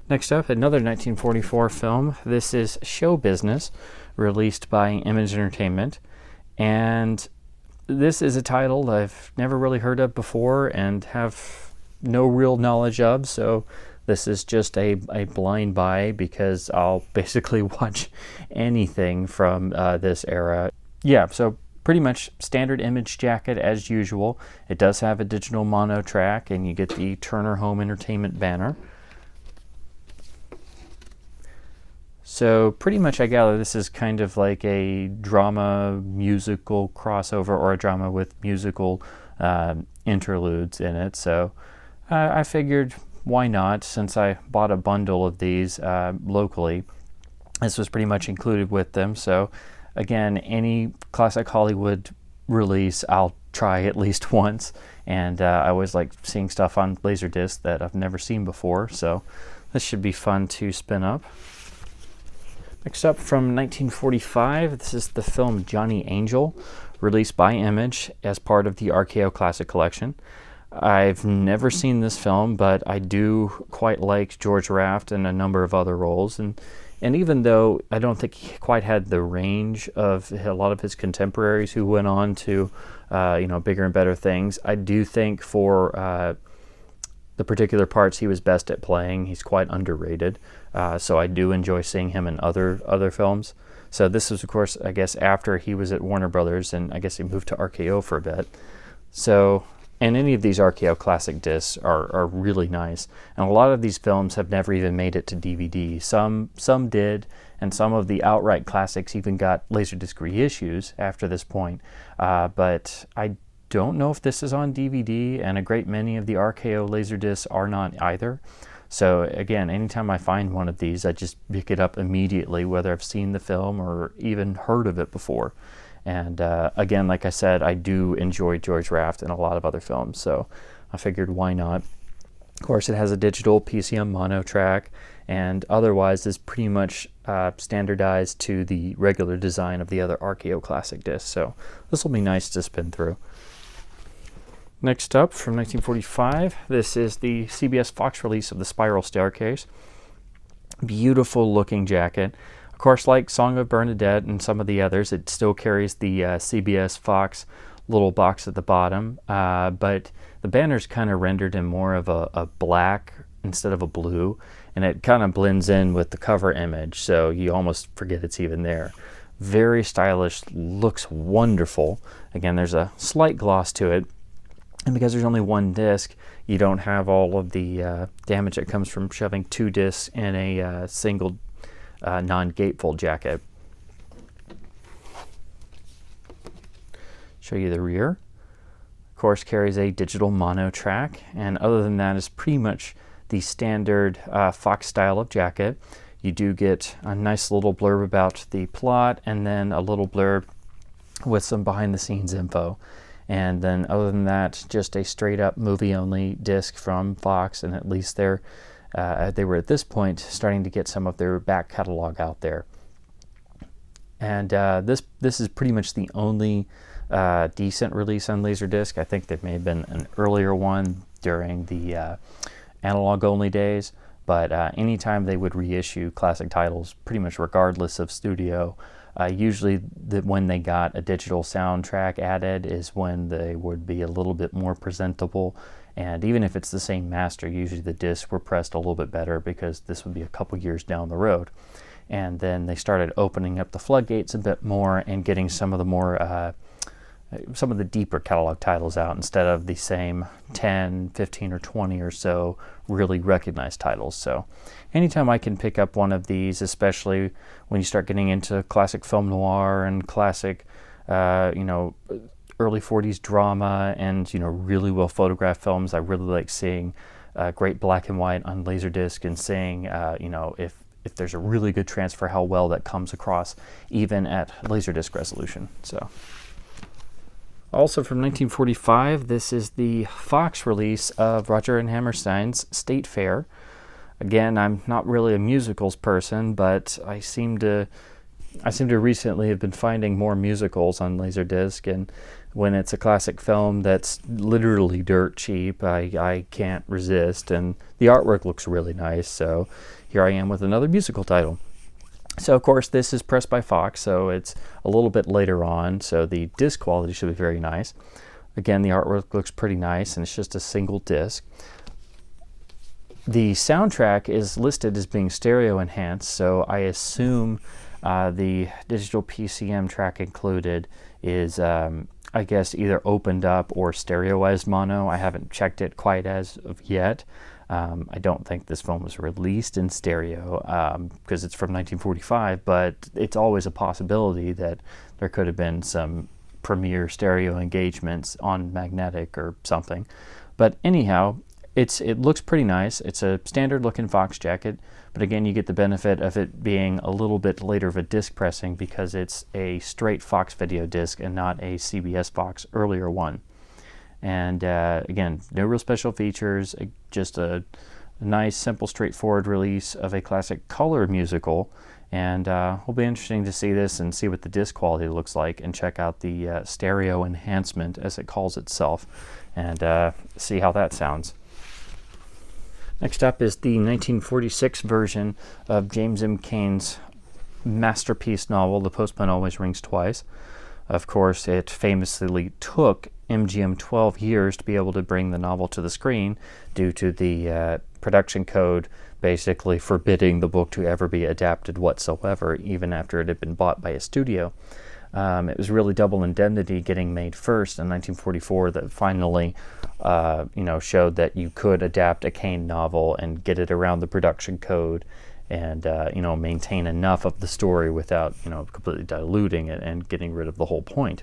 Next up, another 1944 film. This is Show Business, released by Image Entertainment, and this is a title I've never really heard of before and have no real knowledge of, so this is just a blind buy because I'll basically watch anything from this era. Yeah, so pretty much standard Image jacket as usual. It does have a digital mono track, and you get the Turner Home Entertainment banner. So pretty much I gather this is kind of like a drama musical crossover, or a drama with musical interludes in it. So I figured, why not, since I bought a bundle of these locally. This was pretty much included with them. So again, any classic Hollywood release I'll try at least once, and I always like seeing stuff on Laserdisc that I've never seen before, so this should be fun to spin up. Next up, from 1945, this is the film Johnny Angel, released by Image as part of the RKO Classic Collection. I've never seen this film, but I do quite like George Raft in a number of other roles, and even though I don't think he quite had the range of a lot of his contemporaries who went on to bigger and better things, I do think for the particular parts he was best at playing, he's quite underrated. So I do enjoy seeing him in other films. So this was, of course, I guess after he was at Warner Brothers, and I guess he moved to RKO for a bit. So, and any of these RKO classic discs are really nice. And a lot of these films have never even made it to DVD. Some did, and some of the outright classics even got Laserdisc reissues after this point. But I don't know if this is on DVD, and a great many of the RKO Laserdiscs are not either. So again, anytime I find one of these, I just pick it up immediately, whether I've seen the film or even heard of it before. And again, like I said, I do enjoy George Raft in a lot of other films, so I figured why not. Of course, it has a digital PCM mono track, and otherwise is pretty much standardized to the regular design of the other RKO classic discs, so this will be nice to spin through. Next up, from 1945, this is the CBS Fox release of The Spiral Staircase. Beautiful looking jacket. Of course, like Song of Bernadette and some of the others, it still carries the CBS Fox little box at the bottom, but the banner's kind of rendered in more of a black instead of a blue, and it kind of blends in with the cover image, so you almost forget it's even there. Very stylish, looks wonderful. Again, there's a slight gloss to it, and because there's only one disc, you don't have all of the damage that comes from shoving two discs in a single non-gatefold jacket. Show you the rear. Of course, carries a digital mono track, and other than that is pretty much the standard Fox style of jacket. You do get a nice little blurb about the plot, and then a little blurb with some behind-the-scenes info. And then other than that, just a straight-up movie-only disc from Fox, and at least they were at this point starting to get some of their back catalog out there. And this is pretty much the only decent release on Laserdisc. I think there may have been an earlier one during the analog-only days, but anytime they would reissue classic titles, pretty much regardless of studio, usually when they got a digital soundtrack added is when they would be a little bit more presentable, and even if it's the same master, usually the discs were pressed a little bit better because this would be a couple years down the road. And then they started opening up the floodgates a bit more and getting some of the more some of the deeper catalog titles out instead of the same 10, 15, or 20 or so really recognized titles. So anytime I can pick up one of these, especially when you start getting into classic film noir and classic, early 40s drama and, really well photographed films, I really like seeing great black and white on Laserdisc and seeing, if there's a really good transfer, how well that comes across even at Laserdisc resolution. So. Also from 1945, this is the Fox release of Roger and Hammerstein's State Fair. Again, I'm not really a musicals person, but I seem to recently have been finding more musicals on Laserdisc, and when it's a classic film that's literally dirt cheap, I can't resist, and the artwork looks really nice, so here I am with another musical title. So, of course, this is pressed by Fox, so it's a little bit later on, so the disc quality should be very nice. Again, the artwork looks pretty nice, and it's just a single disc. The soundtrack is listed as being stereo enhanced, so I assume the digital PCM track included is, I guess, either opened up or stereoized mono. I haven't checked it quite as of yet. I don't think this film was released in stereo because it's from 1945, but it's always a possibility that there could have been some premiere stereo engagements on magnetic or something. But anyhow, it looks pretty nice. It's a standard looking Fox jacket, but again, you get the benefit of it being a little bit later of a disc pressing because it's a straight Fox video disc and not a CBS Fox earlier one. And again, no real special features, just a nice, simple, straightforward release of a classic color musical. And it'll be interesting to see this and see what the disc quality looks like and check out the stereo enhancement, as it calls itself, and see how that sounds. Next up is the 1946 version of James M. Cain's masterpiece novel, The Postman Always Rings Twice. Of course, it famously took MGM 12 years to be able to bring the novel to the screen due to the production code basically forbidding the book to ever be adapted whatsoever, even after it had been bought by a studio. It was really Double Indemnity getting made first in 1944 that finally showed that you could adapt a Cain novel and get it around the production code and maintain enough of the story without completely diluting it and getting rid of the whole point.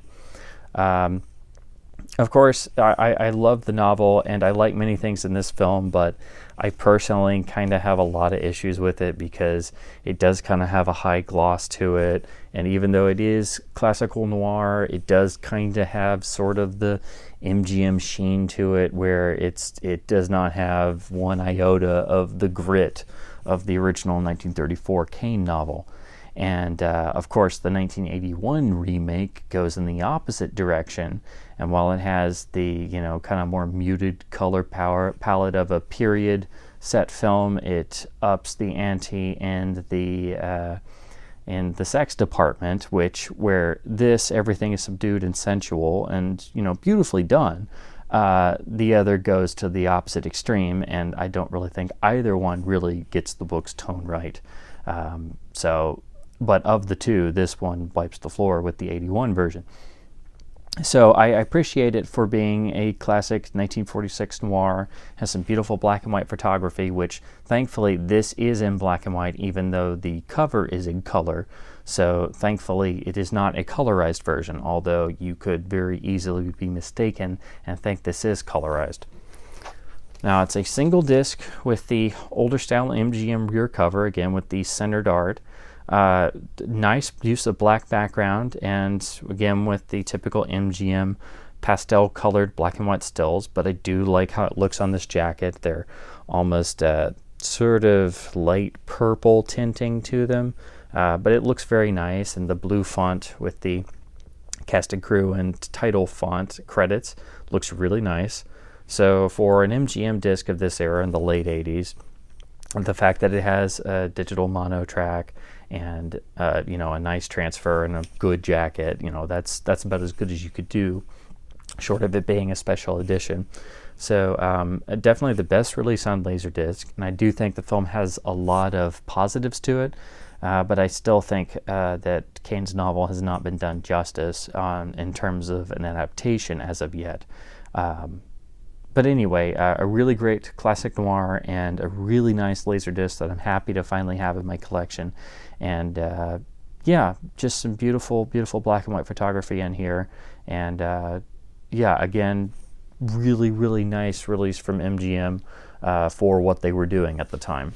Of course, I love the novel and I like many things in this film, but I personally kind of have a lot of issues with it because it does kind of have a high gloss to it, and even though it is classical noir, it does kind of have sort of the MGM sheen to it where it does not have one iota of the grit of the original 1934 Cain novel. And of course, the 1981 remake goes in the opposite direction. And while it has the kind of more muted color palette of a period set film, it ups the ante in the sex department, where everything is subdued and sensual and beautifully done. The other goes to the opposite extreme, and I don't really think either one really gets the book's tone right. But of the two, this one wipes the floor with the 81 version. So I appreciate it for being a classic 1946 noir, has some beautiful black and white photography, which thankfully this is in black and white even though the cover is in color. So thankfully it is not a colorized version, although you could very easily be mistaken and think this is colorized. Now it's a single disc with the older style MGM rear cover, again with the centered art. Nice use of black background, and again with the typical MGM pastel colored black and white stills, but I do like how it looks on this jacket. They're almost sort of light purple tinting to them, but it looks very nice, and the blue font with the cast and crew and title font credits looks really nice. So for an MGM disc of this era in the late 80s, the fact that it has a digital mono track and a nice transfer and a good jacket, that's about as good as you could do, short of it being a special edition. So definitely the best release on Laserdisc, and I do think the film has a lot of positives to it, but I still think that Kane's novel has not been done justice in terms of an adaptation as of yet. But anyway, a really great classic noir and a really nice Laserdisc that I'm happy to finally have in my collection. And yeah, just some beautiful, beautiful black and white photography in here. And yeah, again, really, really nice release from MGM for what they were doing at the time.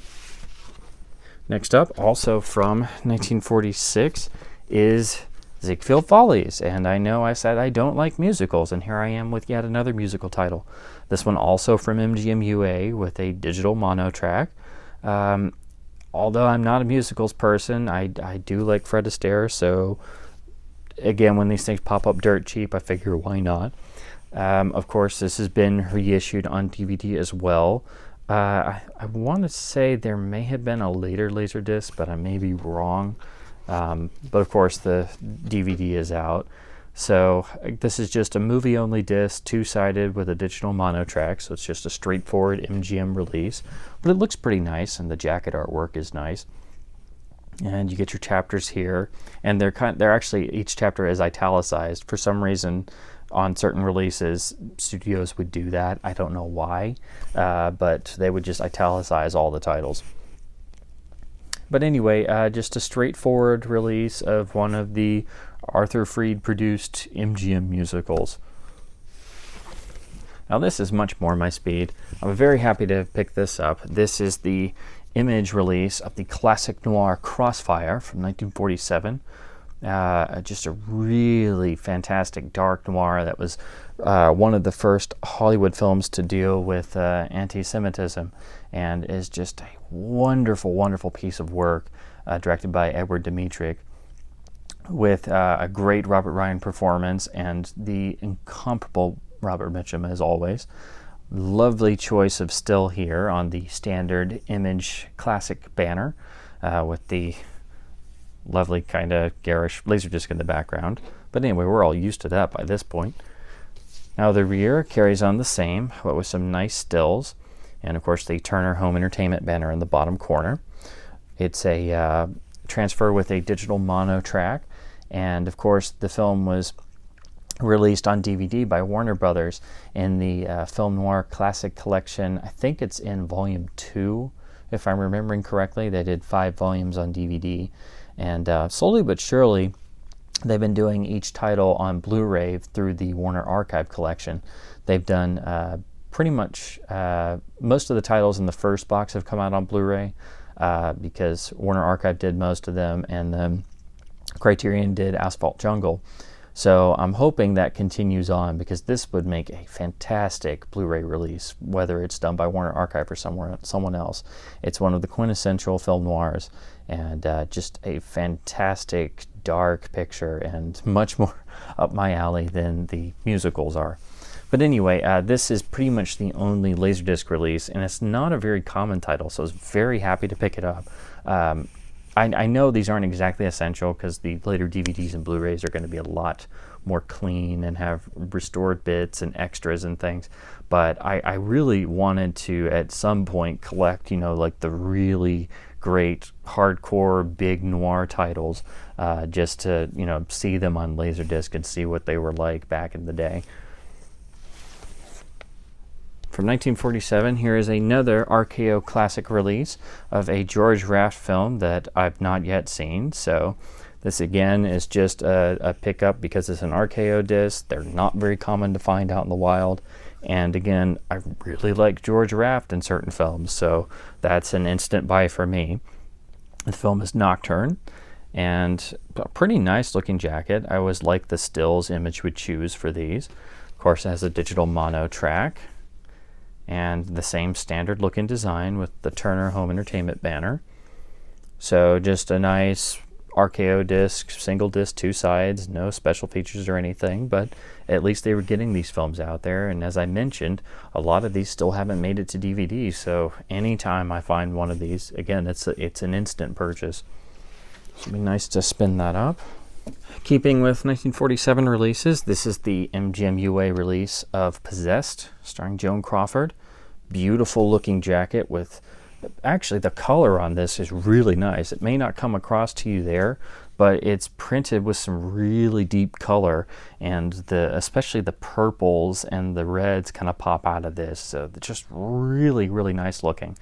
Next up, also from 1946, is Ziegfeld Follies. And I know I said I don't like musicals, and here I am with yet another musical title. This one also from MGM UA with a digital mono track. Although I'm not a musicals person, I do like Fred Astaire, so again, when these things pop up dirt cheap, I figure why not. Of course, this has been reissued on DVD as well. I want to say there may have been a later Laserdisc, but I may be wrong. But of course, the DVD is out. So this is just a movie-only disc, two-sided with a digital mono track, so it's just a straightforward MGM release. But it looks pretty nice, and the jacket artwork is nice. And you get your chapters here, and they're actually, each chapter is italicized. For some reason, on certain releases, studios would do that. I don't know why, but they would just italicize all the titles. But anyway, just a straightforward release of one of the Arthur Freed produced MGM musicals. Now this is much more my speed. I'm very happy to pick this up. This is the Image release of the classic noir Crossfire from 1947. Just a really fantastic dark noir that was one of the first Hollywood films to deal with anti-Semitism, and is just a wonderful, wonderful piece of work directed by Edward Dmytryk, with a great Robert Ryan performance and the incomparable Robert Mitchum as always. Lovely choice of still here on the standard Image classic banner with the lovely kind of garish Laserdisc in the background. But anyway, we're all used to that by this point. Now the rear carries on the same, but with some nice stills, and of course the Turner Home Entertainment banner in the bottom corner. It's a transfer with a digital mono track, and of course the film was released on DVD by Warner Brothers in the Film Noir Classic Collection. I think it's in volume 2, if I'm remembering correctly. They did 5 volumes on DVD, and slowly but surely they've been doing each title on Blu-ray through the Warner Archive collection. They've done pretty much most of the titles in the first box have come out on Blu-ray because Warner Archive did most of them, and then Criterion did Asphalt Jungle. So I'm hoping that continues on, because this would make a fantastic Blu-ray release, whether it's done by Warner Archive or someone else. It's one of the quintessential film noirs, and just a fantastic dark picture, and much more up my alley than the musicals are. But anyway, this is pretty much the only Laserdisc release, and it's not a very common title, so I was very happy to pick it up. I know these aren't exactly essential, because the later DVDs and Blu-rays are going to be a lot more clean and have restored bits and extras and things, but I really wanted to at some point collect, you know, like the really great hardcore big noir titles, just to, you know, see them on Laserdisc and see what they were like back in the day. From 1947, here is another RKO classic release of a George Raft film that I've not yet seen. So this again is just a pickup because it's an RKO disc. They're not very common to find out in the wild. And again, I really like George Raft in certain films, so that's an instant buy for me. The film is Nocturne, and a pretty nice looking jacket. I always like the stills Image would choose for these. Of course, it has a digital mono track, and the same standard looking design with the Turner Home Entertainment banner. So just a nice RKO disc, single disc, 2 sides, no special features or anything, but at least they were getting these films out there. And as I mentioned, a lot of these still haven't made it to DVD, so anytime I find one of these, again, it's an instant purchase. So it'd be nice to spin that up. Keeping with 1947 releases, this is the MGM UA release of Possessed, starring Joan Crawford. Beautiful looking jacket with, actually the color on this is really nice. It may not come across to you there, but it's printed with some really deep color, and especially the purples and the reds kind of pop out of this. So just really, really nice looking.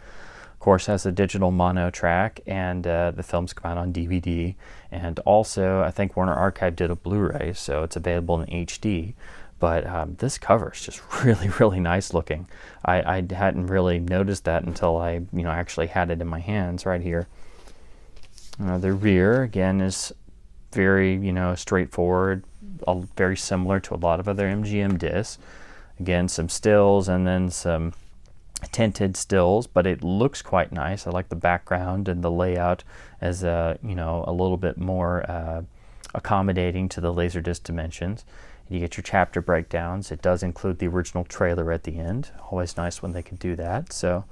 Of course, has a digital mono track, and the films come out on DVD. And also, I think Warner Archive did a Blu-ray, so it's available in HD. But this cover is just really, really nice looking. I hadn't really noticed that until I, actually had it in my hands right here. The rear, again, is very, straightforward, very similar to a lot of other MGM discs. Again, some stills and then some tinted stills, but it looks quite nice. I like the background and the layout as a little bit more accommodating to the Laserdisc dimensions. You get your chapter breakdowns. It does include the original trailer at the end. Always nice when they can do that. So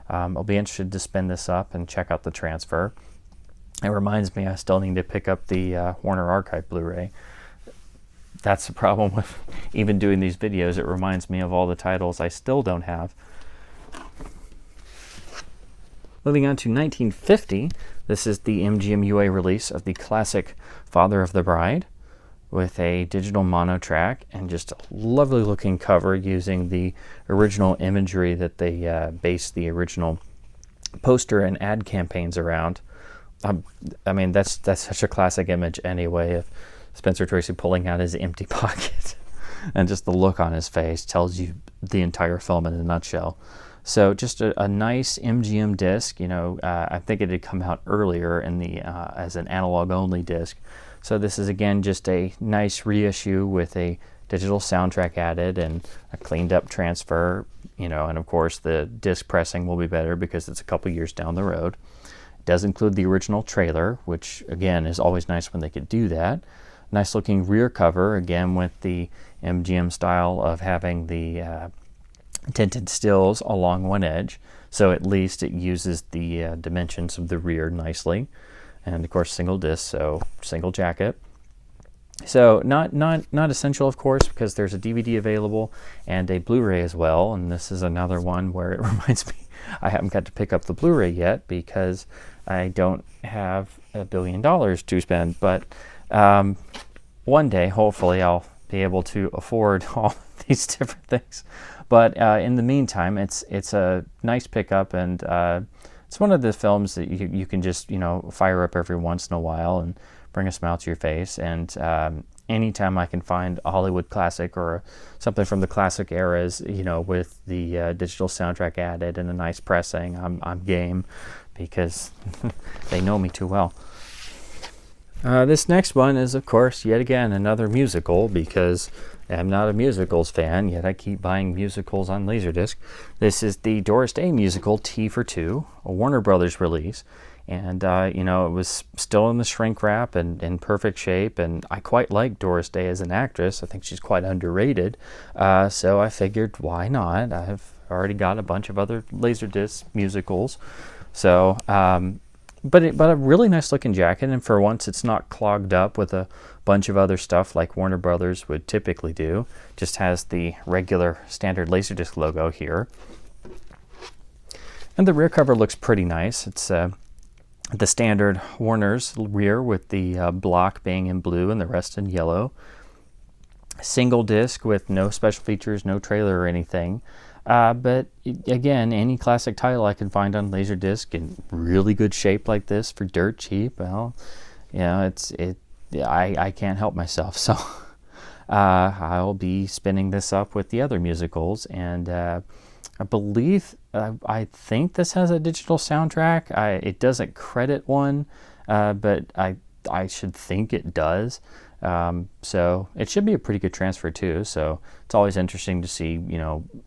I'll be interested to spin this up and check out the transfer. It reminds me I still need to pick up the Warner Archive Blu-ray. That's the problem with even doing these videos. It reminds me of all the titles I still don't have. Moving on to 1950, this is the MGM UA release of the classic Father of the Bride with a digital mono track and just a lovely looking cover using the original imagery that they based the original poster and ad campaigns around. I mean, that's such a classic image anyway, of Spencer Tracy pulling out his empty pocket and just the look on his face tells you the entire film in a nutshell. So just a nice MGM disc. I think it had come out earlier in the as an analog only disc. So this is again just a nice reissue with a digital soundtrack added and a cleaned up transfer. And of course the disc pressing will be better because it's a couple years down the road. It does include the original trailer, which again is always nice when they could do that. Nice looking rear cover, again with the MGM style of having the tinted stills along one edge, so at least it uses the dimensions of the rear nicely. And of course single disc, so single jacket. So not essential, of course, because there's a DVD available and a Blu-ray as well. And this is another one where it reminds me I haven't got to pick up the Blu-ray yet because I don't have $1 billion to spend. But one day, hopefully, I'll be able to afford all these different things. But in the meantime, it's a nice pickup, and it's one of the films that you can just fire up every once in a while and bring a smile to your face. And anytime I can find a Hollywood classic or something from the classic eras, with the digital soundtrack added and a nice pressing, I'm game, because they know me too well. This next one is, of course, yet again another musical, because I'm not a musicals fan, yet I keep buying musicals on Laserdisc. This is the Doris Day musical Tea for Two, a Warner Brothers release. And, it was still in the shrink wrap and in perfect shape. And I quite like Doris Day as an actress. I think she's quite underrated. So I figured, why not? I've already got a bunch of other Laserdisc musicals. So, but a really nice looking jacket. And for once, it's not clogged up with a bunch of other stuff like Warner Brothers would typically do. Just has the regular standard Laserdisc logo here. And the rear cover looks pretty nice. It's the standard Warner's rear with the block being in blue and the rest in yellow. Single disc with no special features, no trailer or anything. But again, any classic title I can find on Laserdisc in really good shape like this for dirt cheap, well, I can't help myself. So I'll be spinning this up with the other musicals, and I believe, I think this has a digital soundtrack. It doesn't credit one, but I should think it does. So it should be a pretty good transfer too. So it's always interesting to see,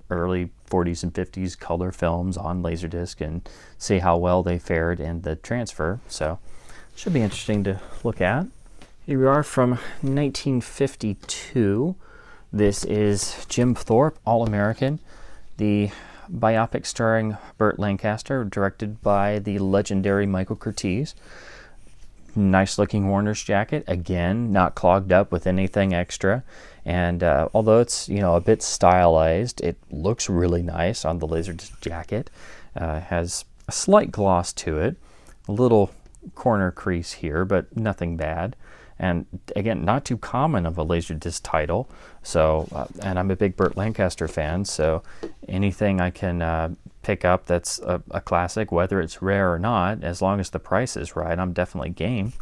early 40s and 50s color films on Laserdisc and see how well they fared in the transfer. So it should be interesting to look at. Here we are from 1952. This is Jim Thorpe, All-American, the biopic starring Burt Lancaster, directed by the legendary Michael Curtiz. nice looking Warner's jacket, again not clogged up with anything extra, and although it's a bit stylized, it looks really nice on the Laserdisc jacket. Has a slight gloss to it, a little corner crease here, but nothing bad. And again, not too common of a Laserdisc title. So, and I'm a big Burt Lancaster fan, so anything I can pick up that's a classic, whether it's rare or not, as long as the price is right, I'm definitely game.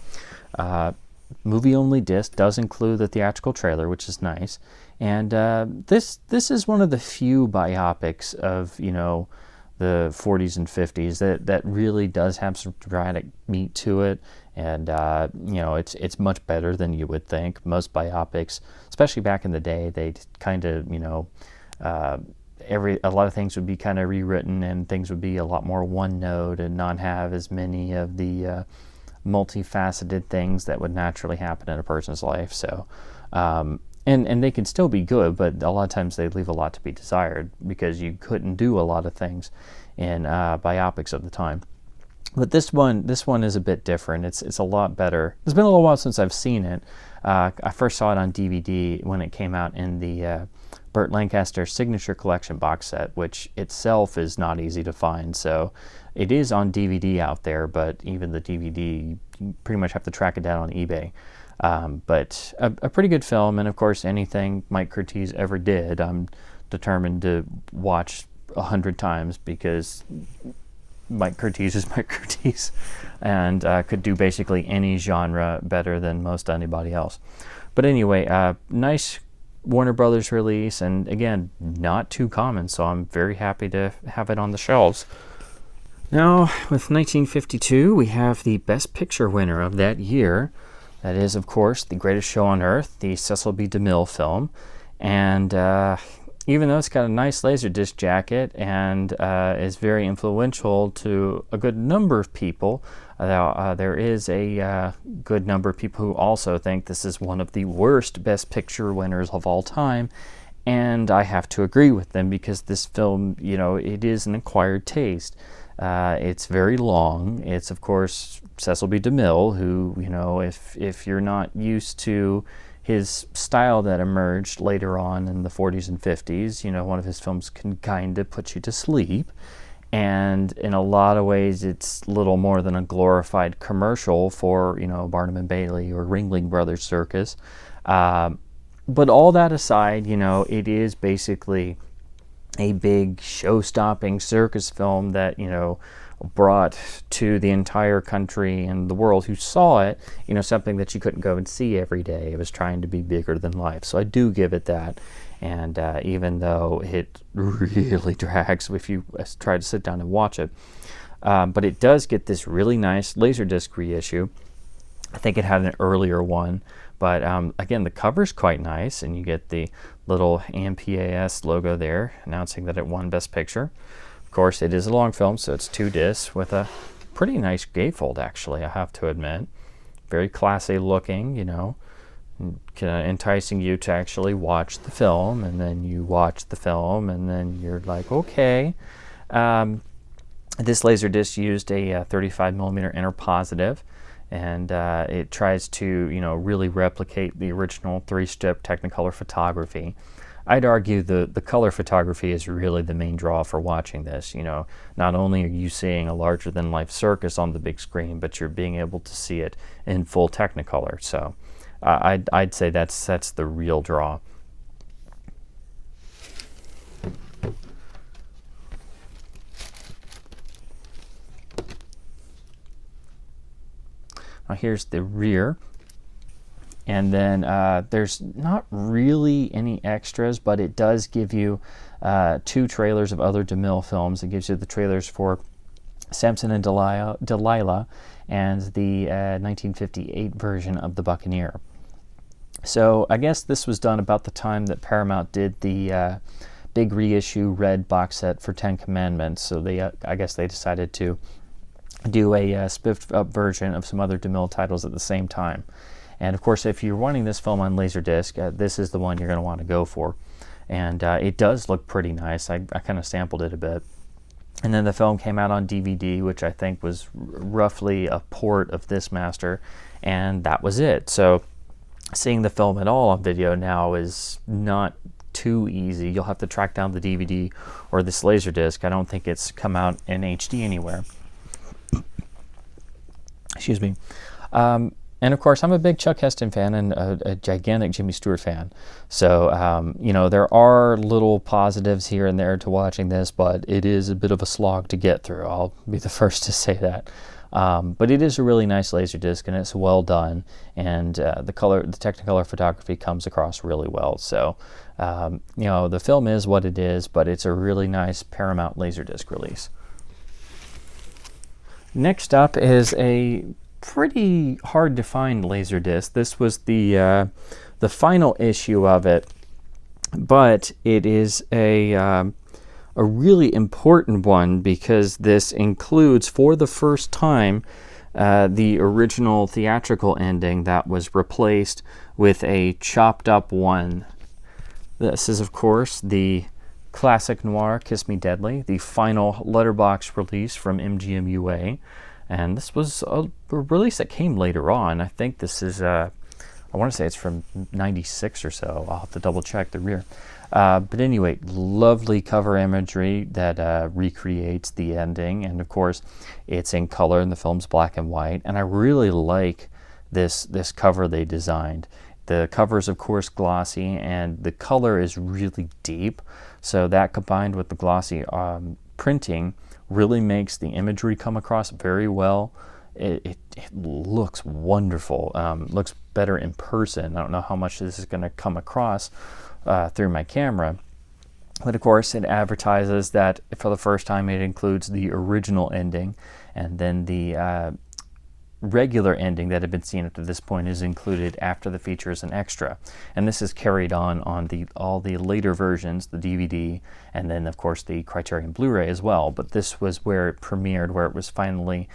Movie-only disc does include the theatrical trailer, which is nice. And this is one of the few biopics of the 40s and 50s that really does have some dramatic meat to it. And it's much better than you would think. Most biopics, especially back in the day, they kind of a lot of things would be kind of rewritten, and things would be a lot more one note and not have as many of the multifaceted things that would naturally happen in a person's life. So and they can still be good, but a lot of times they leave a lot to be desired because you couldn't do a lot of things in biopics of the time. But this one is a bit different. It's a lot better. It's been a little while since I've seen it. I first saw it on DVD when it came out in the Burt Lancaster Signature Collection box set, which itself is not easy to find. So it is on DVD out there, but even the DVD, you pretty much have to track it down on eBay. But a pretty good film, and of course anything Mike Curtiz ever did, I'm determined to watch 100 times, because Mike Curtiz is Mike Curtiz, and could do basically any genre better than most anybody else. But anyway, nice Warner Brothers release, and again, not too common, so I'm very happy to have it on the shelves. Now, with 1952, we have the Best Picture winner of that year. That is, of course, The Greatest Show on Earth, the Cecil B. DeMille film. And even though it's got a nice Laserdisc jacket and is very influential to a good number of people, there is a good number of people who also think this is one of the worst Best Picture winners of all time. And I have to agree with them, because this film, it is an acquired taste. It's very long. It's, of course, Cecil B. DeMille, who, if you're not used to his style that emerged later on in the 40s and 50s, one of his films can kind of put you to sleep. And in a lot of ways, it's little more than a glorified commercial for, Barnum and Bailey or Ringling Brothers Circus. But all that aside, it is basically a big show-stopping circus film that, brought to the entire country and the world who saw it, something that you couldn't go and see every day. It was trying to be bigger than life. So I do give it that. And even though it really drags if you try to sit down and watch it, but it does get this really nice Laserdisc reissue. I think it had an earlier one, but again, the cover's quite nice, and you get the little AMPAS logo there announcing that it won Best Picture. Of course, it is a long film, so it's 2 discs with a pretty nice gatefold, actually, I have to admit. Very classy looking, enticing you to actually watch the film, and then you watch the film, and then you're like, okay. This Laserdisc used a 35mm interpositive, and it tries to, really replicate the original 3-strip Technicolor photography. I'd argue the color photography is really the main draw for watching this. Not only are you seeing a larger-than-life circus on the big screen, but you're being able to see it in full Technicolor. So I'd say that's the real draw. Now here's the rear. And then there's not really any extras, but it does give you 2 trailers of other DeMille films. It gives you the trailers for Samson and Delilah and the 1958 version of The Buccaneer. So I guess this was done about the time that Paramount did the big reissue red box set for 10 Commandments. So I guess they decided to do a spiffed up version of some other DeMille titles at the same time. And of course, if you're wanting this film on Laserdisc, this is the one you're going to want to go for. And it does look pretty nice. I kind of sampled it a bit. And then the film came out on DVD, which I think was roughly a port of this master, and that was it. So seeing the film at all on video now is not too easy. You'll have to track down the DVD or this Laserdisc. I don't think it's come out in HD anywhere. Excuse me. And of course, I'm a big Chuck Heston fan and a gigantic Jimmy Stewart fan. So, you know, there are little positives here and there to watching this, but it is a bit of a slog to get through. I'll be the first to say that. But it is a really nice Laserdisc, and it's well done. And the Technicolor photography comes across really well. So, you know, the film is what it is, but it's a really nice Paramount Laserdisc release. Next up is a pretty hard to find Laserdisc. This was the final issue of it, but it is a really important one because this includes, for the first time, the original theatrical ending that was replaced with a chopped up one. This is, of course, the classic noir Kiss Me Deadly, the final letterbox release from MGM UA. And this was a release that came later on. I think this is, I want to say it's from 96 or so. I'll have to double check the rear. But anyway, lovely cover imagery that recreates the ending. And of course, it's in color and the film's black and white. And I really like this cover they designed. The cover is, of course, glossy, and the color is really deep. So that combined with the glossy printing really makes the imagery come across very well. It looks wonderful. Looks better in person. I don't know how much this is going to come across through my camera. But of course, it advertises that for the first time it includes the original ending, and then the regular ending that had been seen up to this point is included after the feature as an extra. And this is carried on all the later versions, the DVD, and then of course the Criterion Blu-ray as well. But this was where it premiered, where it was finally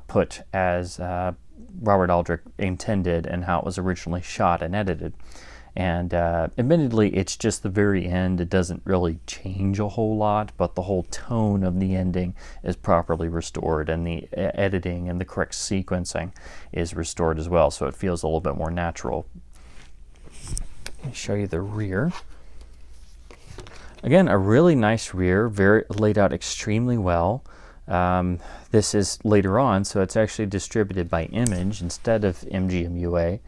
put as Robert Aldrich intended and how it was originally shot and edited. And admittedly, it's just the very end. It doesn't really change a whole lot, but the whole tone of the ending is properly restored, and the editing and the correct sequencing is restored as well, so it feels a little bit more natural. Let me show you the rear. Again, a really nice rear, very laid out extremely well. This is later on, so it's actually distributed by Image instead of MGM UA.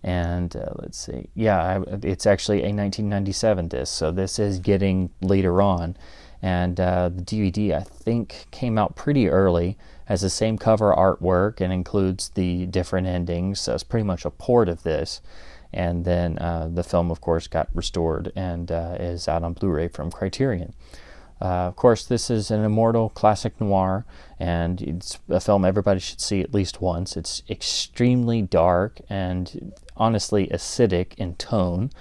And let's see, yeah, it's actually a 1997 disc, so this is getting later on. And the DVD, I think, came out pretty early, has the same cover artwork and includes the different endings, so it's pretty much a port of this. And then the film, of course, got restored and is out on Blu-ray from Criterion. Of course, this is an immortal classic noir, and it's a film everybody should see at least once. It's extremely dark and honestly acidic in tone.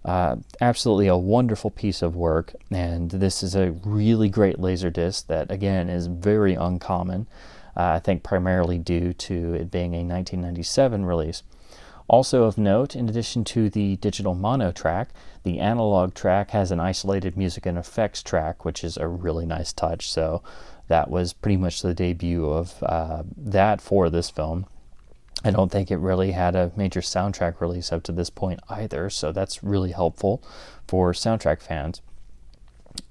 Absolutely a wonderful piece of work, and this is a really great Laserdisc that, again, is very uncommon. I think primarily due to it being a 1997 release. Also of note, in addition to the digital mono track, the analog track has an isolated music and effects track, which is a really nice touch. So that was pretty much the debut of that for this film. I don't think it really had a major soundtrack release up to this point either, so that's really helpful for soundtrack fans.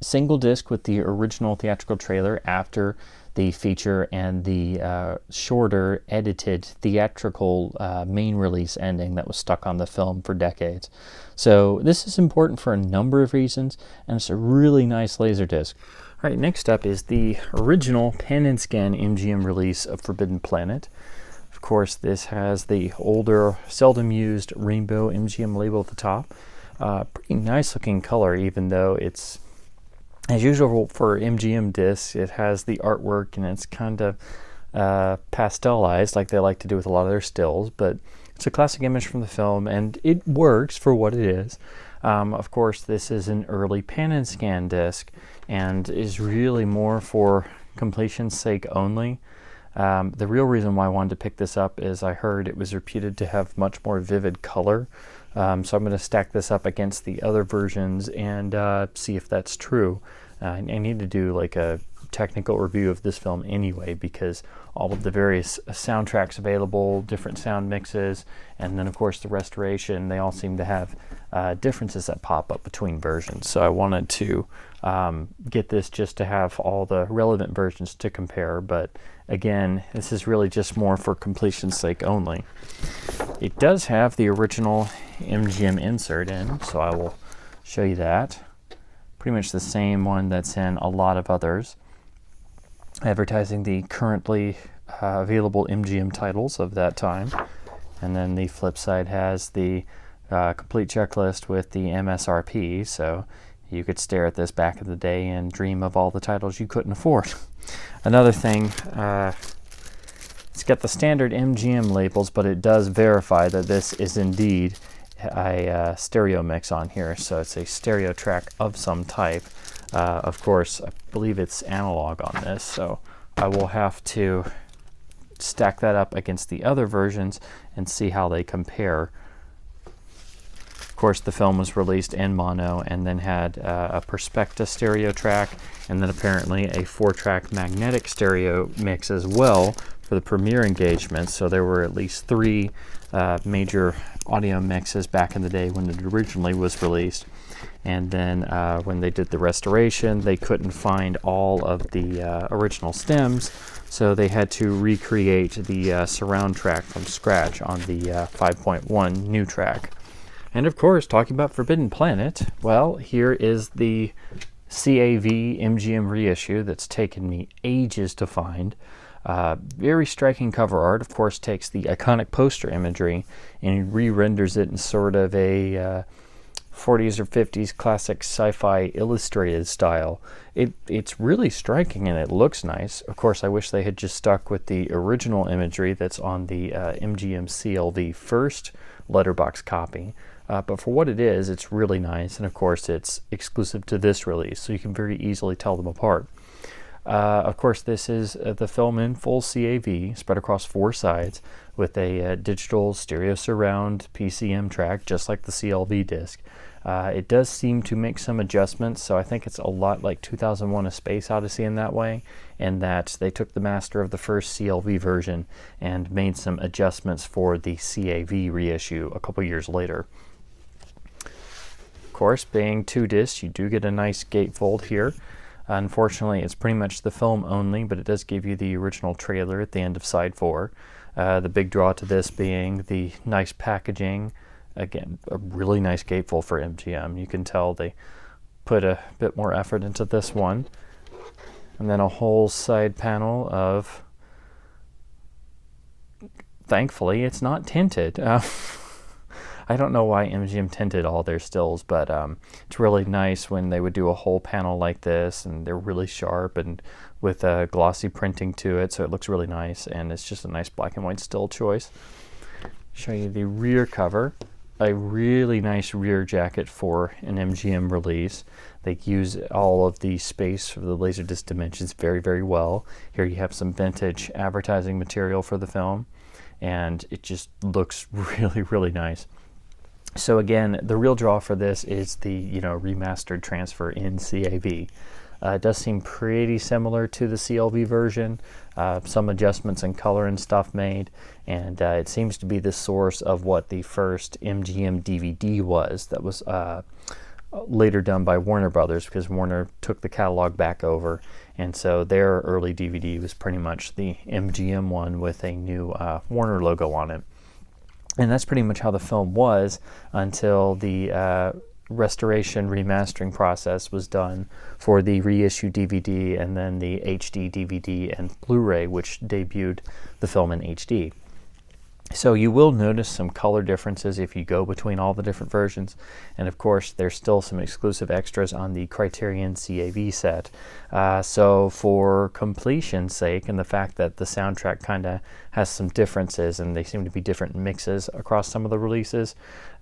Single disc with the original theatrical trailer after the feature and the shorter edited theatrical main release ending that was stuck on the film for decades. So this is important for a number of reasons, and it's a really nice Laserdisc. All right, next up is the original Pan and Scan MGM release of Forbidden Planet. Of course, this has the older, seldom used rainbow MGM label at the top. Pretty nice looking color, even though it's, as usual for MGM discs, it has the artwork and it's kind of pastelized like they like to do with a lot of their stills, but it's a classic image from the film and it works for what it is. Of course, this is an early Pan and Scan disc and is really more for completion's sake only. The real reason why I wanted to pick this up is I heard it was reputed to have much more vivid color. So I'm going to stack this up against the other versions and see if that's true. I need to do like a technical review of this film anyway, because all of the various soundtracks available, different sound mixes, and then of course the restoration, they all seem to have differences that pop up between versions. So I wanted to get this just to have all the relevant versions to compare, but again, this is really just more for completion's sake only. It does have the original MGM insert in, so I will show you that. Pretty much the same one that's in a lot of others, advertising the currently available MGM titles of that time. And then the flip side has the complete checklist with the MSRP, so you could stare at this back in the day and dream of all the titles you couldn't afford. Another thing, it's got the standard MGM labels, but it does verify that this is indeed a stereo mix on here, so it's a stereo track of some type. Of course, I believe it's analog on this, so I will have to stack that up against the other versions and see how they compare. Of course, the film was released in mono and then had a Perspecta stereo track, and then apparently a 4-track magnetic stereo mix as well for the premiere engagement. So there were at least 3 major audio mixes back in the day when it originally was released. And then when they did the restoration, they couldn't find all of the original stems, so they had to recreate the surround track from scratch on the 5.1 new track. And of course, talking about Forbidden Planet, well, here is the CAV MGM reissue that's taken me ages to find. Very striking cover art. Of course, takes the iconic poster imagery and re-renders it in sort of a 40s or 50s classic sci-fi illustrated style. It's really striking and it looks nice. Of course, I wish they had just stuck with the original imagery that's on the MGM CLV first letterbox copy. But for what it is, it's really nice, and of course it's exclusive to this release, so you can very easily tell them apart. Of course, this is the film in full CAV, spread across 4 sides, with a digital stereo surround PCM track, just like the CLV disc. It does seem to make some adjustments, so I think it's a lot like 2001: A Space Odyssey in that way, in that they took the master of the first CLV version and made some adjustments for the CAV reissue a couple years later. Of course, being 2 discs, you do get a nice gatefold here. Unfortunately, it's pretty much the film only, but it does give you the original trailer at the end of side 4. The big draw to this being the nice packaging. Again, a really nice gatefold for MGM. You can tell they put a bit more effort into this one. And then a whole side panel of, thankfully, it's not tinted. I don't know why MGM tinted all their stills, but it's really nice when they would do a whole panel like this, and they're really sharp and with glossy printing to it, so it looks really nice, and it's just a nice black and white still choice. Show you the rear cover. A really nice rear jacket for an MGM release. They use all of the space for the Laserdisc dimensions very, very well. Here you have some vintage advertising material for the film, and it just looks really, really nice. So again, the real draw for this is the remastered transfer in CAV. It does seem pretty similar to the CLV version. Some adjustments in color and stuff made, and it seems to be the source of what the first MGM DVD was that was later done by Warner Brothers, because Warner took the catalog back over, and so their early DVD was pretty much the MGM one with a new Warner logo on it. And that's pretty much how the film was until the restoration remastering process was done for the reissue DVD and then the HD DVD and Blu-ray, which debuted the film in HD. So you will notice some color differences if you go between all the different versions, and of course there's still some exclusive extras on the Criterion CAV set. So for completion's sake, and the fact that the soundtrack kind of has some differences and they seem to be different mixes across some of the releases,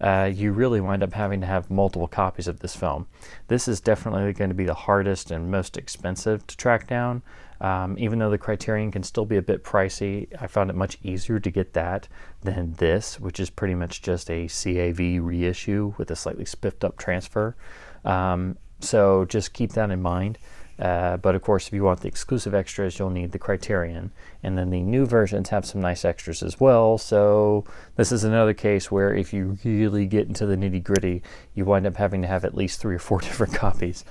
you really wind up having to have multiple copies of this film. This is definitely going to be the hardest and most expensive to track down. Even though the Criterion can still be a bit pricey, I found it much easier to get that than this, which is pretty much just a CAV reissue with a slightly spiffed up transfer. So just keep that in mind. But of course, if you want the exclusive extras, you'll need the Criterion. And then the new versions have some nice extras as well. So this is another case where if you really get into the nitty gritty, you wind up having to have at least 3 or 4 different copies,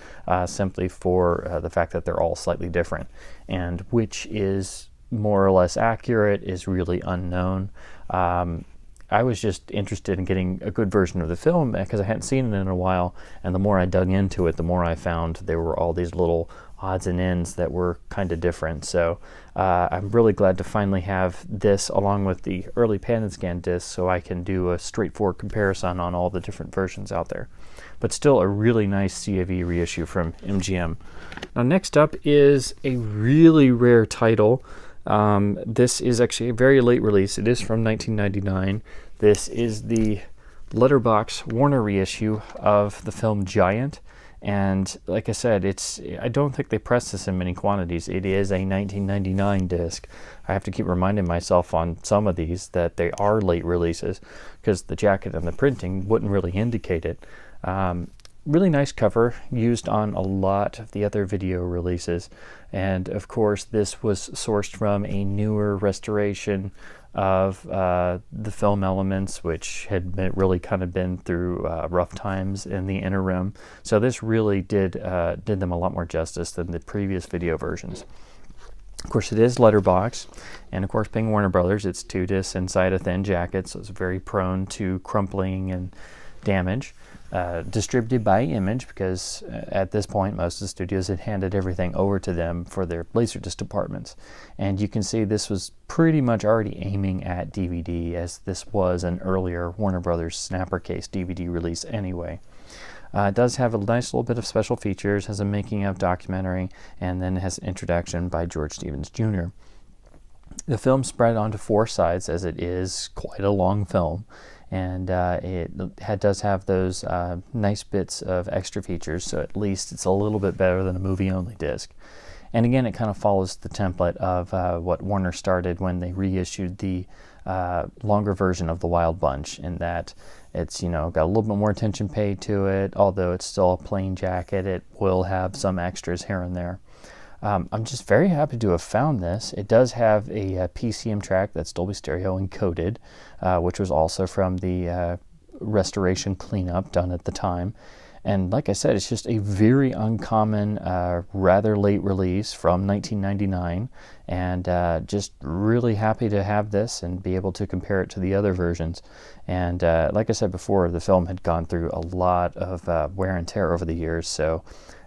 simply for the fact that they're all slightly different. And which is more or less accurate is really unknown. I was just interested in getting a good version of the film because I hadn't seen it in a while, and the more I dug into it, the more I found there were all these little odds and ends that were kind of different. So I'm really glad to finally have this along with the early pan and scan discs so I can do a straightforward comparison on all the different versions out there. But still a really nice CAV reissue from MGM. Now next up is a really rare title. This is actually a very late release. It is from 1999. This is the letterbox Warner reissue of the film Giant. And like I said, I don't think they press this in many quantities. It is a 1999 disc. I have to keep reminding myself on some of these that they are late releases because the jacket and the printing wouldn't really indicate it. Really nice cover, used on a lot of the other video releases. And of course, this was sourced from a newer restoration of the film elements, which had really kind of been through rough times in the interim. So this really did them a lot more justice than the previous video versions. Of course, it is letterbox, and of course, being Warner Brothers, it's 2 discs inside a thin jacket, so it's very prone to crumpling and damage. Distributed by Image because at this point most of the studios had handed everything over to them for their Laserdisc departments, and you can see this was pretty much already aiming at DVD, as this was an earlier Warner Brothers snapper case DVD release anyway. It does have a nice little bit of special features, has a making of documentary, and then has an introduction by George Stevens Jr. The film spread onto 4 sides, as it is quite a long film. And it does have those nice bits of extra features, so at least it's a little bit better than a movie-only disc. And again, it kind of follows the template of what Warner started when they reissued the longer version of The Wild Bunch, in that it's, got a little bit more attention paid to it. Although it's still a plain jacket, it will have some extras here and there. I'm just very happy to have found this. It does have a PCM track that's Dolby Stereo encoded, which was also from the restoration cleanup done at the time. And like I said, it's just a very uncommon, rather late release from 1999, and just really happy to have this and be able to compare it to the other versions. And like I said before, the film had gone through a lot of wear and tear over the years, so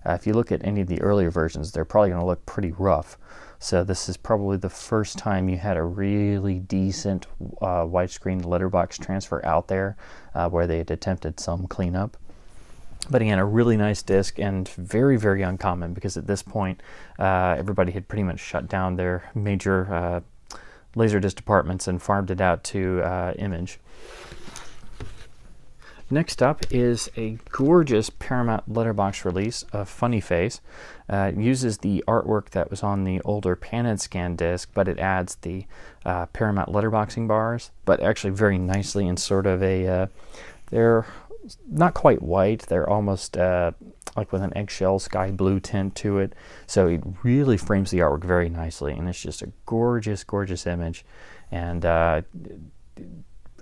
if you look at any of the earlier versions, they're probably going to look pretty rough. So this is probably the first time you had a really decent widescreen letterbox transfer out there, where they had attempted some cleanup. But again, a really nice disc, and very, very uncommon, because at this point everybody had pretty much shut down their major Laserdisc departments and farmed it out to Image. Next up is a gorgeous Paramount letterbox release of Funny Face. It uses the artwork that was on the older pan and scan disc, but it adds the Paramount letterboxing bars, but actually very nicely in sort of a, they're not quite white, they're almost like with an eggshell sky blue tint to it. So it really frames the artwork very nicely, and it's just a gorgeous, gorgeous image. And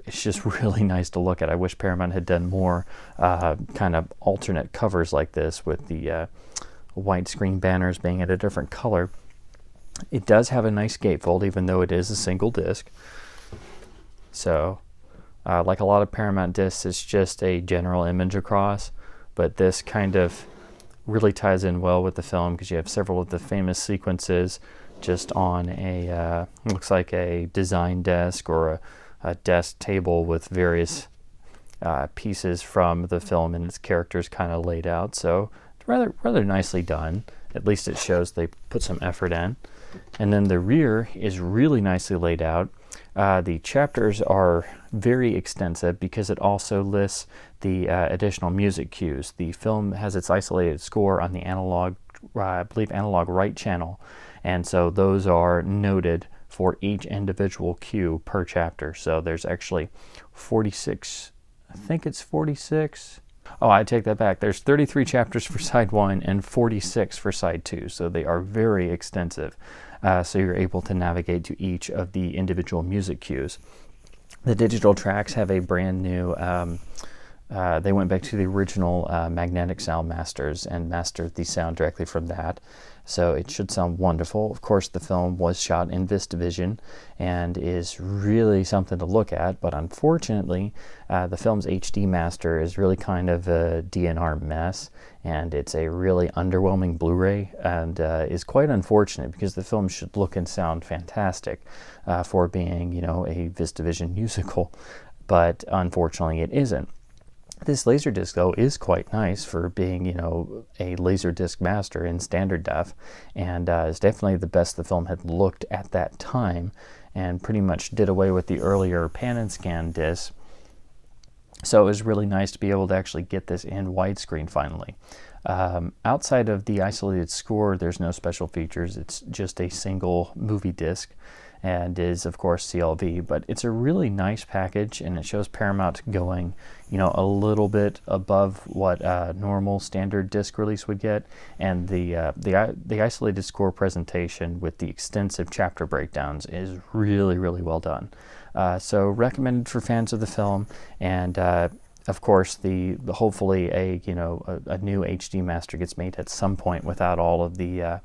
it's just really nice to look at. I wish Paramount had done more kind of alternate covers like this, with the widescreen banners being at a different color. It does have a nice gatefold, even though it is a single disc. So, like a lot of Paramount discs, it's just a general image across, but this kind of really ties in well with the film, because you have several of the famous sequences just on a, looks like a design desk or a desk table with various pieces from the film and its characters kind of laid out. So it's rather nicely done. At least it shows they put some effort in. And then the rear is really nicely laid out. The chapters are very extensive because it also lists the additional music cues. The film has its isolated score on the analog, I believe, analog right channel, and so those are noted for each individual cue per chapter. So there's actually 46, I think it's 46 Oh, I take that back. There's 33 chapters for side 1 and 46 for side 2, so they are very extensive. So you're able to navigate to each of the individual music cues. The digital tracks have a brand new, they went back to the original magnetic sound masters and mastered the sound directly from that. So it should sound wonderful. Of course, the film was shot in VistaVision and is really something to look at, but unfortunately, the film's HD master is really kind of a DNR mess, and it's a really underwhelming Blu-ray, and is quite unfortunate because the film should look and sound fantastic for being, you know, a VistaVision musical, but unfortunately it isn't. This Laserdisc, though, is quite nice for being, you know, a Laserdisc master in standard def, and is definitely the best the film had looked at that time, and pretty much did away with the earlier pan and scan discs. So it was really nice to be able to actually get this in widescreen finally. Outside of the isolated score, there's no special features. It's just a single movie disc, and is of course CLV, but it's a really nice package, and it shows Paramount going, you know, a little bit above what a normal standard disc release would get, and the isolated score presentation with the extensive chapter breakdowns is really, really well done. So recommended for fans of the film, and of course the hopefully a new HD master gets made at some point without all of the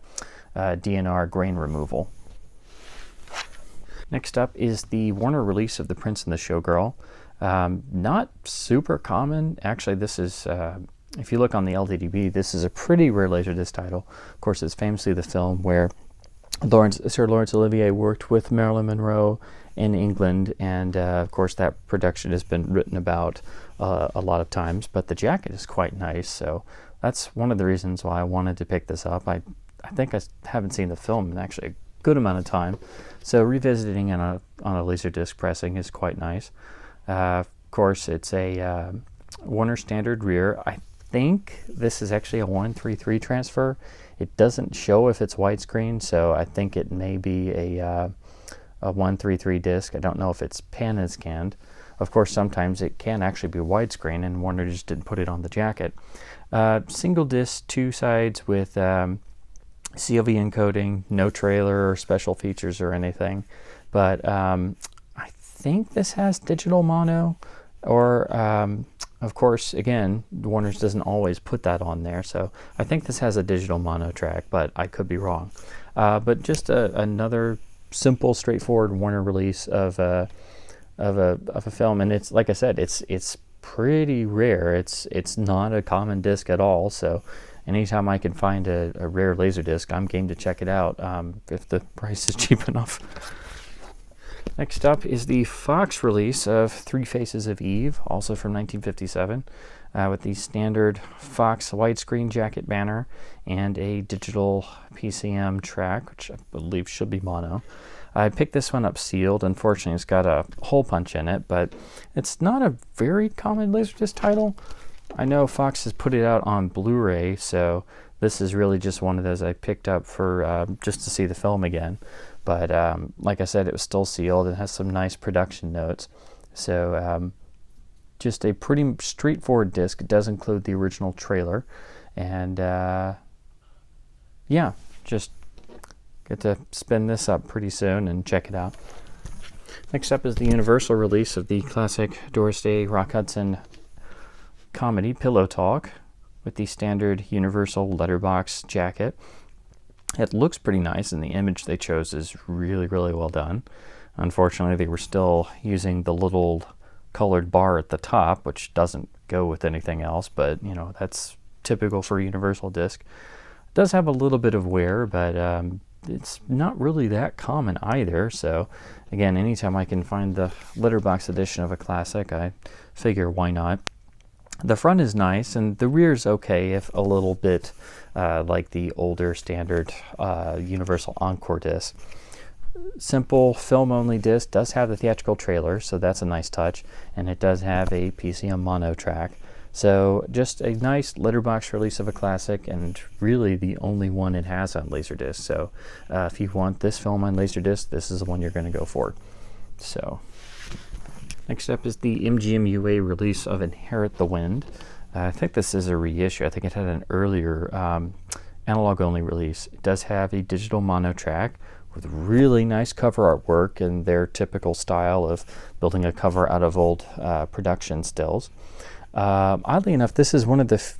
DNR grain removal. Next up is the Warner release of The Prince and the Showgirl. Not super common. Actually, this is, if you look on the LDDB, this is a pretty rare Laserdisc title. Of course, it's famously the film where Sir Laurence Olivier worked with Marilyn Monroe in England, and of course that production has been written about a lot of times, but the jacket is quite nice, so that's one of the reasons why I wanted to pick this up. I think I haven't seen the film in actually a good amount of time, so revisiting it on a Laserdisc pressing is quite nice. Of course, it's a Warner standard rear. I think this is actually a 133 transfer. It doesn't show if it's widescreen, so I think it may be a 133 disc. I don't know if it's pan and scanned. Of course, sometimes it can actually be widescreen, and Warner just didn't put it on the jacket. Single disc, 2 sides with CLV encoding, no trailer or special features or anything, but I think this has digital mono, or of course, again, Warner's doesn't always put that on there, so I think this has a digital mono track, but I could be wrong. But just another simple, straightforward Warner release of a film, and it's, like I said, it's pretty rare. It's not a common disc at all, so anytime I can find a rare Laserdisc, I'm game to check it out if the price is cheap enough. Next up is the Fox release of Three Faces of Eve, also from 1957, with the standard Fox widescreen jacket banner and a digital PCM track, which I believe should be mono. I picked this one up sealed. Unfortunately, it's got a hole punch in it, but it's not a very common Laserdisc title. I know Fox has put it out on Blu-ray, so this is really just one of those I picked up for just to see the film again. But like I said, it was still sealed and has some nice production notes. So just a pretty straightforward disc. It does include the original trailer. And yeah, just get to spin this up pretty soon and check it out. Next up is the Universal release of the classic Doris Day Rock Hudson comedy Pillow Talk with the standard Universal letterbox jacket. It looks pretty nice, and the image they chose is really, really well done. Unfortunately, they were still using the little colored bar at the top, which doesn't go with anything else, but you know, that's typical for a Universal disc. It does have a little bit of wear, but it's not really that common either. So again, anytime I can find the letterbox edition of a classic, I figure why not. The front is nice, and the rear is okay, if a little bit like the older standard Universal Encore disc. Simple film-only disc, does have the theatrical trailer, so that's a nice touch, and it does have a PCM mono track. So just a nice letterbox release of a classic, and really the only one it has on Laserdisc. So if you want this film on Laserdisc, this is the one you're going to go for. So next up is the MGM UA release of Inherit the Wind. I think this is a reissue. I think it had an earlier analog-only release. It does have a digital mono track with really nice cover artwork and their typical style of building a cover out of old production stills. Oddly enough, this is one of the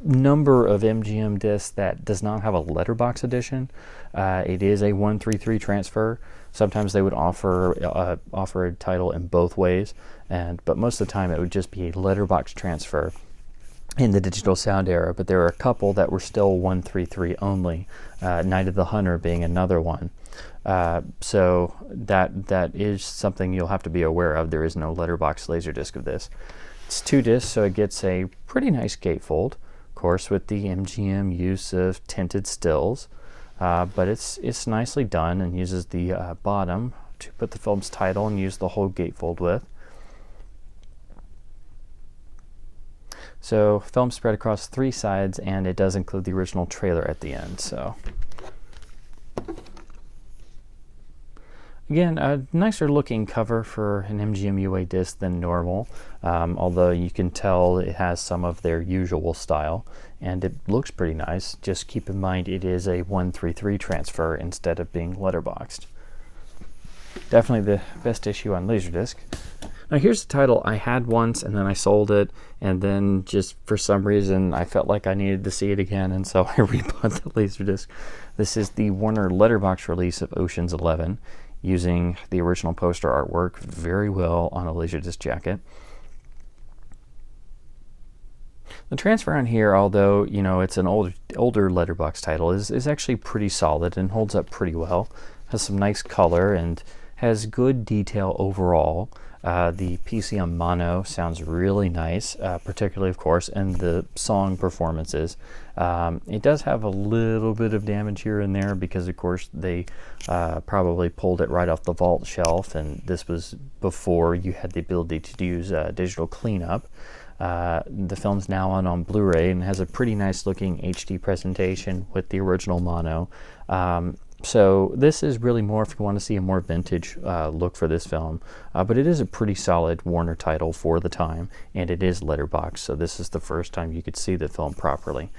number of MGM discs that does not have a letterbox edition. It is a 133 transfer. Sometimes they would offer a title in both ways, but most of the time it would just be a letterbox transfer in the digital sound era. But there are a couple that were still 133 only, Night of the Hunter being another one. So that is something you'll have to be aware of. There is no letterbox laserdisc of this. It's 2 discs, so it gets a pretty nice gatefold, of course, with the MGM use of tinted stills. But it's nicely done and uses the bottom to put the film's title and use the whole gatefold with. So film spread across 3 sides, and it does include the original trailer at the end. So again, a nicer looking cover for an MGM UA disc than normal, although you can tell it has some of their usual style, and it looks pretty nice. Just keep in mind it is a 133 transfer instead of being letterboxed. Definitely the best issue on Laserdisc. Now here's the title I had once, and then I sold it, and then just for some reason I felt like I needed to see it again, and so I rebought the Laserdisc. This is the Warner letterbox release of Ocean's 11, using the original poster artwork very well on a Laserdisc jacket. The transfer on here, although you know it's an older letterbox title, is actually pretty solid and holds up pretty well. Has some nice color and has good detail overall. The PCM mono sounds really nice, particularly, of course, in the song performances. It does have a little bit of damage here and there because, of course, they probably pulled it right off the vault shelf, and this was before you had the ability to use digital cleanup. The film's now on Blu-ray and has a pretty nice looking HD presentation with the original mono. So this is really more if you want to see a more vintage look for this film, but it is a pretty solid Warner title for the time, and it is letterbox, so this is the first time you could see the film properly,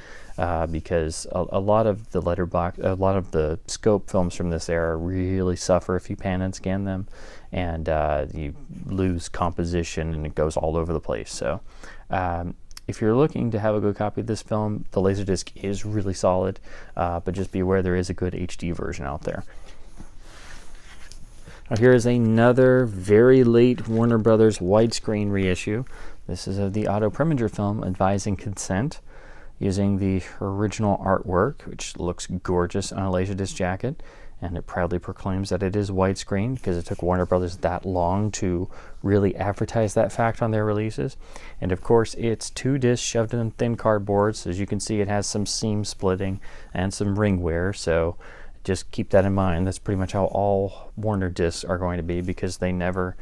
because a lot of the scope films from this era really suffer if you pan and scan them, and you lose composition and it goes all over the place. So if you're looking to have a good copy of this film, the Laserdisc is really solid, but just be aware there is a good HD version out there. Now here is another very late Warner Brothers widescreen reissue. This is of the Otto Preminger film Advising Consent, using the original artwork, which looks gorgeous on a Laserdisc jacket. And it proudly proclaims that it is widescreen because it took Warner Brothers that long to really advertise that fact on their releases. And of course, it's 2 discs shoved in thin cardboard. So as you can see, it has some seam splitting and some ring wear. So just keep that in mind. That's pretty much how all Warner discs are going to be, because they never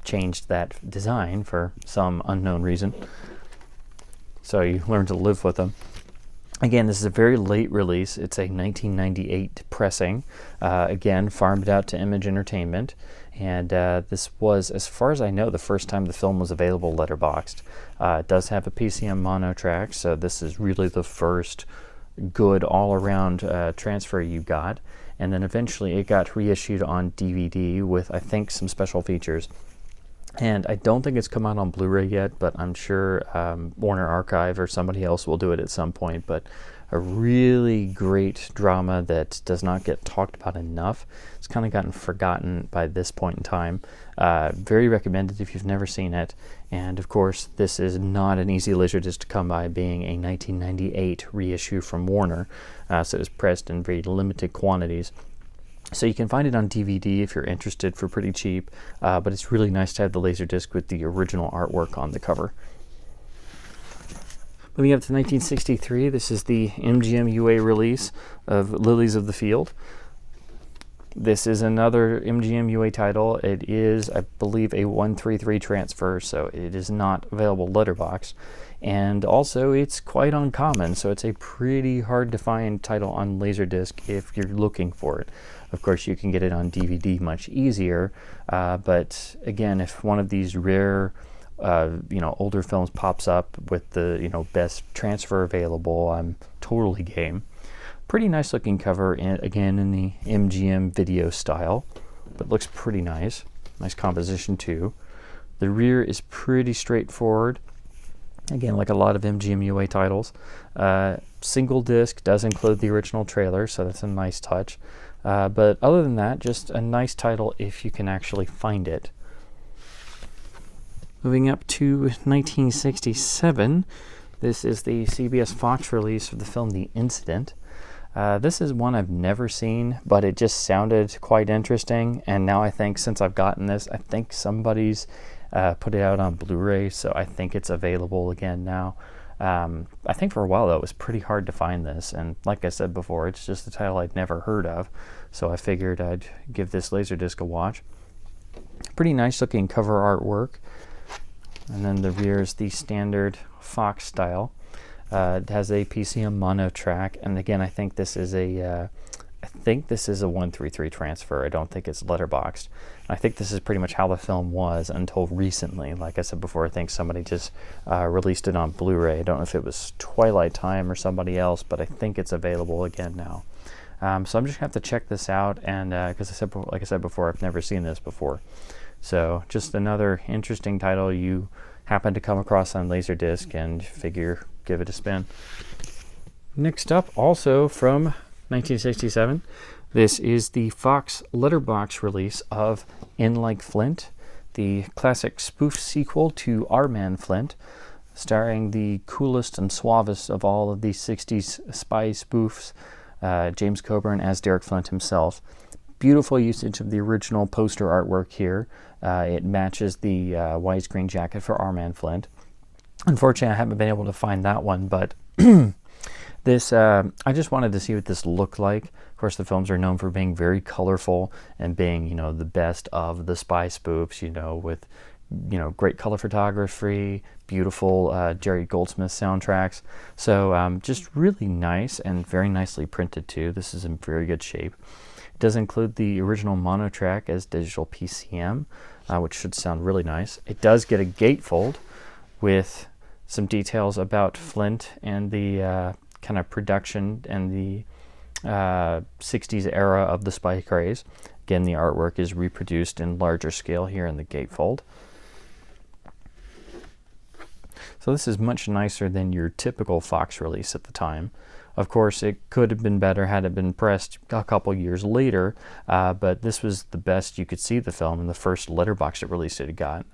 changed that design for some unknown reason. So you learn to live with them. Again, this is a very late release. It's a 1998 pressing, again, farmed out to Image Entertainment. And this was, as far as I know, the first time the film was available letterboxed. It does have a PCM mono track, so this is really the first good all-around transfer you got. And then eventually it got reissued on DVD with, I think, some special features. And I don't think it's come out on Blu-ray yet, but I'm sure Warner Archive or somebody else will do it at some point. But a really great drama that does not get talked about enough. It's kind of gotten forgotten by this point in time. Very recommended if you've never seen it. And of course, this is not an easy Laserdisc to come by, being a 1998 reissue from Warner. So it was pressed in very limited quantities. So you can find it on DVD if you're interested for pretty cheap, but it's really nice to have the Laserdisc with the original artwork on the cover. Moving up to 1963, this is the MGM UA release of Lilies of the Field. This is another MGM UA title. It is, I believe, a 133 transfer, so it is not available letterbox. And also, it's quite uncommon, so it's a pretty hard to find title on Laserdisc if you're looking for it. Of course, you can get it on DVD much easier, but again, if one of these rare older films pops up with the best transfer available, I'm totally game. Pretty nice looking cover, again in the MGM video style, but looks pretty nice. Nice composition too. The rear is pretty straightforward. Again, like a lot of MGM UA titles. Single disc, does include the original trailer, so that's a nice touch. But other than that, just a nice title if you can actually find it. Moving up to 1967, this is the CBS Fox release of the film The Incident. This is one I've never seen, but it just sounded quite interesting, and now I think since I've gotten this, I think somebody's put it out on Blu-ray, so I think it's available again now. I think for a while though it was pretty hard to find this, and like I said before, it's just a title I'd never heard of, so I figured I'd give this Laserdisc a watch. Pretty nice looking cover artwork, and then the rear is the standard Fox style. It has a PCM mono track, and again I think this is a 133 transfer. I don't think it's letterboxed. I think this is pretty much how the film was until recently. Like I said before, I think somebody just released it on Blu-ray. I don't know if it was Twilight Time or somebody else, but I think it's available again now. So I'm just gonna have to check this out, and because like I said before, I've never seen this before. So just another interesting title you happen to come across on Laserdisc and figure give it a spin. Next up, also from 1967, this is the Fox letterbox release of In Like Flint, the classic spoof sequel to Our Man Flint, starring the coolest and suavest of all of these 60s spy spoofs, James Coburn as Derek Flint himself. Beautiful usage of the original poster artwork here. It matches the widescreen jacket for Our Man Flint. Unfortunately, I haven't been able to find that one, but this, I just wanted to see what this looked like. Of course, the films are known for being very colorful and being, the best of the spy spoofs, with, great color photography, beautiful Jerry Goldsmith soundtracks. So just really nice and very nicely printed too. This is in very good shape. It does include the original mono track as digital PCM, which should sound really nice. It does get a gatefold with some details about Flint and the kind of production and the 60s era of the spy craze. Again, the artwork is reproduced in larger scale here in the gatefold. So this is much nicer than your typical Fox release at the time. Of course, it could have been better had it been pressed a couple years later, but this was the best you could see the film in the first letterbox release it got.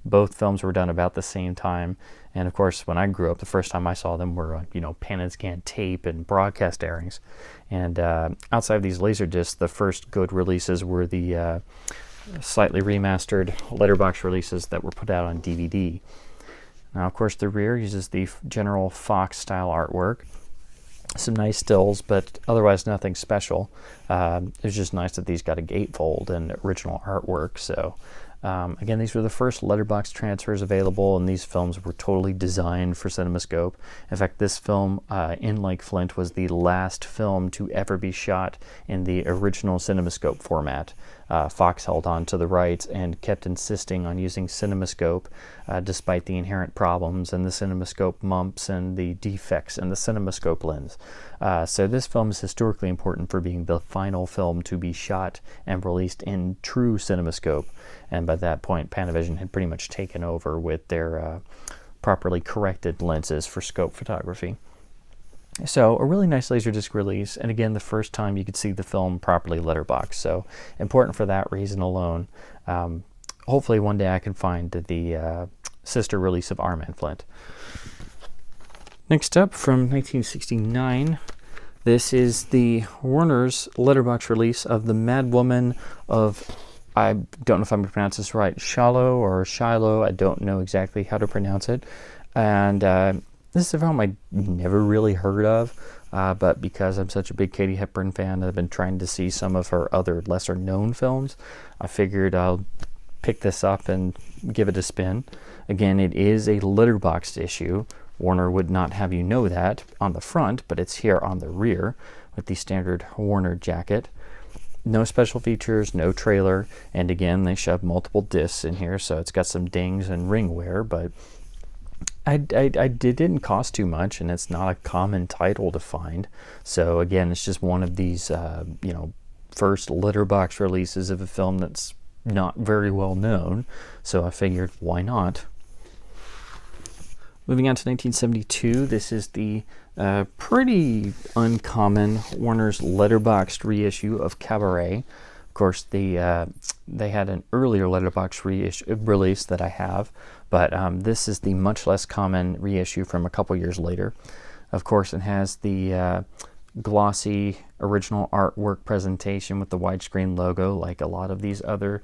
Both films were done about the same time, and of course, when I grew up, the first time I saw them were on, pan and scan tape and broadcast airings. And outside of these Laserdiscs, the first good releases were the slightly remastered letterbox releases that were put out on DVD. Now, of course, the rear uses the general Fox style artwork. Some nice stills, but otherwise nothing special. It's just nice that these got a gatefold and original artwork. So again, these were the first letterbox transfers available, and these films were totally designed for CinemaScope. In fact, this film, In Like Flint, was the last film to ever be shot in the original CinemaScope format. Fox held on to the rights and kept insisting on using CinemaScope despite the inherent problems and the CinemaScope mumps and the defects in the CinemaScope lens. So this film is historically important for being the final film to be shot and released in true CinemaScope. And by that point, Panavision had pretty much taken over with their properly corrected lenses for scope photography. So a really nice Laserdisc release, and again, the first time you could see the film properly letterboxed. So important for that reason alone. Hopefully one day I can find the sister release of Our Man Flint. Next up, from 1969, this is the Warner's letterbox release of the Madwoman of, I don't know if I'm going to pronounce this right, Chaillot or Shiloh, I don't know exactly how to pronounce it. And this is a film I never really heard of, but because I'm such a big Katie Hepburn fan, I've been trying to see some of her other lesser known films. I figured I'll pick this up and give it a spin. Again, it is a letterboxed issue. Warner would not have you know that on the front, but it's here on the rear with the standard Warner jacket. No special features, no trailer, and again, they shove multiple discs in here, so it's got some dings and ring wear, but it didn't cost too much, and it's not a common title to find. So again, it's just one of these, you know, first letterbox releases of a film that's not very well known. So I figured, why not? Moving on to 1972, this is the pretty uncommon Warner's letterboxed reissue of Cabaret. Of course, they had an earlier letterbox release that I have, but this is the much less common reissue from a couple years later. Of course, it has the glossy original artwork presentation with the widescreen logo, like a lot of these other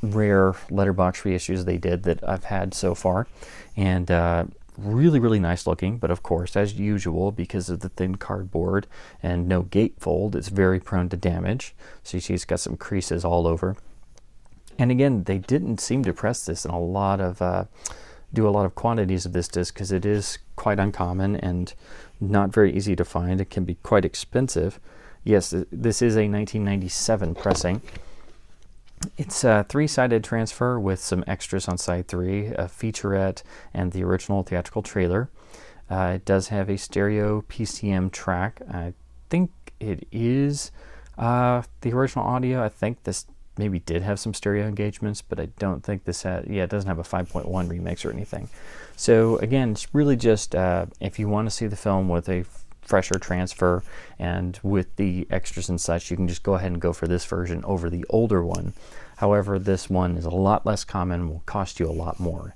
rare letterbox reissues they did that I've had so far, and really, really nice looking, but of course, as usual, because of the thin cardboard and no gatefold, it's very prone to damage. So you see it's got some creases all over. And again, they didn't seem to press this in a lot of, do a lot of quantities of this disc, because it is quite uncommon and not very easy to find. It can be quite expensive. Yes, this is a 1997 pressing. It's a 3-sided transfer with some extras on side 3, a featurette, and the original theatrical trailer. It does have a stereo PCM track. I think it is the original audio. I think this maybe did have some stereo engagements, but I don't think this had, yeah, it doesn't have a 5.1 remix or anything. So again, it's really just if you want to see the film with a fresher transfer and with the extras and such, you can just go ahead and go for this version over the older one. However, this one is a lot less common, will cost you a lot more,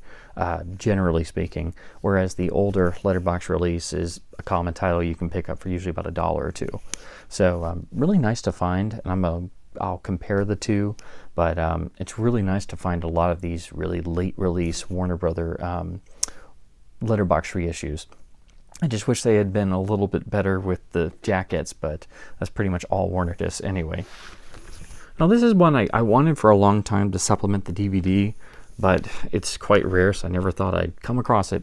generally speaking, whereas the older letterbox release is a common title you can pick up for usually about $1 or $2. So really nice to find, and I'll compare the two, but it's really nice to find a lot of these really late release Warner Brother letterbox reissues. I just wish they had been a little bit better with the jackets, but that's pretty much all Warner discs anyway. Now this is one I wanted for a long time to supplement the DVD, but it's quite rare, so I never thought I'd come across it.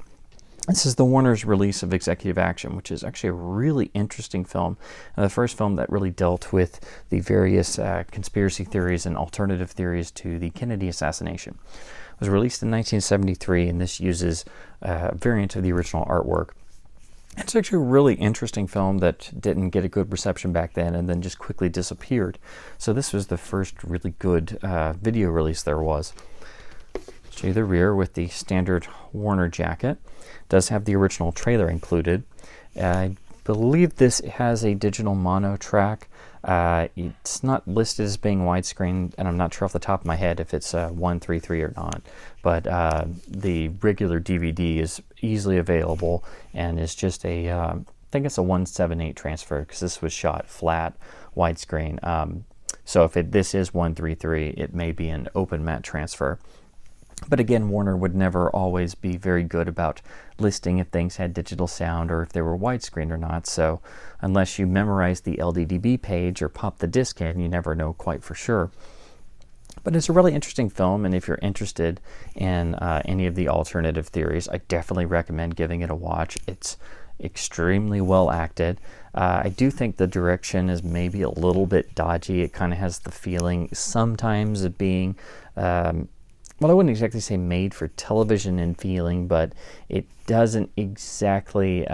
This is the Warner's release of Executive Action, which is actually a really interesting film. The first film that really dealt with the various conspiracy theories and alternative theories to the Kennedy assassination. It was released in 1973, and this uses a variant of the original artwork. It's actually a really interesting film that didn't get a good reception back then and then just quickly disappeared. So this was the first really good video release there was. Show you the rear with the standard Warner jacket. It does have the original trailer included. I believe this has a digital mono track. It's not listed as being widescreen, and I'm not sure off the top of my head if it's 133 or not. But the regular DVD is easily available and is just a, I think it's a 178 transfer, because this was shot flat widescreen. So if this is 133, it may be an open matte transfer. But again, Warner would never always be very good about listing if things had digital sound or if they were widescreen or not. So unless you memorize the LDDB page or pop the disc in, you never know quite for sure. But it's a really interesting film, and if you're interested in any of the alternative theories, I definitely recommend giving it a watch. It's extremely well acted. I do think the direction is maybe a little bit dodgy. It kind of has the feeling sometimes of being well, I wouldn't exactly say made for television in feeling, but it doesn't exactly,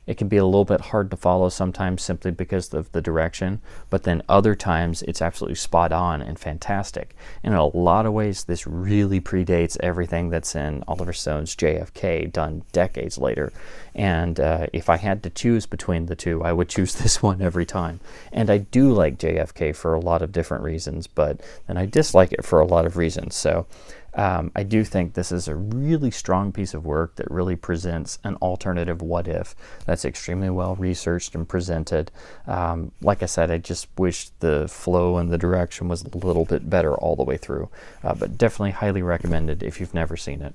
it can be a little bit hard to follow sometimes simply because of the direction, but then other times it's absolutely spot on and fantastic. In a lot of ways, this really predates everything that's in Oliver Stone's JFK, done decades later. And if I had to choose between the two, I would choose this one every time. And I do like JFK for a lot of different reasons, but then I dislike it for a lot of reasons. So I do think this is a really strong piece of work that really presents an alternative what if that's extremely well researched and presented. Like I said, I just wish the flow and the direction was a little bit better all the way through, but definitely highly recommended if you've never seen it.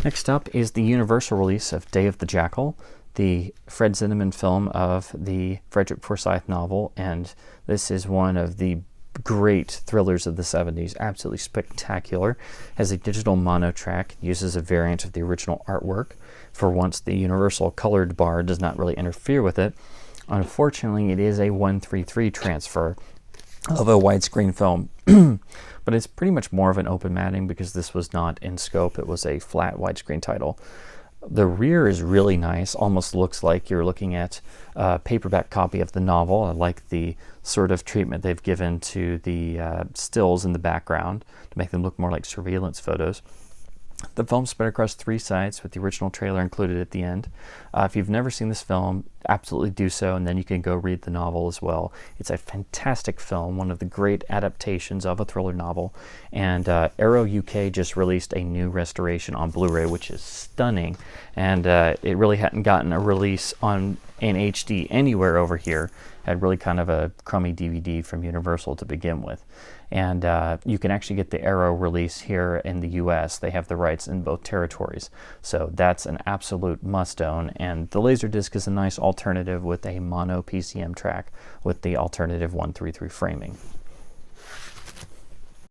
Next up is the Universal release of Day of the Jackal, the Fred Zinnemann film of the Frederick Forsyth novel, and this is one of the great thrillers of the 70s, absolutely spectacular. Has a digital mono track, uses a variant of the original artwork. For once, the Universal colored bar does not really interfere with it. Unfortunately, it is a 133 transfer of a widescreen film, but it's pretty much more of an open matting because this was not in scope. It was a flat widescreen title. The rear is really nice, almost looks like you're looking at a paperback copy of the novel. I like the sort of treatment they've given to the stills in the background to make them look more like surveillance photos. The film spread across 3 sites with the original trailer included at the end. If you've never seen this film, absolutely do so, and then you can go read the novel as well. It's a fantastic film, one of the great adaptations of a thriller novel, and Arrow UK just released a new restoration on Blu-ray, which is stunning, and it really hadn't gotten a release in HD anywhere over here. Had really kind of a crummy DVD from Universal to begin with. And you can actually get the Arrow release here in the US. They have the rights in both territories. So that's an absolute must-own. And the Laserdisc is a nice alternative with a mono PCM track with the alternative 133 framing.